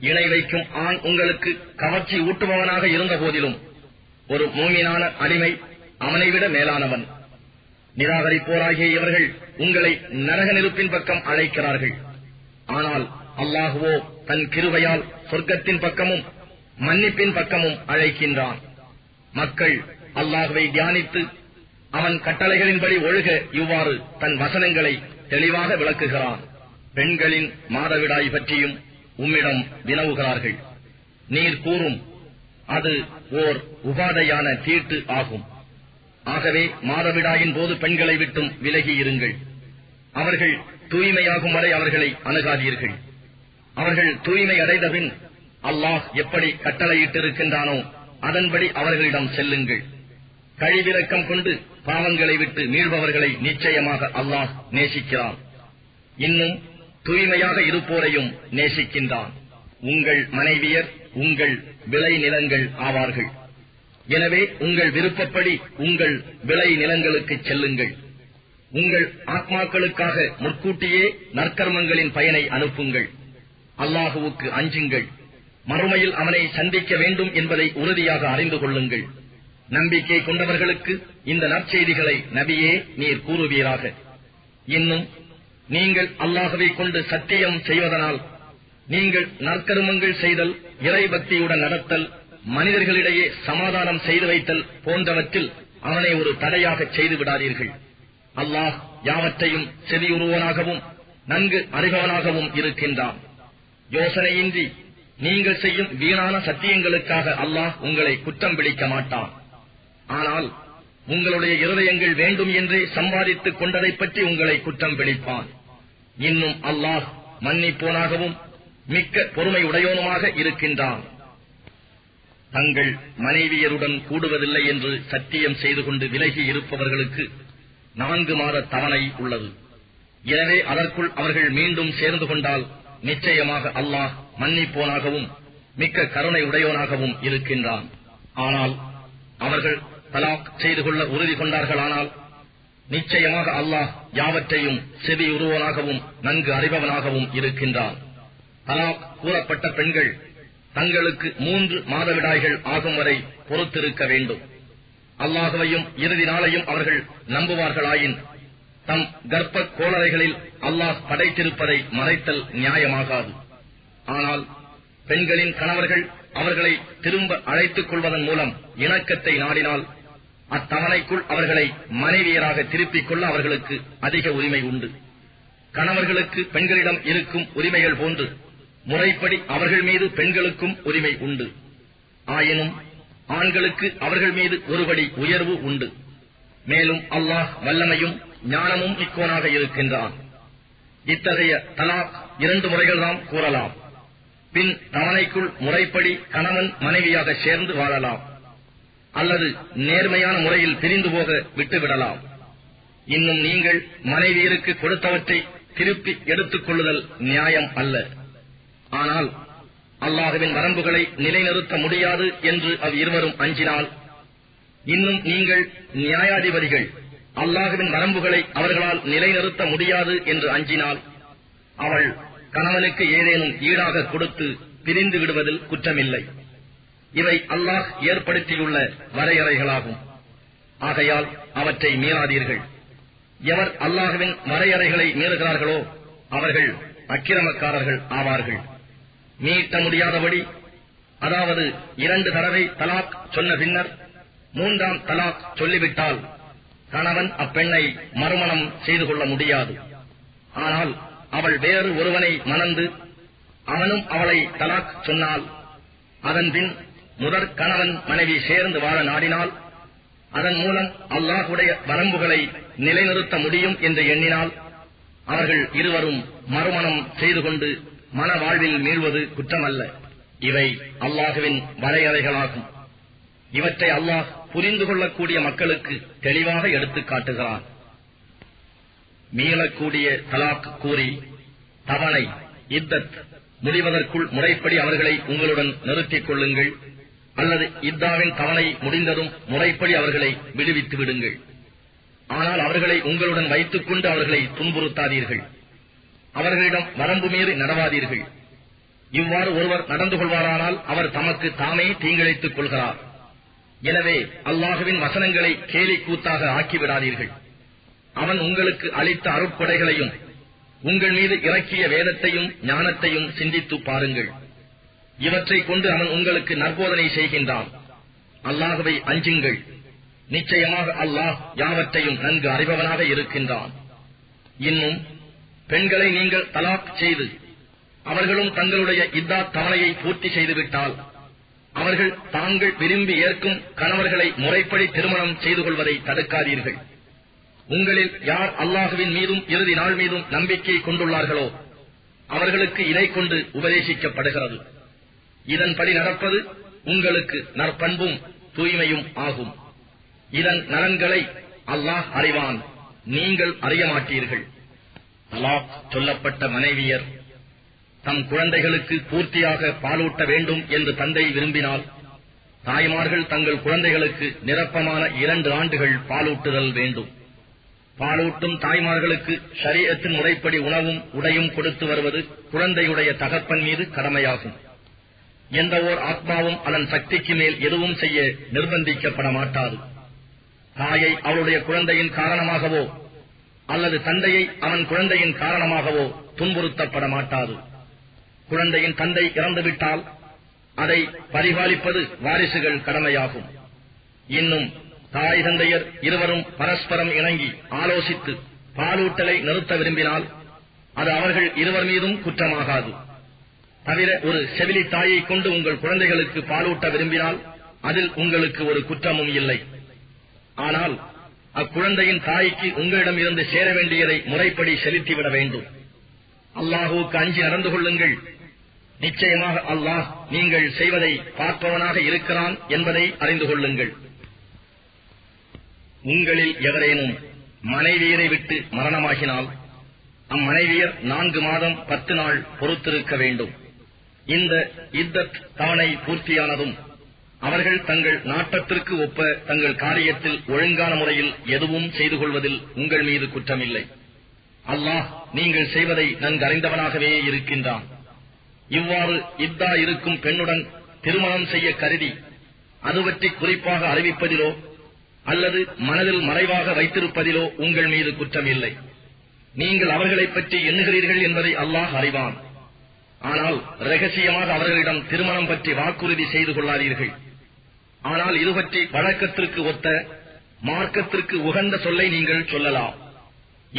இணை வைக்கும் ஆண் உங்களுக்கு கவர்ச்சி ஊட்டுபவனாக இருந்த போதிலும் ஒரு மோமினான அடிமை அவனை விட மேலானவன். நிராகரிப்போராகிய இவர்கள் உங்களை நரக நெருப்பின் பக்கம் அழைக்கிறார்கள். ஆனால் அல்லாஹுவோ தன் கிருபையால் சொர்க்கத்தின் பக்கமும் மன்னிப்பின் பக்கமும் அழைக்கின்றான். மக்கள் அல்லாஹுவை தியானித்து அவன் கட்டளைகளின்படி ஒழுக இவ்வாறு தன் வசனங்களை தெளிவாக விளக்குகிறான். பெண்களின் மாதவிடாய் பற்றியும் உம்மிடம் வினவுகிறார்கள். நீர் கூறும், அது ஓர் உபாதையான தீட்டு ஆகும். ஆகவே மாதவிடாயின் போது பெண்களை விட்டும் விலகி இருங்கள். அவர்கள் தூய்மையாகும் வரை அவர்களை அணுகாதீர்கள். அவர்கள் தூய்மை அடைந்தபின் அல்லாஹ் எப்படி கட்டளையிட்டிருக்கின்றானோ அதன்படி அவர்களிடம் செல்லுங்கள். கழிவிரக்கம் கொண்டு பாவங்களை விட்டு மீள்பவர்களை நிச்சயமாக அல்லாஹ் நேசிக்கிறான். இன்னும் தூய்மையாக இருப்போரையும் நேசிக்கின்றான். உங்கள் மனைவியர் உங்கள் விளை நிலங்கள் ஆவார்கள். எனவே உங்கள் விருப்பப்படி உங்கள் விளை நிலங்களுக்கு செல்லுங்கள். உங்கள் ஆத்மாக்களுக்காக முற்கூட்டியே நற்கர்மங்களின் பயனை அனுப்புங்கள். அல்லாஹுவுக்கு அஞ்சுங்கள். மறுமையில் அவனை சந்திக்க வேண்டும் என்பதை உறுதியாக அறிந்து கொள்ளுங்கள். நம்பிக்கை கொண்டவர்களுக்கு இந்த நற்செய்திகளை நபியே நீர் கூறுவீராக. இன்னும் நீங்கள் அல்லாஹுவை கொண்டு சத்தியம் செய்வதனால் நீங்கள் நற்கருமங்கள் செய்தல், இறை பக்தியுடன் நடத்தல், மனிதர்களிடையே சமாதானம் செய்து வைத்தல் போன்றவற்றில் அவனை ஒரு தடையாக செய்து விடாதீர்கள். அல்லாஹ் யாவற்றையும் செவியுறுவனாகவும் நன்கு அறிபவனாகவும் இருக்கின்றான். யோசனையின்றி நீங்கள் செய்யும் வீணான சத்தியங்களுக்காக அல்லாஹ் உங்களை குற்றம் பிடிக்க மாட்டான். ஆனால் உங்களுடைய இருதயங்கள் வேண்டும் என்றே சம்பாதித்துக் கொண்டதைப் பற்றி உங்களை குற்றம் பிடிப்பான். இன்னும் அல்லாஹ் மன்னிப்போனாகவும் மிக்க பொறுமை உடையோனுமாக இருக்கின்றான். தங்கள் மனைவியருடன் கூடுவதில்லை என்று சத்தியம் செய்து கொண்டு விலகி இருப்பவர்களுக்கு 4 மாத தவணை உள்ளது. எனவே அதற்குள் அவர்கள் மீண்டும் சேர்ந்து கொண்டால் நிச்சயமாக அல்லாஹ் மன்னிப்போனாகவும் மிக்க கருணை உடையோனாகவும் இருக்கின்றான். ஆனால் அவர்கள் தலாக் செய்து கொள்ள உறுதி கொண்டார்களானால் நிச்சயமாக அல்லாஹ் யாவற்றையும் செவியுறுவனாகவும் நன்கு அறிபவனாகவும் இருக்கின்றான். தலாக் கூறப்பட்ட பெண்கள் தங்களுக்கு 3 மாதவிடாய்கள் ஆகும் வரை பொறுத்திருக்க வேண்டும். அல்லாஹுவையும் இறுதி நாளையும் அவர்கள் நம்புவார்களாயின் தம் கர்ப்ப கோளறைகளில் அல்லாஹ் படைத்திருப்பதை மறைத்தல் நியாயமாகாது. ஆனால் பெண்களின் கணவர்கள் அவர்களை திரும்ப அழைத்துக் கொள்வதன் மூலம் இணக்கத்தை நாடினால் அத்தவணைக்குள் அவர்களை மனைவியராக திருப்பிக் கொள்ள அவர்களுக்கு அதிக உரிமை உண்டு. கணவர்களுக்கு பெண்களிடம் இருக்கும் உரிமைகள் போன்று முறைப்படி அவர்கள் மீது பெண்களுக்கும் உரிமை உண்டு. ஆயினும் ஆண்களுக்கு அவர்கள் மீது ஒருபடி உயர்வு உண்டு. மேலும் அல்லாஹ் வல்லமையும் ஞானமும் மிக்கோனாக இருக்கின்றான். இத்தகைய தலாக் 2 முறைகள்தான் கூறலாம். பின் தவணைக்குள் முறைப்படி கணவன் மனைவியாக சேர்ந்து வாழலாம், அல்லது நேர்மையான முறையில் பிரிந்து போக விட்டுவிடலாம். இன்னும் நீங்கள் மனைவியருக்கு கொடுத்தவற்றை திருப்பி எடுத்துக் கொள்ளுதல் நியாயம் அல்ல. ஆனால் அல்லாஹுவின் வரம்புகளை நிலைநிறுத்த முடியாது என்று இருவரும் அஞ்சினால், இன்னும் நீங்கள் நியாயாதிபதிகள் அல்லாஹுவின் வரம்புகளை அவர்களால் நிலைநிறுத்த முடியாது என்று அஞ்சினால், அவள் கணவனுக்கு ஏதேனும் ஈடாக கொடுத்து பிரிந்து விடுவதில் குற்றமில்லை. இவை அல்லாஹ் ஏற்படுத்தியுள்ள வரையறைகளாகும். ஆகையால் அவற்றை மீறாதீர்கள். எவர் அல்லாஹுவின் வரையறைகளை மீறுகிறார்களோ அவர்கள் அக்கிரமக்காரர்கள் ஆவார்கள். மீட்ட முடியாதபடி அதாவது 2 தடவை தலாக் சொன்ன பின்னர் 3ஆம் தலாக் சொல்லிவிட்டால் கணவன் அப்பெண்ணை மறுமணம் செய்து கொள்ள முடியாது. ஆனால் அவள் வேறு ஒருவனை மணந்து அவனும் அவளை தலாக் சொன்னால், அதன் பின் முதற் கணவன் மனைவி சேர்ந்து வாழ நாடினால், அதன் மூலம் அல்லாஹ்வுடைய வரம்புகளை நிலைநிறுத்த முடியும் என்று எண்ணினால், அவர்கள் இருவரும் மறுமணம் செய்து கொண்டு மன வாழ்வில் மீள்வது குற்றமல்ல. இவை அல்லாஹ்வின் வரையறைகளாகும். இவற்றை அல்லாஹ் புரிந்து கொள்ளக்கூடிய மக்களுக்கு தெளிவாக எடுத்துக் காட்டுகிறான். மீளக்கூடிய தலாக் கூறி தவணை இத்தத் முடிவதற்குள் முறைப்படி அவர்களை உங்களுடன் நிறுத்திக் கொள்ளுங்கள், அல்லது இத்தாவின் தவணை முடிந்ததும் முறைப்படி அவர்களை விடுவித்து விடுங்கள். ஆனால் அவர்களை உங்களுடன் வைத்துக் கொண்டு அவர்களை துன்புறுத்தாதீர்கள். அவர்களிடம் வரம்பு மீறி நடவாதீர்கள். இவ்வாறு ஒருவர் நடந்து கொள்வாரானால் அவர் தமக்கு தாமே தீங்கிழைத்துக் கொள்கிறார். எனவே அல்லாஹ்வின் வசனங்களை கேலி கூத்தாக ஆக்கிவிடாதீர்கள். அவன் உங்களுக்கு அளித்த அருட்கொடைகளையும் உங்கள் மீது இறக்கிய வேதத்தையும் ஞானத்தையும் சிந்தித்து பாருங்கள். இவற்றை கொண்டு அவன் உங்களுக்கு நற்போதனை செய்கின்றான். அல்லாஹ்வை அஞ்சுங்கள். நிச்சயமாக அல்லாஹ் யாவற்றையும் நன்கு அறிபவனாக இருக்கின்றான். இன்னும் பெண்களை நீங்கள் தலாக் செய்து அவர்களும் தங்களுடைய இத்தா தவணையை பூர்த்தி செய்துவிட்டால், அவர்கள் தாங்கள் விரும்பி ஏற்கும் கணவர்களை முறைப்படி திருமணம் செய்து கொள்வதை தடுக்காதீர்கள். உங்களில் யார் அல்லாஹ்வின் மீதும் இறுதி நாள் மீதும் நம்பிக்கை கொண்டுள்ளார்களோ அவர்களுக்கு இதை கொண்டு உபதேசிக்கப்படுகிறது. இதன்படி நடப்பது உங்களுக்கு நற்பண்பும் தூய்மையும் ஆகும். இதன் நலன்களை அல்லாஹ் அறிவான், நீங்கள் அறிய மாட்டீர்கள். தலாக் சொல்லப்பட்ட மனைவியர் தம் குழந்தைகளுக்கு பூர்த்தியாக பாலூட்ட வேண்டும் என்று தந்தை விரும்பினால், தாய்மார்கள் தங்கள் குழந்தைகளுக்கு நிரப்பமான 2 ஆண்டுகள் பாலூட்டுதல் வேண்டும். பாலூட்டும் தாய்மார்களுக்கு ஷரீஅத்தின் முறைப்படி உணவும் உடையும் கொடுத்து வருவது குழந்தையுடைய தகப்பன் மீது கடமையாகும். எந்த ஓர் ஆத்மாவும் அதன் சக்திக்கு மேல் எதுவும் செய்ய நிர்பந்திக்கப்பட மாட்டாது. தாயை அவளுடைய குழந்தையின் காரணமாகவோ அல்லது தந்தையை அவன் குழந்தையின் காரணமாகவோ துன்புறுத்தப்பட மாட்டாது. குழந்தையின் தந்தை இறந்துவிட்டால் அதை பரிபாலிப்பது வாரிசுகள் கடமையாகும். இன்னும் தாய் தந்தையர் இருவரும் பரஸ்பரம் இணங்கி ஆலோசித்து பாலூட்டலை நிறுத்த விரும்பினால் அது அவர்கள் இருவர் மீதும் குற்றமாகாது. தவிர ஒரு செவிலி தாயை கொண்டு உங்கள் குழந்தைகளுக்கு பாலூட்ட விரும்பினால் அதில் உங்களுக்கு ஒரு குற்றமும் இல்லை. ஆனால் அக்குழந்தையின் தாய்க்கு உங்களிடம் இருந்து சேர வேண்டியதை முறைப்படி செலுத்திவிட வேண்டும். அல்லாஹுவுக்கு அஞ்சி நடந்து கொள்ளுங்கள். நிச்சயமாக அல்லாஹ் நீங்கள் செய்வதை பார்ப்பவனாக இருக்கிறான் என்பதை அறிந்து கொள்ளுங்கள். உங்களில் எவரேனும் மனைவியரை விட்டு மரணமாகினால் அம்மனைவியர் 4 மாதம் 10 நாள் பொறுத்திருக்க வேண்டும். இந்த இத்தத் தவணை பூர்த்தியானதும் அவர்கள் தங்கள் நாட்டத்திற்கு ஒப்ப தங்கள் காரியத்தில் ஒழுங்கான முறையில் எதுவும் செய்து கொள்வதில் உங்கள் மீது குற்றமில்லை. அல்லாஹ் நீங்கள் செய்வதை நன்கறிந்தவனாகவே இருக்கின்றான். இவ்வாறு இத்தா இருக்கும் பெண்ணுடன் திருமணம் செய்ய கருதி அது பற்றி குறிப்பாக அறிவிப்பதிலோ அல்லது மனதில் மறைவாக வைத்திருப்பதிலோ உங்கள் மீது குற்றமில்லை. நீங்கள் அவர்களைப் பற்றி எண்ணுகிறீர்கள் என்பதை அல்லாஹ் அறிவான். ஆனால் ரகசியமாக அவர்களிடம் திருமணம் பற்றி வாக்குறுதி செய்து கொள்ளாதீர்கள். ஆனால் இது பற்றி வழக்கத்திற்கு ஒத்த மார்க்கத்திற்கு உகந்த சொல்லை நீங்கள் சொல்லலாம்.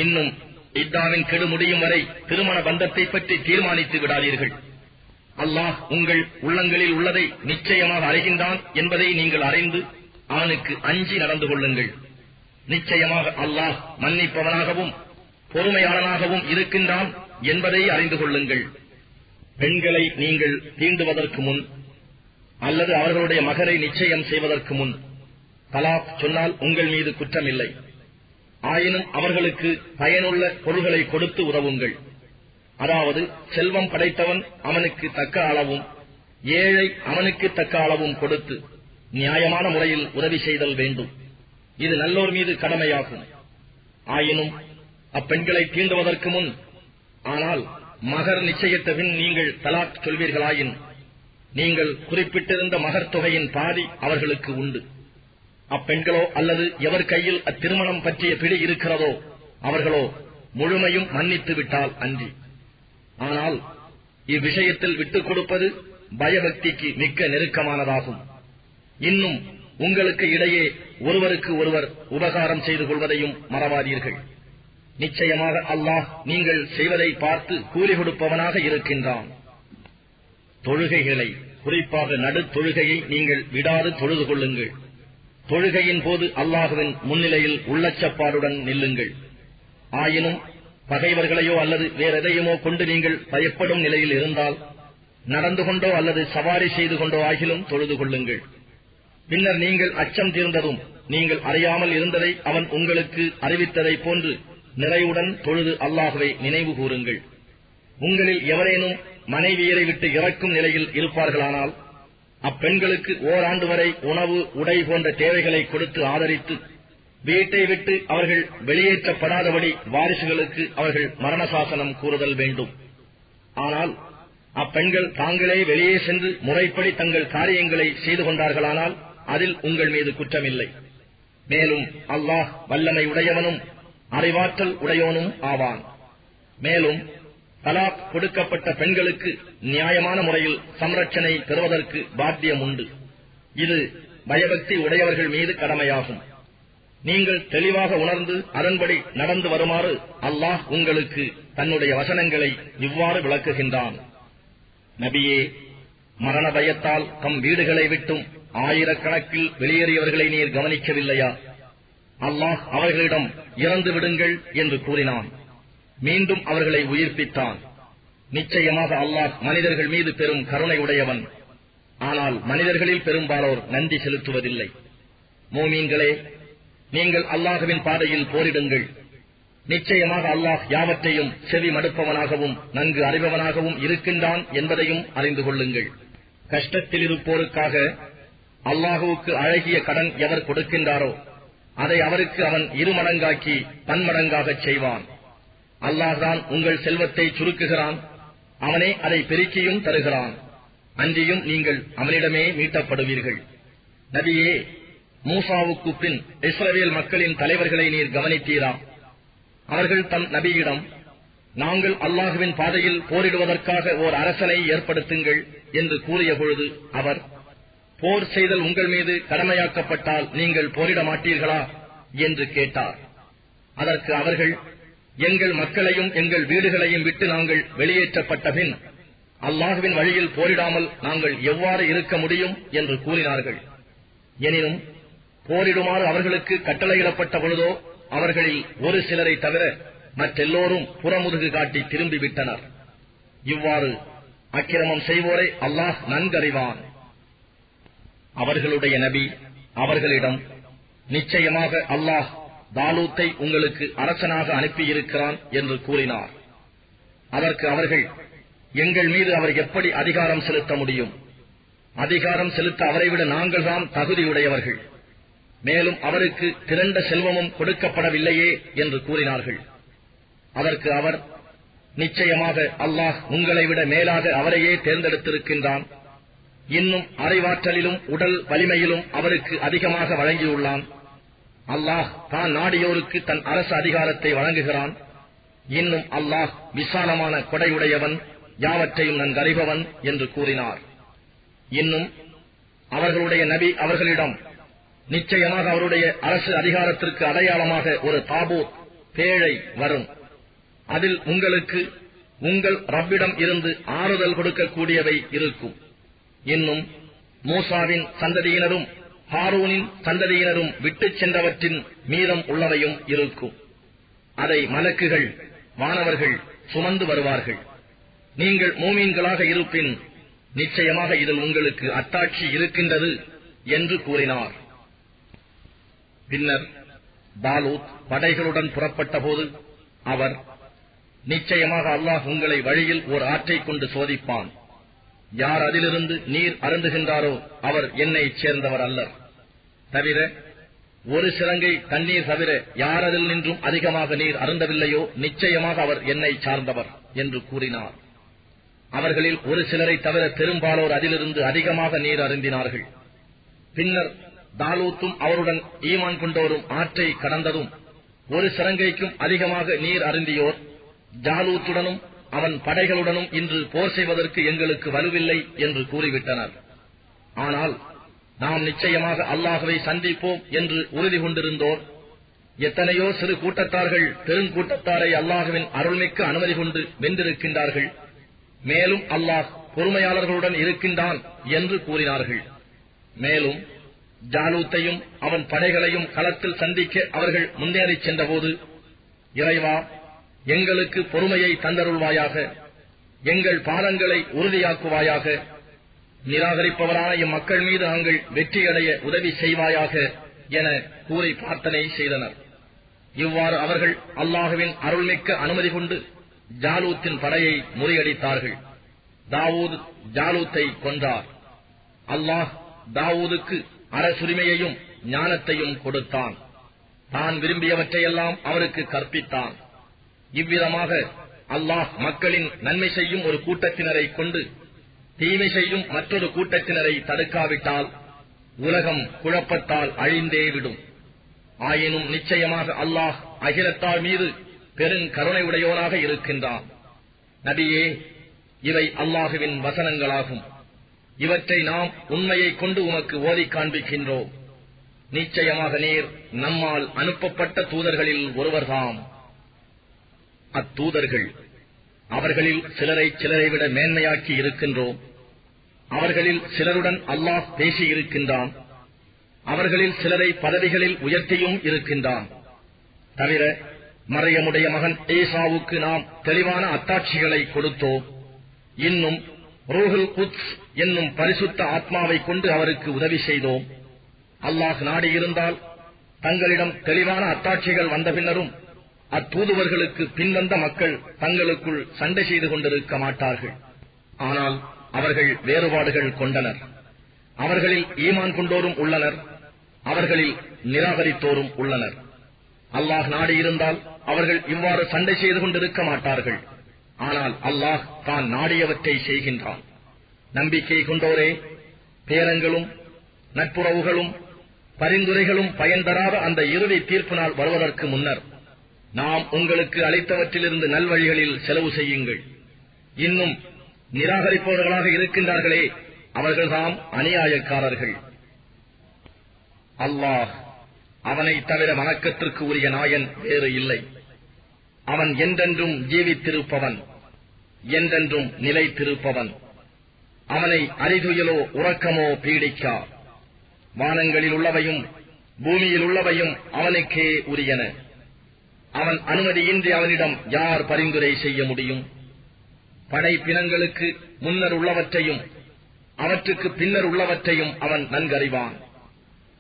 இன்னும் இத்தாவின் கெடு முடியும் வரை திருமண பந்தத்தை பற்றி தீர்மானித்து விடாதீர்கள். அல்லாஹ் உங்கள் உள்ளங்களில் உள்ளதை நிச்சயமாக அறிகின்றான் என்பதை நீங்கள் அறிந்து அவனுக்கு அஞ்சி நடந்து கொள்ளுங்கள். நிச்சயமாக அல்லாஹ் மன்னிப்பவனாகவும் பொறுமையாளனாகவும் இருக்கின்றான் என்பதை அறிந்து கொள்ளுங்கள். பெண்களை நீங்கள் தீண்டுவதற்கு முன் அல்லது அவர்களுடைய மகரை நிச்சயம் செய்வதற்கு முன் தலாக் சொன்னால் உங்கள் மீது குற்றமில்லை. ஆயினும் அவர்களுக்கு பயனுள்ள பொருள்களை கொடுத்து உதவுங்கள். அதாவது செல்வம் படைத்தவன் அவனுக்கு தக்க அளவும் ஏழை அவனுக்கு தக்க அளவும் கொடுத்து நியாயமான முறையில் உதவி செய்தல் வேண்டும். இது நல்லோர் மீது கடமையாகும். ஆயினும் அப்பெண்களை தீண்டுவதற்கு முன் ஆனால் மகர் நிச்சயித்த பின் நீங்கள் தலாக் சொல்வீர்களாயின் நீங்கள் குறிப்பிட்டிருந்த மகர் தொகையின் பாதி அவர்களுக்கு உண்டு. அப்பெண்களோ அல்லது எவர் கையில் அத்திருமணம் பற்றிய பிடி இருக்கிறதோ அவர்களோ முழுமையும் மன்னித்து விட்டால் அன்றி. ஆனால் இவ்விஷயத்தில் விட்டுக் கொடுப்பது பயபக்திக்கு மிக்க நெருக்கமானதாகும். இன்னும் உங்களுக்கு இடையே ஒருவருக்கு ஒருவர் உபகாரம் செய்து கொள்வதையும் மறவாதீர்கள். நிச்சயமாக அல்லாஹ் நீங்கள் செய்வதை பார்த்து கூலி கொடுப்பவனாக இருக்கின்றான். தொழுகைகளை, குறிப்பாக நடு தொழுகையை நீங்கள் விடாது தொழுது கொள்ளுங்கள். தொழுகையின் போது அல்லாஹுவின் முன்னிலையில் உள்ளச்சப்பாடுடன் நில்லுங்கள். ஆயினும் பகைவர்களையோ அல்லது வேறெதையுமோ கொண்டு நீங்கள் பயப்படும் நிலையில் இருந்தால் நடந்து கொண்டோ அல்லது சவாரி செய்து கொண்டோ ஆகிலும் தொழுது கொள்ளுங்கள். பின்னர் நீங்கள் அச்சம் தீர்ந்ததும் நீங்கள் அறியாமல் இருந்ததை அவன் உங்களுக்கு அறிவித்ததைப் போன்று நிறைவுடன் தொழுது அல்லாஹுவை நினைவு கூறுங்கள். உங்களில் எவரேனும் மனைவியரை விட்டு இறக்கும் நிலையில் இருப்பார்களானால் அப்பெண்களுக்கு ஓராண்டு வரை உணவு, உடை போன்ற தேவைகளை கொடுத்து ஆதரித்து வீட்டை விட்டு அவர்கள் வெளியேற்றப்படாதபடி வாரிசுகளுக்கு அவர்கள் மரணசாசனம் கூறுதல் வேண்டும். ஆனால் அப்பெண்கள் தாங்களே வெளியே சென்று முறைப்படி தங்கள் காரியங்களை செய்து கொண்டார்களானால் அதில் உங்கள் மீது குற்றமில்லை. மேலும் அல்லாஹ் வல்லமை உடையவனும் அறிவாற்றல் உடையோனும் ஆவான். மேலும் தலாக் கொடுக்கப்பட்ட பெண்களுக்கு நியாயமான முறையில் சம்ரட்சணை பெறுவதற்கு பாத்தியம் உண்டு. இது பயபக்தி உடையவர்கள் மீது கடமையாகும். நீங்கள் தெளிவாக உணர்ந்து அதன்படி நடந்து வருமாறு அல்லாஹ் உங்களுக்கு தன்னுடைய வசனங்களை இவ்வாறு விளக்குகின்றான். நபியே, மரண பயத்தால் தம் வீடுகளை விட்டும் ஆயிரக்கணக்கில் வெளியேறியவர்களை நீர் கவனிக்கவில்லையா? அல்லாஹ் அவர்களிடம் இறந்து விடுங்கள் என்று கூறினான். மீண்டும் அவர்களை உயிர்ப்பித்தான். நிச்சயமாக அல்லாஹ் மனிதர்கள் மீது பெரும் கருணை உடையவன். ஆனால் மனிதர்களில் பெரும்பாலோர் நன்றி செலுத்துவதில்லை. மோமீன்களே, நீங்கள் அல்லாஹுவின் பாதையில் போரிடுங்கள். நிச்சயமாக அல்லாஹ் யாவற்றையும் செவி மடுப்பவனாகவும் நன்கு அறிபவனாகவும் இருக்கின்றான் என்பதையும் அறிந்து கொள்ளுங்கள். கஷ்டத்தில் இருப்போருக்காக அல்லாஹுவுக்கு அழகிய கடன் எவர் கொடுக்கின்றாரோ அதை அவருக்கு அவன் இருமடங்காக்கி பன்மடங்காகச் செய்வான். அல்லாஹ்தான் உங்கள் செல்வத்தை சுருக்குகிறான். அவனே அதை பெருக்கியும் தருகிறான். அன்றியும் நீங்கள் அவனிடமே மீட்டப்படுவீர்கள். நபியே, மூசாவுக்கு பின் இஸ்ரவேல் மக்களின் தலைவர்களை நீர் கவனித்தீரா? அவர்கள் தம் நபியிடம், நாங்கள் அல்லாஹுவின் பாதையில் போரிடுவதற்காக ஓர் அரசனை ஏற்படுத்துங்கள் என்று கூறிய பொழுது அவர், போர் செய்தல் உங்கள் மீது கடமையாக்கப்பட்டால் நீங்கள் போரிட மாட்டீர்களா என்று கேட்டார். அதற்கு அவர்கள், எங்கள் மக்களையும் எங்கள் வீடுகளையும் விட்டு நாங்கள் வெளியேற்றப்பட்ட பின் அல்லாஹுவின் வழியில் போரிடாமல் நாங்கள் எவ்வாறு இருக்க முடியும் என்று கூறினார்கள். எனினும் போரிடுமாறு அவர்களுக்கு கட்டளையிடப்பட்ட பொழுதோ அவர்களில் ஒரு சிலரை தவிர மற்றெல்லோரும் புறமுதுகு காட்டி திரும்பிவிட்டனர். இவ்வாறு அக்கிரமம் செய்வோரை அல்லாஹ் நன்கறிவான். அவர்களுடைய நபி அவர்களிடம், நிச்சயமாக அல்லாஹ் தாலூத்தை உங்களுக்கு அரசனாக அனுப்பியிருக்கிறான் என்று கூறினார். அதற்கு அவர்கள், எங்கள் மீது அவர் எப்படி அதிகாரம் செலுத்த முடியும்? அதிகாரம் செலுத்த அவரை விட நாங்கள்தான் தகுதியுடையவர்கள். மேலும் அவருக்கு திரண்ட செல்வமும் கொடுக்கப்படவில்லையே என்று கூறினார்கள். அதற்கு அவர், நிச்சயமாக அல்லாஹ் உங்களை விட மேலாக அவரையே தேர்ந்தெடுத்திருக்கின்றான். இன்னும் அறிவாற்றலிலும் உடல் வலிமையிலும் அவருக்கு அதிகமாக வழங்கியுள்ளான். அல்லாஹ் தான் நாடியோருக்கு தன் அரசு அதிகாரத்தை வழங்குகிறான். இன்னும் அல்லாஹ் விசாலமான கொடையுடையவன், யாவற்றையும் நன்கறிபவன் என்று கூறினார். இன்னும் அவர்களுடைய நபி அவர்களிடம், நிச்சயமாக அவருடைய அரசு அதிகாரத்திற்கு அடையாளமாக ஒரு தாபூத், பேழை வரும். அதில் உங்களுக்கு உங்கள் ரப்பிடம் இருந்து ஆறுதல் கொடுக்கக்கூடியவை இருக்கும். இன்னும் மூசாவின் சந்ததியினரும் ஹாரூனின் சந்ததியினரும் விட்டுச் சென்றவற்றின் மீதம் உள்ளவையும் இருக்கும். அதை மலக்குகள், வானவர்கள் சுமந்து வருவார்கள். நீங்கள் மூமீன்களாக இருப்பின் நிச்சயமாக இதில் உங்களுக்கு அத்தாட்சி இருக்கின்றது என்று கூறினார். பின்னர் தாலூத் படைகளுடன் புறப்பட்ட போது அவர், நிச்சயமாக அல்லாஹ் உங்களை வழியில் ஓர் ஆற்றைக் கொண்டு சோதிப்பான். யார் அதிலிருந்து நீர் அருந்துகின்றாரோ அவர் என்னைச் சேர்ந்தவர் அல்லர். தவிர ஒரு சிறங்கை தண்ணீர் தவிர யார் அதில் நின்றும் அதிகமாக நீர் அருந்தவில்லையோ நிச்சயமாக அவர் என்னை சார்ந்தவர் என்று கூறினார். அவர்களில் ஒரு சிலரை தவிர பெரும்பாலோர் அதிலிருந்து அதிகமாக நீர் அருந்தினார்கள். பின்னர் தாலூத்தும் அவருடன் ஈமான் கொண்டோரும் ஆற்றை கடந்ததும் ஒரு சிறங்கைக்கும் அதிகமாக நீர் அருந்தியோர் ஜாலூத்துடனும் அவன் படைகளுடனும் இன்று போர் செய்வதற்கு எங்களுக்கு வலுவில்லை என்று கூறிவிட்டனர். ஆனால் நாம் நிச்சயமாக அல்லாஹ்வை சந்திப்போம் என்று உறுதி கொண்டிருந்தோர் எத்தனையோ சிறு கூட்டத்தார்கள் பெருங்கூட்டத்தாரை அல்லாஹ்வின் அருள்மிக்க அனுமதி கொண்டு வென்றிருக்கின்றார்கள். மேலும் அல்லாஹ் பொறுமையாளர்களுடன் இருக்கின்றான் என்று கூறினார்கள். மேலும் ஜாலூத்தையும் அவன் படைகளையும் களத்தில் சந்திக்க அவர்கள் முன்னேறிச் சென்றபோது, இறைவா, எங்களுக்கு பொறுமையை தந்தருள்வாயாக, எங்கள் பாதங்களை உறுதியாக்குவாயாக, நிராகரிப்பவரான இம்மக்கள் மீது நாங்கள் வெற்றியடைய உதவி செய்வாயாக என கூறி பிரார்த்தனை செய்தனர். இவ்வாறு அவர்கள் அல்லாஹ்வின் அருள்மிக்க அனுமதி கொண்டு ஜாலூத்தின் படையை முறியடித்தார்கள். தாவூத் ஜாலூத்தை கொன்றார். அல்லாஹ் தாவூதுக்கு அரசுரிமையையும் ஞானத்தையும் கொடுத்தான். தான் விரும்பியவற்றையெல்லாம் அவருக்கு கற்பித்தான். இவ்விதமாக அல்லாஹ் மக்களின் நன்மை செய்யும் ஒரு கூட்டத்தினரை கொண்டு தீமை செய்யும் மற்றொரு கூட்டத்தினரை தடுக்காவிட்டால் உலகம் குழப்பத்தால் அழிந்தே விடும். ஆயினும் நிச்சயமாக அல்லாஹ் அகிலத்தார் மீது பெருங்கருணையுடையோனாக இருக்கின்றான். நபியே, இவை அல்லாஹுவின் வசனங்களாகும். இவற்றை நாம் உண்மையைக் கொண்டு உமக்கு ஓதிக் காண்பிக்கின்றோம். நிச்சயமாக நீர் நம்மால் அனுப்பப்பட்ட தூதர்களில் ஒருவர்தாம். அத்தூதர்கள் அவர்களில் சிலரை விட மேன்மையாக்கி இருக்கின்றோம். அவர்களில் சிலருடன் அல்லாஹ் பேசியிருக்கின்றான். அவர்களில் சிலரை பதவிகளில் உயர்த்தியும் இருக்கின்றான். தவிர மரியமுடைய மகன் ஈசாவுக்கு நாம் தெளிவான அத்தாட்சிகளை கொடுத்தோம். இன்னும் ரூஹுல் குத்ஸ் என்னும் பரிசுத்த ஆத்மாவை கொண்டு அவருக்கு உதவி செய்தோம். அல்லாஹ் நாடியிருந்தால் தங்களிடம் தெளிவான அத்தாட்சிகள் வந்த பின்னரும் அத்தூதுவர்களுக்கு பின்வந்த மக்கள் தங்களுக்குள் சண்டை செய்து கொண்டிருக்க மாட்டார்கள். ஆனால் அவர்கள் வேறுபாடுகள் கொண்டனர். அவர்களில் ஈமான் கொண்டோரும் உள்ளனர், அவர்களில் நிராகரித்தோரும் உள்ளனர். அல்லாஹ் நாடியிருந்தால் அவர்கள் இவ்வாறு சண்டை செய்து கொண்டிருக்க மாட்டார்கள். ஆனால் அல்லாஹ் தான் நாடியவற்றை செய்கின்றான். நம்பிக்கை கொண்டோரே, பேரங்களும் நட்புறவுகளும் பரிந்துரைகளும் பயன் தராத அந்த இறுதி தீர்ப்பு நாள் வருவதற்கு முன்னர் நாம் உங்களுக்கு அளித்தவற்றிலிருந்து நல்வழிகளில் செலவு செய்யுங்கள். இன்னும் நிராகரிப்பவர்களாக இருக்கின்றார்களே, அவர்கள்தாம் அநியாயக்காரர்கள். அல்லாஹ், அவனை தவிர வணக்கத்திற்கு உரிய நாயன் வேறு இல்லை. அவன் என்றென்றும் ஜீவித்திருப்பவன், என்றென்றும் நிலைத்திருப்பவன். அவனை அறிதுயலோ உறக்கமோ பீடிக்கா. வானங்களில் உள்ளவையும் பூமியில் உள்ளவையும் அவனுக்கே உரியன. அவன் அனுமதியின்றி அவனிடம் யார் பரிந்துரை செய்ய முடியும்? படைப்பினங்களுக்கு முன்னர் உள்ளவற்றையும் அவற்றுக்கு பின்னர் உள்ளவற்றையும் அவன் நன்கறிவான்.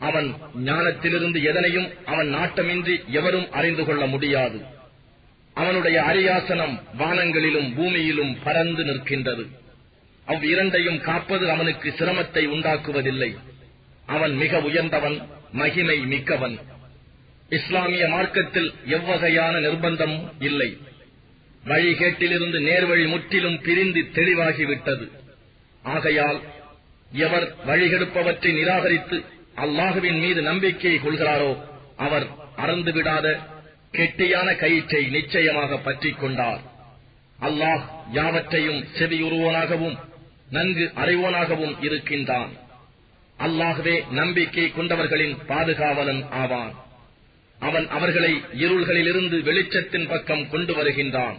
அவன் ஞானத்திலிருந்து எதனையும் அவன் நாட்டமின்றி எவரும் அறிந்து கொள்ள முடியாது. அவனுடைய அரியாசனம் வானங்களிலும் பூமியிலும் பறந்து நிற்கின்றது. அவ்விரண்டையும் காப்பது அவனுக்கு சிரமத்தை உண்டாக்குவதில்லை. அவன் மிக உயர்ந்தவன், மகிமை மிக்கவன். இஸ்லாமிய மார்க்கத்தில் எவ்வகையான நிர்பந்தமும் இல்லை. வழிகேட்டிலிருந்து நேர்வழி முற்றிலும் பிரிந்து தெளிவாகிவிட்டது. ஆகையால் எவர் வழிகெடுப்பவற்றை நிராகரித்து அல்லாஹுவின் மீது நம்பிக்கை கொள்கிறாரோ அவர் அறந்துவிடாத கெட்டியான கயிற்றை நிச்சயமாக பற்றிக் கொண்டார். அல்லாஹ் யாவற்றையும் செவியுறுவோனாகவும் நன்கு அறிவோனாகவும் இருக்கின்றான். அல்லாஹ்வே நம்பிக்கை கொண்டவர்களின் பாதுகாவலன் ஆவான். அவன் அவர்களை இருள்களிலிருந்து வெளிச்சத்தின் பக்கம் கொண்டு வருகின்றான்.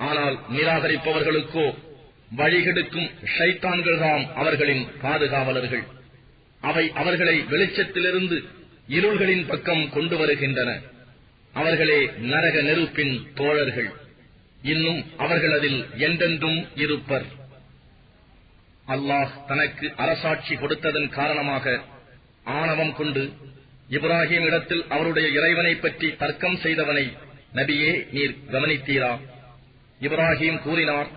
ஆனால் நிராகரிப்பவர்களுக்கோ வழிகெடுக்கும் ஷைத்தான்கள்தாம் அவர்களின் பாதுகாவலர்கள். அவை அவர்களை வெளிச்சத்திலிருந்து இருள்களின் பக்கம் கொண்டு வருகின்றன. அவர்களே நரக நெருப்பின் தோழர்கள். இன்னும் அவர்கள் அதில் என்றென்றும் இருப்பர். அல்லாஹ் தனக்கு அரசாட்சி கொடுத்ததன் காரணமாக ஆணவம் கொண்டு இப்ராஹிம் இடத்தில் அவருடைய இறைவனை பற்றி தர்க்கம் செய்தவனை நபியே நீர் கவனித்தீரா? இப்ராஹிம் கூறினார்,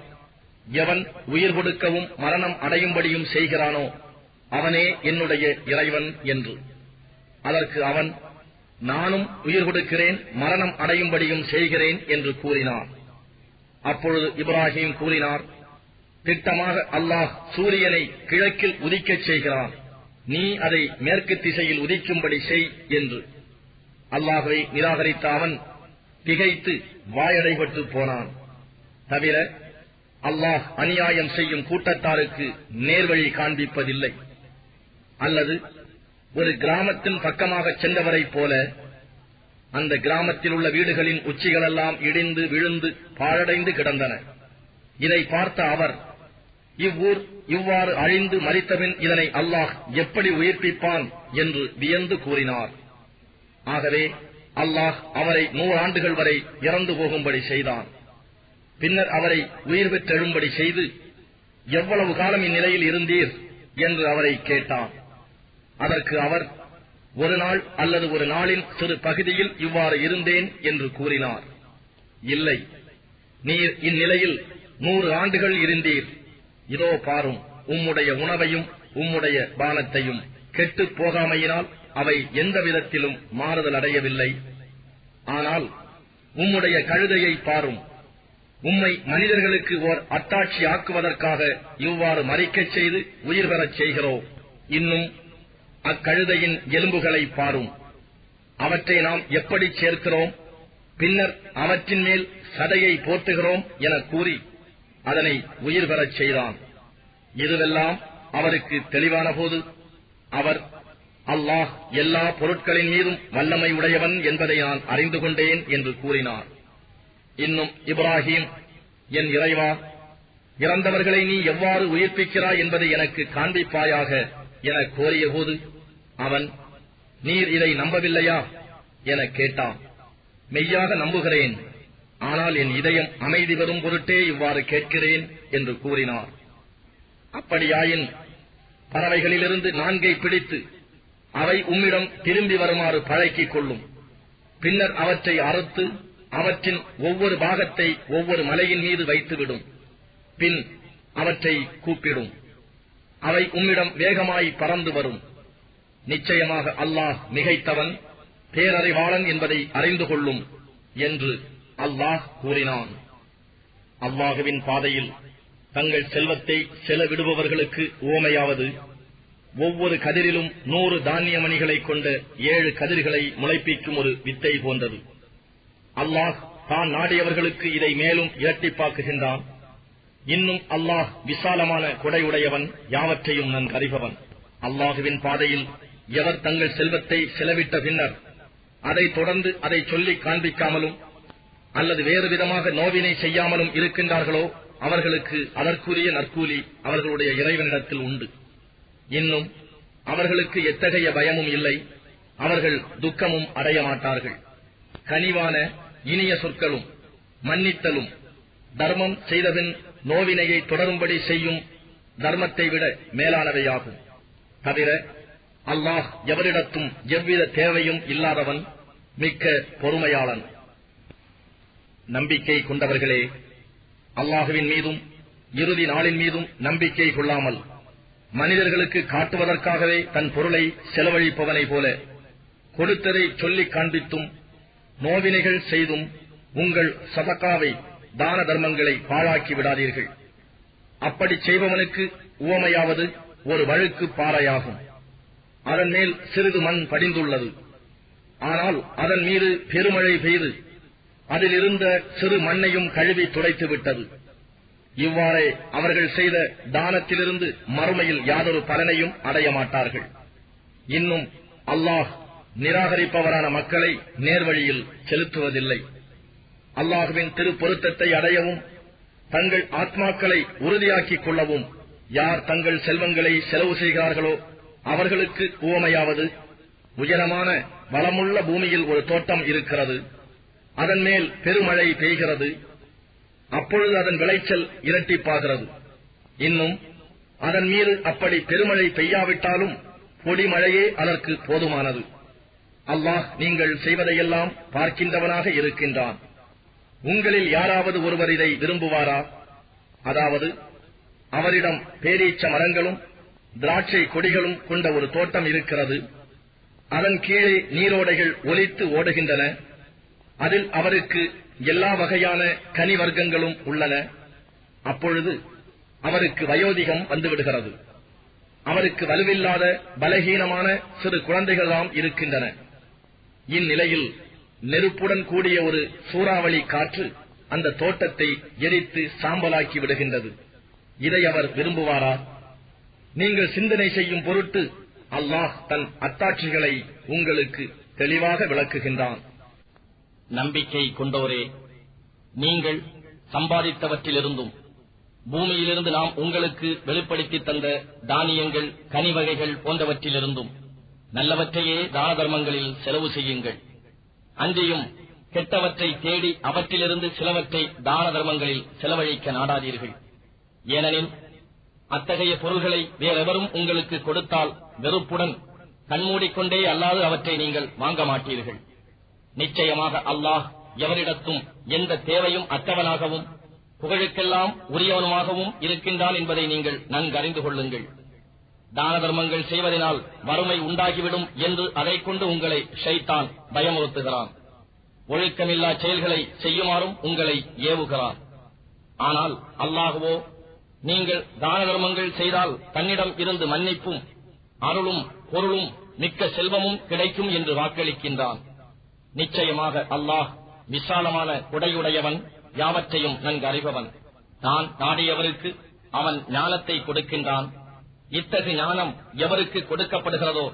எவன் உயிர் கொடுக்கவும் மரணம் அடையும்படியும் செய்கிறானோ அவனே என்னுடைய இறைவன் என்று. அதற்கு அவன், நானும் உயிர் கொடுக்கிறேன், மரணம் அடையும்படியும் செய்கிறேன் என்று கூறினார். அப்பொழுது இப்ராஹிம் கூறினார், திட்டமாக அல்லாஹ் சூரியனை கிழக்கில் உதிக்கச் செய்கிறான், நீ அதை மேற்கு திசையில் உதிக்கும்படி செய் என்று. அல்லாஹ்வை நிராகரித்த அவன் திகைத்து வாயடைபட்டு போனான். தவிர அல்லாஹ் அநியாயம் செய்யும் கூட்டத்தாருக்கு நேர்வழி காண்பிப்பதில்லை. அல்லது ஒரு கிராமத்தின் பக்கமாக சென்றவரைப் போல அந்த கிராமத்தில் உள்ள வீடுகளின் உச்சிகளெல்லாம் இடிந்து விழுந்து பாழடைந்து கிடந்தன. இதை பார்த்த அவர், இவ்வூர் இவ்வாறு அழிந்து மரித்தபின் இதனை அல்லாஹ் எப்படி உயிர்ப்பிப்பான் என்று வியந்து கூறினார். ஆகவே அல்லாஹ் அவரை 100 ஆண்டுகள் வரை இறந்து போகும்படி செய்தான். பின்னர் அவரை உயிர் பெற்றெழும்படி செய்து, எவ்வளவு காலம் இந்நிலையில் இருந்தீர் என்று அவரை கேட்டான். அதற்கு அவர், ஒரு நாள் அல்லது ஒரு நாளின் சிறு பகுதியில் இவ்வாறு இருந்தேன் என்று கூறினார். இல்லை, நீர் இந்நிலையில் 100 ஆண்டுகள் இருந்தீர். இதோ பாரும், உம்முடைய உணவையும் உம்முடைய பானத்தையும் கெட்டுப் போகாமையினால் அவை எந்த விதத்திலும் மாறுதல் அடையவில்லை. ஆனால் உம்முடைய கழுதையை பாரும், உம்மை மனிதர்களுக்கு ஓர் அத்தாட்சி ஆக்குவதற்காக இவ்வாறு மரிக்கச் செய்து உயிர் பெறச் செய்கிறோம். இன்னும் அக்கழுதையின் எலும்புகளை பாரும், அவற்றை நாம் எப்படி சேர்க்கிறோம், பின்னர் அவற்றின் மேல் சதையை போர்த்துகிறோம் என கூறி அதனை உயிர் பெறச் செய்தான். இதுவெல்லாம் அவருக்கு தெளிவான போது அவர், அல்லாஹ் எல்லா பொருட்களின் மீதும் வல்லமை உடையவன் என்பதை நான் அறிந்து கொண்டேன் என்று கூறினார். இன்னும் இப்ராஹிம், என் இறைவா, இறந்தவர்களை நீ எவ்வாறு உயிர்ப்பிக்கிறாய் என்பதை எனக்கு காண்பிப்பாயாக என கோரிய போது அவன், நீர் இதை நம்பவில்லையா என கேட்டான். மெய்யாக நம்புகிறேன், ஆனால் என் இதயம் அமைதி பெறும் பொருட்டே இவ்வாறு கேட்கிறேன் என்று கூறினார். அப்படியாயின் பறவைகளிலிருந்து 4 பிடித்து அவை உம்மிடம் திரும்பி வருமாறு பழக்கிக் கொள்ளும். பின்னர் அவற்றை அறுத்து அவற்றின் ஒவ்வொரு பாகத்தை ஒவ்வொரு மலையின் மீது வைத்துவிடும். பின் அவற்றை கூப்பிடும். அவை உம்மிடம் வேகமாய் பறந்து வரும். நிச்சயமாக அல்லாஹ் மிகைத்தவன், பேரறிவாளன் என்பதை அறிந்து கொள்ளும் என்று அல்லாஹ் கூறினான். அல்லாஹுவின் பாதையில் தங்கள் செல்வத்தை செலவிடுபவர்களுக்கு உவமையாவது, ஒவ்வொரு கதிரிலும் 100 தானிய மணிகளை கொண்ட 7 கதிர்களை முளைப்பிக்கும் ஒரு வித்தை போன்றது. அல்லாஹ் தான் நாடியவர்களுக்கு இதை மேலும் இரட்டிப்பாக்குகின்றான். இன்னும் அல்லாஹ் விசாலமான கொடையுடையவன், யாவற்றையும் நன்கறிபவன். அல்லாஹுவின் பாதையில் எவர் தங்கள் செல்வத்தை செலவிட்ட பின்னர் அதை தொடர்ந்து அதை சொல்லிக் காண்பிக்காமலும் அல்லது வேறு விதமாக நோவினை செய்யாமலும் இருக்கின்றார்களோ அவர்களுக்கு அதற்குரிய நற்கூலி அவர்களுடைய இறைவனிடத்தில் உண்டு. இன்னும் அவர்களுக்கு எத்தகைய பயமும் இல்லை, அவர்கள் துக்கமும் அடைய மாட்டார்கள். கனிவான இனிய சொற்களும் மன்னித்தலும் தர்மம் செய்தபின் நோவினையை தொடரும்படி செய்யும் தர்மத்தை விட மேலானவையாகும். தவிர அல்லாஹ் எவரிடத்தும் எவ்வித தேவையும் இல்லாதவன், மிக்க பொறுமையாளன். நம்பிக்கை கொண்டவர்களே, அல்லாஹுவின் மீதும் இறுதி நாளின் மீதும் நம்பிக்கை கொள்ளாமல் மனிதர்களுக்கு காட்டுவதற்காகவே தன் பொருளை செலவழிப்பவனை போல கொடுத்ததை சொல்லிக் காண்பித்தும் நோவினைகள் செய்தும் உங்கள் சதகாவை தான தர்மங்களை பாழாக்கி விடாதீர்கள். அப்படி செய்பவனுக்கு உவமையாவது ஒரு வழுக்கு பாறையாகும். அதன் மேல் சிறிது மண் படிந்துள்ளது. ஆனால் அதன் மீது பெருமழை பெய்து அதில் இருந்த சிறு மண்ணையும் கழுவி துடைத்து விட்டது. இவ்வாறே அவர்கள் செய்த தானத்திலிருந்து மறுமையில் யாதொரு பலனையும் அடைய மாட்டார்கள். இன்னும் அல்லாஹ் நிராகரிப்பவரான மக்களை நேர்வழியில் செலுத்துவதில்லை. அல்லாஹுவின் திருப்பொருத்தத்தை அடையவும் தங்கள் ஆத்மாக்களை உறுதியாக்கிக் கொள்ளவும் யார் தங்கள் செல்வங்களை செலவு செய்கிறார்களோ அவர்களுக்கு உவமையாவது, உயரமான வளமுள்ள பூமியில் ஒரு தோட்டம் இருக்கிறது. அதன் மேல் பெருமழை பெய்கிறது. அப்பொழுது அதன் விளைச்சல் இரட்டிப்பாகிறது. இன்னும் அதன் மீது அப்படி பெருமழை பெய்யாவிட்டாலும் பொடிமழையே அதற்கு போதுமானது. அல்லாஹ் நீங்கள் செய்வதையெல்லாம் பார்க்கின்றவனாக இருக்கின்றான். உங்களில் யாராவது ஒருவர் இதை விரும்புவாரா? அதாவது அவரிடம் பேரீச்ச மரங்களும் திராட்சை கொடிகளும் கொண்ட ஒரு தோட்டம் இருக்கிறது. அதன் கீழே நீரோடைகள் ஒலித்து ஓடுகின்றன. அதில் அவருக்கு எல்லா வகையான கனி வர்க்கங்களும் உள்ளன. அப்பொழுது அவருக்கு வயோதிகம் வந்துவிடுகிறது. அவருக்கு வலுவில்லாத பலகீனமான சிறு குழந்தைகளாம் இருக்கின்றன. இந்நிலையில் நெருப்புடன் கூடிய ஒரு சூறாவளி காற்று அந்த தோட்டத்தை எரித்து சாம்பலாக்கி விடுகின்றது. இதை அவர் விரும்புவாரா? நீங்கள் சிந்தனை செய்யும் பொருட்டு அல்லாஹ் தன் அத்தாட்சிகளை உங்களுக்கு தெளிவாக விளக்குகின்றான். நம்பிக்கை கொண்டோரே, நீங்கள் சம்பாதித்தவற்றிலிருந்தும் பூமியிலிருந்து நாம் உங்களுக்கு வெளிப்படுத்தி தந்த தானியங்கள், கனி வகைகள் போன்றவற்றிலிருந்தும் நல்லவற்றையே தான தர்மங்களில் செலவு செய்யுங்கள். அன்றியும் கெட்டவற்றை தேடி அவற்றிலிருந்து சிலவற்றை தான தர்மங்களில் செலவழிக்க நாடாதீர்கள். ஏனெனில் அத்தகைய பொருள்களை வேறெவரும் உங்களுக்கு கொடுத்தால் வெறுப்புடன் கண்மூடிக்கொண்டே அல்லாது அவற்றை நீங்கள் வாங்க மாட்டீர்கள். நிச்சயமாக அல்லாஹ் எவரிடத்தும் எந்த தேவையும் அற்றவனாகவும் புகழுக்கெல்லாம் உரியவனுமாகவும் இருக்கின்றான் என்பதை நீங்கள் நன்கறிந்து கொள்ளுங்கள். தான தர்மங்கள் செய்வதனால் வறுமை உண்டாகிவிடும் என்று அதைக் கொண்டு உங்களை ஷைத்தான் பயமுறுத்துகிறான். ஒழுக்கமில்லா செயல்களை செய்யுமாறும் உங்களை ஏவுகிறான். ஆனால் அல்லாஹ்வோ நீங்கள் தான தர்மங்கள் செய்தால் தன்னிடம் இருந்து மன்னிப்பும் அருளும் பொருளும் மிக்க செல்வமும் கிடைக்கும் என்று வாக்களிக்கின்றான். நிச்சயமாக அல்லாஹ் விசாலமான கொடையுடையவன், யாவற்றையும் நன்கறிபவன். தான் நாடியவருக்கு அவன் ஞானத்தை கொடுக்கின்றான். இத்தகைய ஞானம் எவருக்கு கொடுக்கப்படுகிறதோ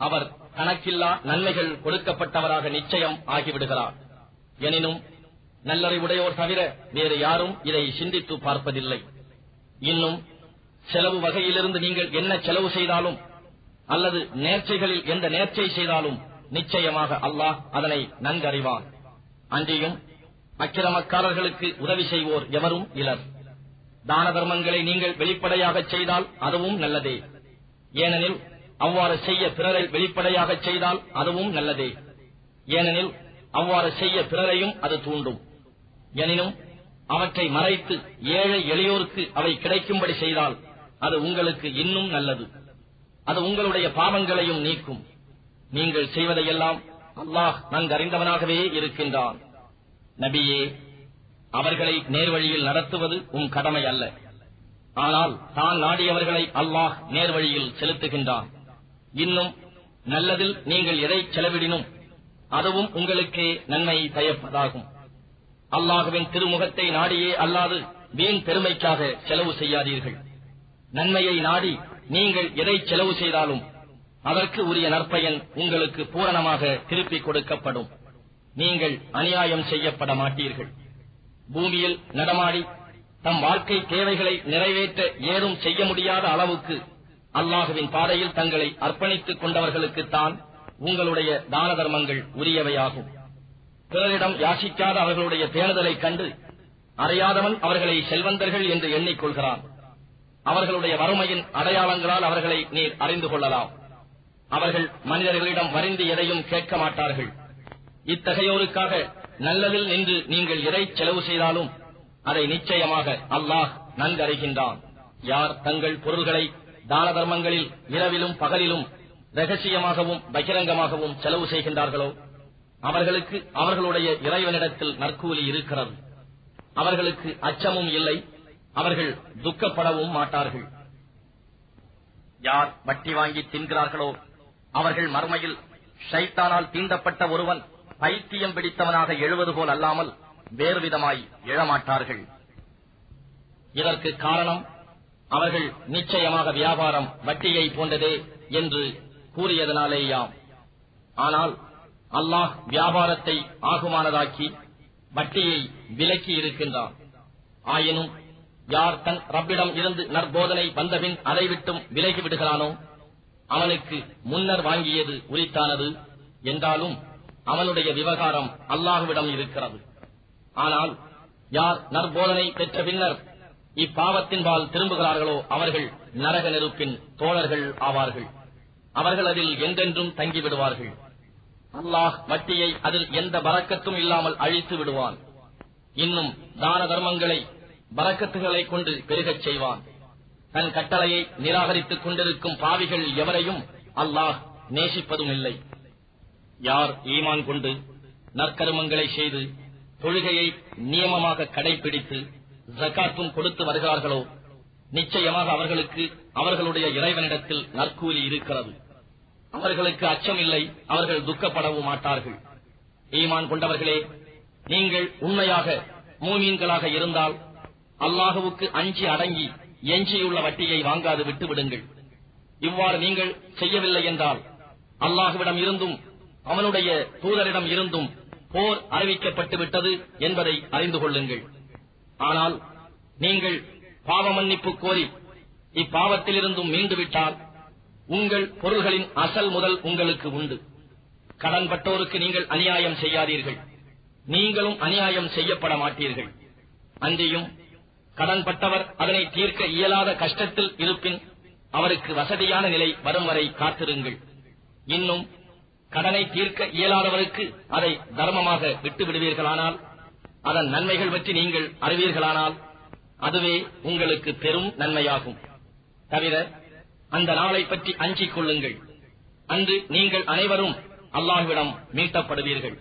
அவர் கணக்கில்லா நன்மைகள் கொடுக்கப்பட்டவராக நிச்சயம் ஆகிவிடுகிறார். எனினும் நல்லறிவுடையோர் தவிர வேறு யாரும் இதை சிந்தித்து பார்ப்பதில்லை. இன்னும் செலவு வகையிலிருந்து நீங்கள் என்ன செலவு செய்தாலும் அல்லது நேர்ச்சைகளில் எந்த நேர்ச்சை செய்தாலும் நிச்சயமாக அல்லாஹ் அதனை நன்கறிவான். அன்றியும் அக்கிரமக்காரர்களுக்கு உதவி செய்வோர் எவரும் இலர். தான தர்மங்களை நீங்கள் வெளிப்படையாக செய்தால் அதுவும் நல்லதே. ஏனெனில் அவ்வாறு செய்ய பிறரை வெளிப்படையாக செய்தால் அதுவும் நல்லதே. ஏனெனில் அவ்வாறு செய்ய பிறரையும் அது தூண்டும். எனினும் அவற்றை மறைத்து ஏழை எளியோருக்கு அவை கிடைக்கும்படி செய்தால் அது உங்களுக்கு இன்னும் நல்லது. அது உங்களுடைய பாவங்களையும் நீக்கும். நீங்கள் செய்வதையெல்லாம் அல்லாஹ் நன்கறிந்தவனாகவே இருக்கின்றான். நபியே, அவர்களை நேர்வழியில் நடத்துவது உம் கடமை அல்ல. ஆனால் தான் நாடியவர்களை அல்லாஹ் நேர்வழியில் செலுத்துகின்றான். இன்னும் நல்லதில் நீங்கள் எதை செலவிடினும் அதுவும் உங்களுக்கே நன்மை பயப்பதாகும். அல்லாஹுவின் திருமுகத்தை நாடியே அல்லாது வீண் பெருமைக்காக செலவு செய்யாதீர்கள். நன்மையை நாடி நீங்கள் எதை செலவு செய்தாலும் அதற்கு உரிய நற்பயன் உங்களுக்கு பூரணமாக திருப்பிக் கொடுக்கப்படும். நீங்கள் அநியாயம் செய்யப்பட மாட்டீர்கள். பூமியில் நடமாடி தம் வாழ்க்கை தேவைகளை நிறைவேற்ற ஏதும் செய்ய முடியாத அளவுக்கு அல்லாஹுவின் பாதையில் தங்களை அர்ப்பணித்துக் கொண்டவர்களுக்குத்தான் உங்களுடைய தான தர்மங்கள் உரியவையாகும். பிறரிடம் யாசிக்காத அவர்களுடைய பேணுதலைக் கண்டு அறியாதவன் அவர்களை செல்வந்தர்கள் என்று எண்ணிக்கொள்கிறான். அவர்களுடைய வறுமையின் அடையாளங்களால் அவர்களை நீர் அறிந்து கொள்ளலாம். அவர்கள் மனிதர்களிடம் வரிந்து எதையும் கேட்க மாட்டார்கள். இத்தகையோருக்காக நல்லதில் நின்று நீங்கள் எதை செலவு செய்தாலும் அதை நிச்சயமாக அல்லாஹ் நன்கறிகின்றான். யார் தங்கள் பொருள்களை தான தர்மங்களில் இரவிலும் பகலிலும் ரகசியமாகவும் பகிரங்கமாகவும் செலவு செய்கின்றார்களோ அவர்களுக்கு அவர்களுடைய இறைவனிடத்தில் நற்கூலி இருக்கிறது. அவர்களுக்கு அச்சமும் இல்லை, அவர்கள் துக்கப்படவும் மாட்டார்கள். யார் வட்டி வாங்கி தின்கிறார்களோ அவர்கள் மறுமையில் ஷைத்தானால் தீண்டப்பட்ட ஒருவன் பைத்தியம் பிடித்தவனாக எழுவது போல் அல்லாமல் வேறு விதமாய் எழமாட்டார்கள். இதற்கு காரணம் அவர்கள் நிச்சயமாக வியாபாரம் வட்டியை போன்றதே என்று கூறியதனாலேயாம். ஆனால் அல்லாஹ் வியாபாரத்தை ஆகுமானதாக்கி வட்டியை விலக்கி இருக்கின்றான். ஆயினும் யார் தன் ரப்பிடம் இருந்து நற்போதனை வந்தபின் அதை விட்டும் விலகி விடுகிறானோ அவனுக்கு முன்னர் வாங்கியது உரித்தானது என்றாலும் அவனுடைய விவகாரம் அல்லாஹுவிடம் இருக்கிறது. ஆனால் யார் நற்போதனை பெற்ற பின்னர் இப்பாவத்தின்பால் திரும்புகிறார்களோ அவர்கள் நரக நெருப்பின் தோழர்கள் ஆவார்கள். அவர்கள் அதில் என்றென்றும் தங்கிவிடுவார்கள். அல்லாஹ் வட்டியை அதில் எந்த பரக்கத்தும் இல்லாமல் அழித்து விடுவான். இன்னும் தான தர்மங்களை பரக்கத்துகளை கொண்டு பெருகச் செய்வான். தன் கட்டளையை நிராகரித்துக் கொண்டிருக்கும் பாவிகள் எவரையும் அல்லாஹ் நேசிப்பதும் இல்லை. யார் ஈமான் கொண்டு நற்கருமங்களை செய்து தொழுகையை நியமமாக கடைபிடித்து ஜகாத்தும் கொடுத்து வருகிறார்களோ நிச்சயமாக அவர்களுக்கு அவர்களுடைய இறைவனிடத்தில் நற்கூலி இருக்கிறது. அவர்களுக்கு அச்சம் இல்லை, அவர்கள் துக்கப்படவும் மாட்டார்கள். ஈமான் கொண்டவர்களே, நீங்கள் உண்மையாக மூமீன்களாக இருந்தால் அல்லாஹுவுக்கு அஞ்சி அடங்கி எஞ்சியுள்ள வட்டியை வாங்காது விட்டுவிடுங்கள். இவ்வாறு நீங்கள் செய்யவில்லை என்றால் அல்லாஹுவிடம் இருந்தும் அவனுடைய தூதரிடம் இருந்தும் போர் அறிவிக்கப்பட்டு விட்டது என்பதை அறிந்து கொள்ளுங்கள். ஆனால் நீங்கள் பாவ மன்னிப்பு கோரி இப்பாவத்திலிருந்தும் மீண்டுவிட்டால் உங்கள் பொருள்களின் அசல் முதல் உங்களுக்கு உண்டு. கடன்பட்டோருக்கு நீங்கள் அநியாயம் செய்யாதீர்கள், நீங்களும் அநியாயம் செய்யப்பட மாட்டீர்கள். அன்றியும் கடன்பட்டவர் அதனை தீர்க்க இயலாத கஷ்டத்தில் இருப்பின் அவருக்கு வசதியான நிலை வரும் வரை காத்திருங்கள். இன்னும் கடனை தீர்க்க இயலாதவருக்கு அதை தர்மமாக விட்டு விடுவீர்களானால், அதன் நன்மைகள் பற்றி நீங்கள் அறிவீர்களானால் அதுவே உங்களுக்கு பெரும் நன்மையாகும். தவிர அந்த நாளை பற்றி அஞ்சிக் கொள்ளுங்கள். அன்று நீங்கள் அனைவரும் அல்லாஹ்விடம் மீட்டப்படுவீர்கள்.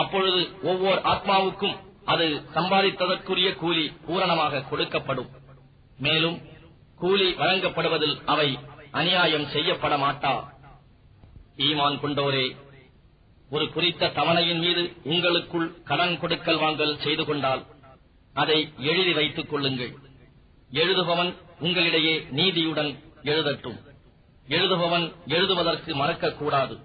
அப்பொழுது ஒவ்வொரு ஆத்மாவுக்கும் அது சம்பாதித்ததற்குரிய கூலி பூரணமாக கொடுக்கப்படும். மேலும் கூலி வழங்கப்படுவதில் அவை அநியாயம் செய்யப்பட மாட்டா. ஈமான் கொண்டோரே, ஒரு குறித்த தவணையின் மீது உங்களுக்குள் கடன் கொடுக்கல் வாங்கல் செய்து கொண்டால் அதை எழுதி வைத்துக் கொள்ளுங்கள். எழுதுபவன் உங்களிடையே நீதியுடன் எழுதட்டும். எழுதுபவன் எழுதுவதற்கு மறக்கக்கூடாது.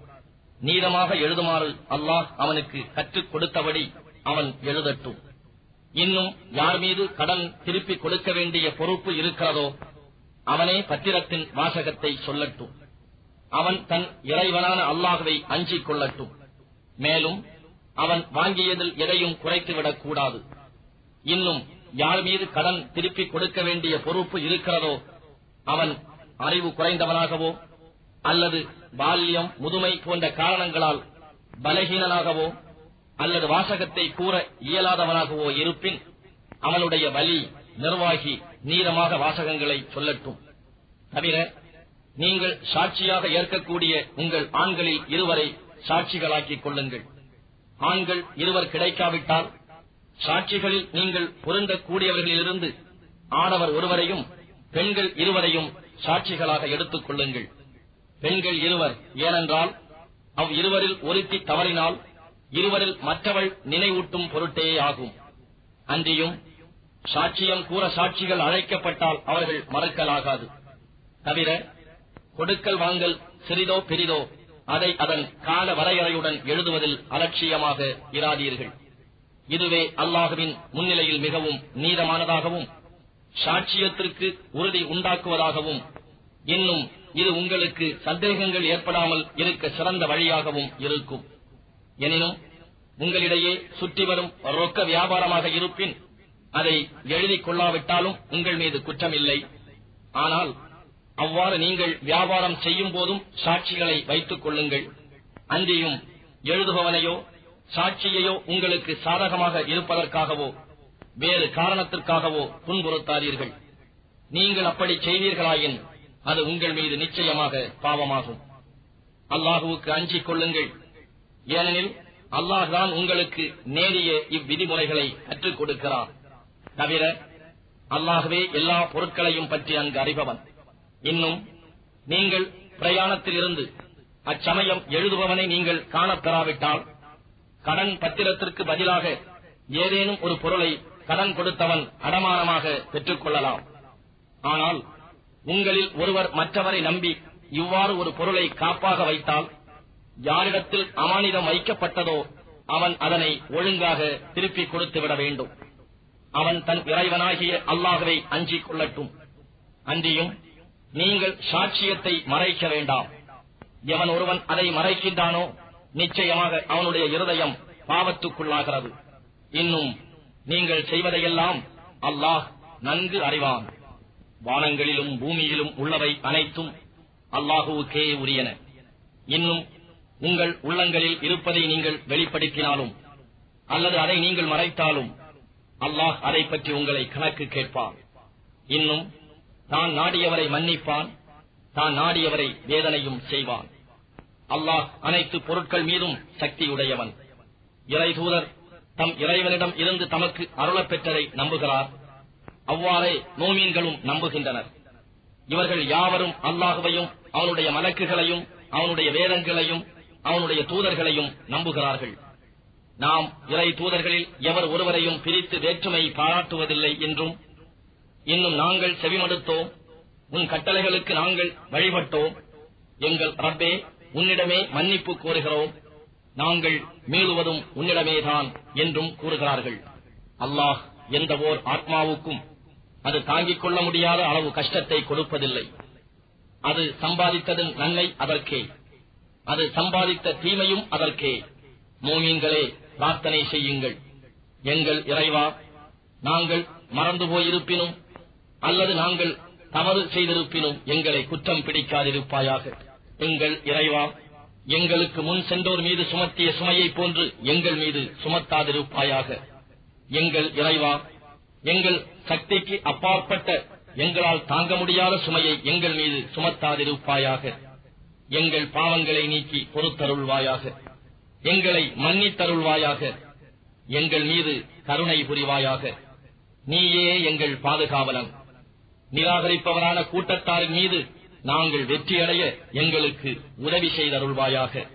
நீளமாக எழுதுமாறு அல்லாஹ் அவனுக்கு கற்றுக் கொடுத்தபடி அவன் எழுதட்டும். இன்னும் யார் மீது கடன் திருப்பி கொடுக்க வேண்டிய பொறுப்பு இருக்கிறதோ அவனே பத்திரத்தின் வாசகத்தை சொல்லட்டும். அவன் தன் இறைவனான அல்லாஹ்வை அஞ்சிக் கொள்ளட்டும். மேலும் அவன் வாங்கியதில் எதையும் குறைத்துவிடக் கூடாது. இன்னும் யார் மீது கடன் திருப்பி கொடுக்க வேண்டிய பொறுப்பு இருக்கிறதோ அவன் அறிவு குறைந்தவனாகவோ அல்லது பால்யம் முதுமை போன்ற காரணங்களால் பலகீனனாகவோ அல்லது வாசகத்தை கூற இயலாதவனாகவோ இருப்பின் அவனுடைய வலி நிர்வாகி நீளமாக வாசகங்களை சொல்லட்டும். தவிர நீங்கள் சாட்சியாக ஏற்கக்கூடிய உங்கள் ஆண்களில் இருவரை சாட்சிகளாக்கிக் கொள்ளுங்கள். ஆண்கள் இருவர் கிடைக்காவிட்டால் சாட்சிகளில் நீங்கள் பொருந்தக்கூடியவர்களிலிருந்து ஆடவர் ஒருவரையும் பெண்கள் இருவரையும் சாட்சிகளாக எடுத்துக் கொள்ளுங்கள். பெண்கள் இருவர், ஏனென்றால் இருவரில் ஒருத்தி தவறினால் இருவரில் மற்றவள் நினைவூட்டும் பொருட்டே ஆகும். அன்றியும் சாட்சியம் கூற சாட்சிகள் அழைக்கப்பட்டால் அவர்கள் மறுக்கலாகாது. தவிர கொடுக்கல் வாங்கல் சிறிதோ பெரிதோ அதை அதன் கால வரையறையுடன் எழுதுவதில் அலட்சியமாக இராதீர்கள். இதுவே அல்லாஹுவின் முன்னிலையில் மிகவும் நீதமானதாகவும் சாட்சியத்திற்கு உறுதி உண்டாக்குவதாகவும் இன்னும் இது உங்களுக்கு சந்தேகங்கள் ஏற்படாமல் இருக்க சிறந்த வழியாகவும் இருக்கும். எனினும் உங்களிடையே சுற்றி வரும் ரொக்க வியாபாரமாக இருப்பின் அதை எழுதிக் கொள்ளாவிட்டாலும் உங்கள் மீது குற்றமில்லை. ஆனால் அவ்வாறு நீங்கள் வியாபாரம் செய்யும் போதும் சாட்சிகளை வைத்துக் கொள்ளுங்கள். அன்றியும் எழுதுபவனையோ சாட்சியையோ உங்களுக்கு சாதகமாக இருப்பதற்காகவோ வேறு காரணத்திற்காகவோ துன்புறுத்தாதீர்கள். நீங்கள் அப்படி செய்வீர்களாயின் அது உங்கள் மீது நிச்சயமாக பாவமாகும். அல்லாஹுவுக்கு அஞ்சிக் கொள்ளுங்கள். ஏனெனில் அல்லாஹ்தான் உங்களுக்கு நேரிய இவ்விதிமுறைகளை கற்றுக் கொடுக்கிறார். தவிர அல்லாஹ்வே எல்லா பொருட்களையும் பற்றி அங்கு அறிபவன். இன்னும் நீங்கள் பிரயாணத்தில் இருந்து அச்சமயம் எழுதுபவனை நீங்கள் காணப்பெறாவிட்டால் கடன் பத்திரத்திற்கு பதிலாக ஏதேனும் ஒரு பொருளை கடன் கொடுத்தவன் அடமானமாக பெற்றுக் கொள்ளலாம். ஆனால் உங்களில் ஒருவர் மற்றவரை நம்பி இவ்வாறு ஒரு பொருளை காப்பாக வைத்தால் யாரிடத்தில் அமானிதம் வைக்கப்பட்டதோ அவன் அதனை ஒழுங்காக திருப்பிக் கொடுத்துவிட வேண்டும். அவன் தன் இறைவனாகிய அல்லாஹ்வை அஞ்சிக் கொள்ளட்டும். அன்றியும் நீங்கள் சாட்சியத்தை மறைக்க வேண்டாம். எவன் ஒருவன் அதை மறைக்கின்றானோ நிச்சயமாக அவனுடைய இருதயம் பாவத்துக்குள்ளாகிறது. இன்னும் நீங்கள் செய்வதையெல்லாம் அல்லாஹ் நன்கு அறிவான். வானங்களிலும் பூமியிலும் உள்ளவை அனைத்தும் அல்லாஹுவுக்கே உரியன. இன்னும் உங்கள் உள்ளங்களில் இருப்பதை நீங்கள் வெளிப்படுத்தினாலும் அல்லது அதை நீங்கள் மறைத்தாலும் அல்லாஹ் அதை பற்றி உங்களை கணக்கு கேட்பான். இன்னும் தான் நாடியவரை மன்னிப்பான், தான் நாடியவரை வேதனையும் செய்வான். அல்லாஹ் அனைத்து பொருட்கள் மீதும் சக்தியுடையவன். இறைதூதர் தம் இறைவனிடம் இருந்து தமக்கு அருளப் பெற்றதை நம்புகிறார். அவ்வாறே மோமீன்களும் நம்புகின்றனர். இவர்கள் யாவரும் அல்லாஹுவையும் அவனுடைய மலக்குகளையும் அவனுடைய வேதங்களையும் அவனுடைய தூதர்களையும் நம்புகிறார்கள். நாம் இறை தூதர்களில் எவர் ஒருவரையும் பிரித்து வேற்றுமை பாராட்டுவதில்லை என்றும், இன்னும் நாங்கள் செவிமடுத்தோம், உன் கட்டளைகளுக்கு நாங்கள் வழிபட்டோம், எங்கள் ரப்பே உன்னிடமே மன்னிப்பு கோருகிறோம், நாங்கள் மீளுவதும் உன்னிடமேதான் என்றும் கூறுகிறார்கள். அல்லாஹ் எந்த ஓர் ஆத்மாவுக்கும் அது தாங்கிக் கொள்ள முடியாத அளவு கஷ்டத்தை கொடுப்பதில்லை. அது சம்பாதித்ததன் நன்மை அதற்கே, அது சம்பாதித்த தீமையும் அதற்கே. மூமீன்களே, பிரார்த்தனை செய்யுங்கள். எங்கள் இறைவா, நாங்கள் மறந்து போயிருப்பினும் அல்லது நாங்கள் தவறு செய்திருப்பினும் எங்களை குற்றம் பிடிக்காதிருப்பாயாக. எங்கள் இறைவா, எங்களுக்கு முன் சென்றோர் மீது சுமத்திய சுமையை போன்று எங்கள் மீது சுமத்தாதிருப்பாயாக. எங்கள் இறைவா, எங்கள் சக்திக்கு அப்பாற்பட்ட எங்களால் தாங்க முடியாத சுமையை எங்கள் மீது சுமத்தாதிருப்பாயாக. எங்கள் பாவங்களை நீக்கி பொறுத்தருள்வாயாக. எங்களை மன்னித்தருள்வாயாக. எங்கள் மீது கருணை புரிவாயாக. நீயே எங்கள் பாதுகாவலன். நிராகரிப்பவரான கூட்டத்தாரின் மீது நாங்கள் வெற்றியடைய எங்களுக்கு உதவி செய்தருள்வாயாக.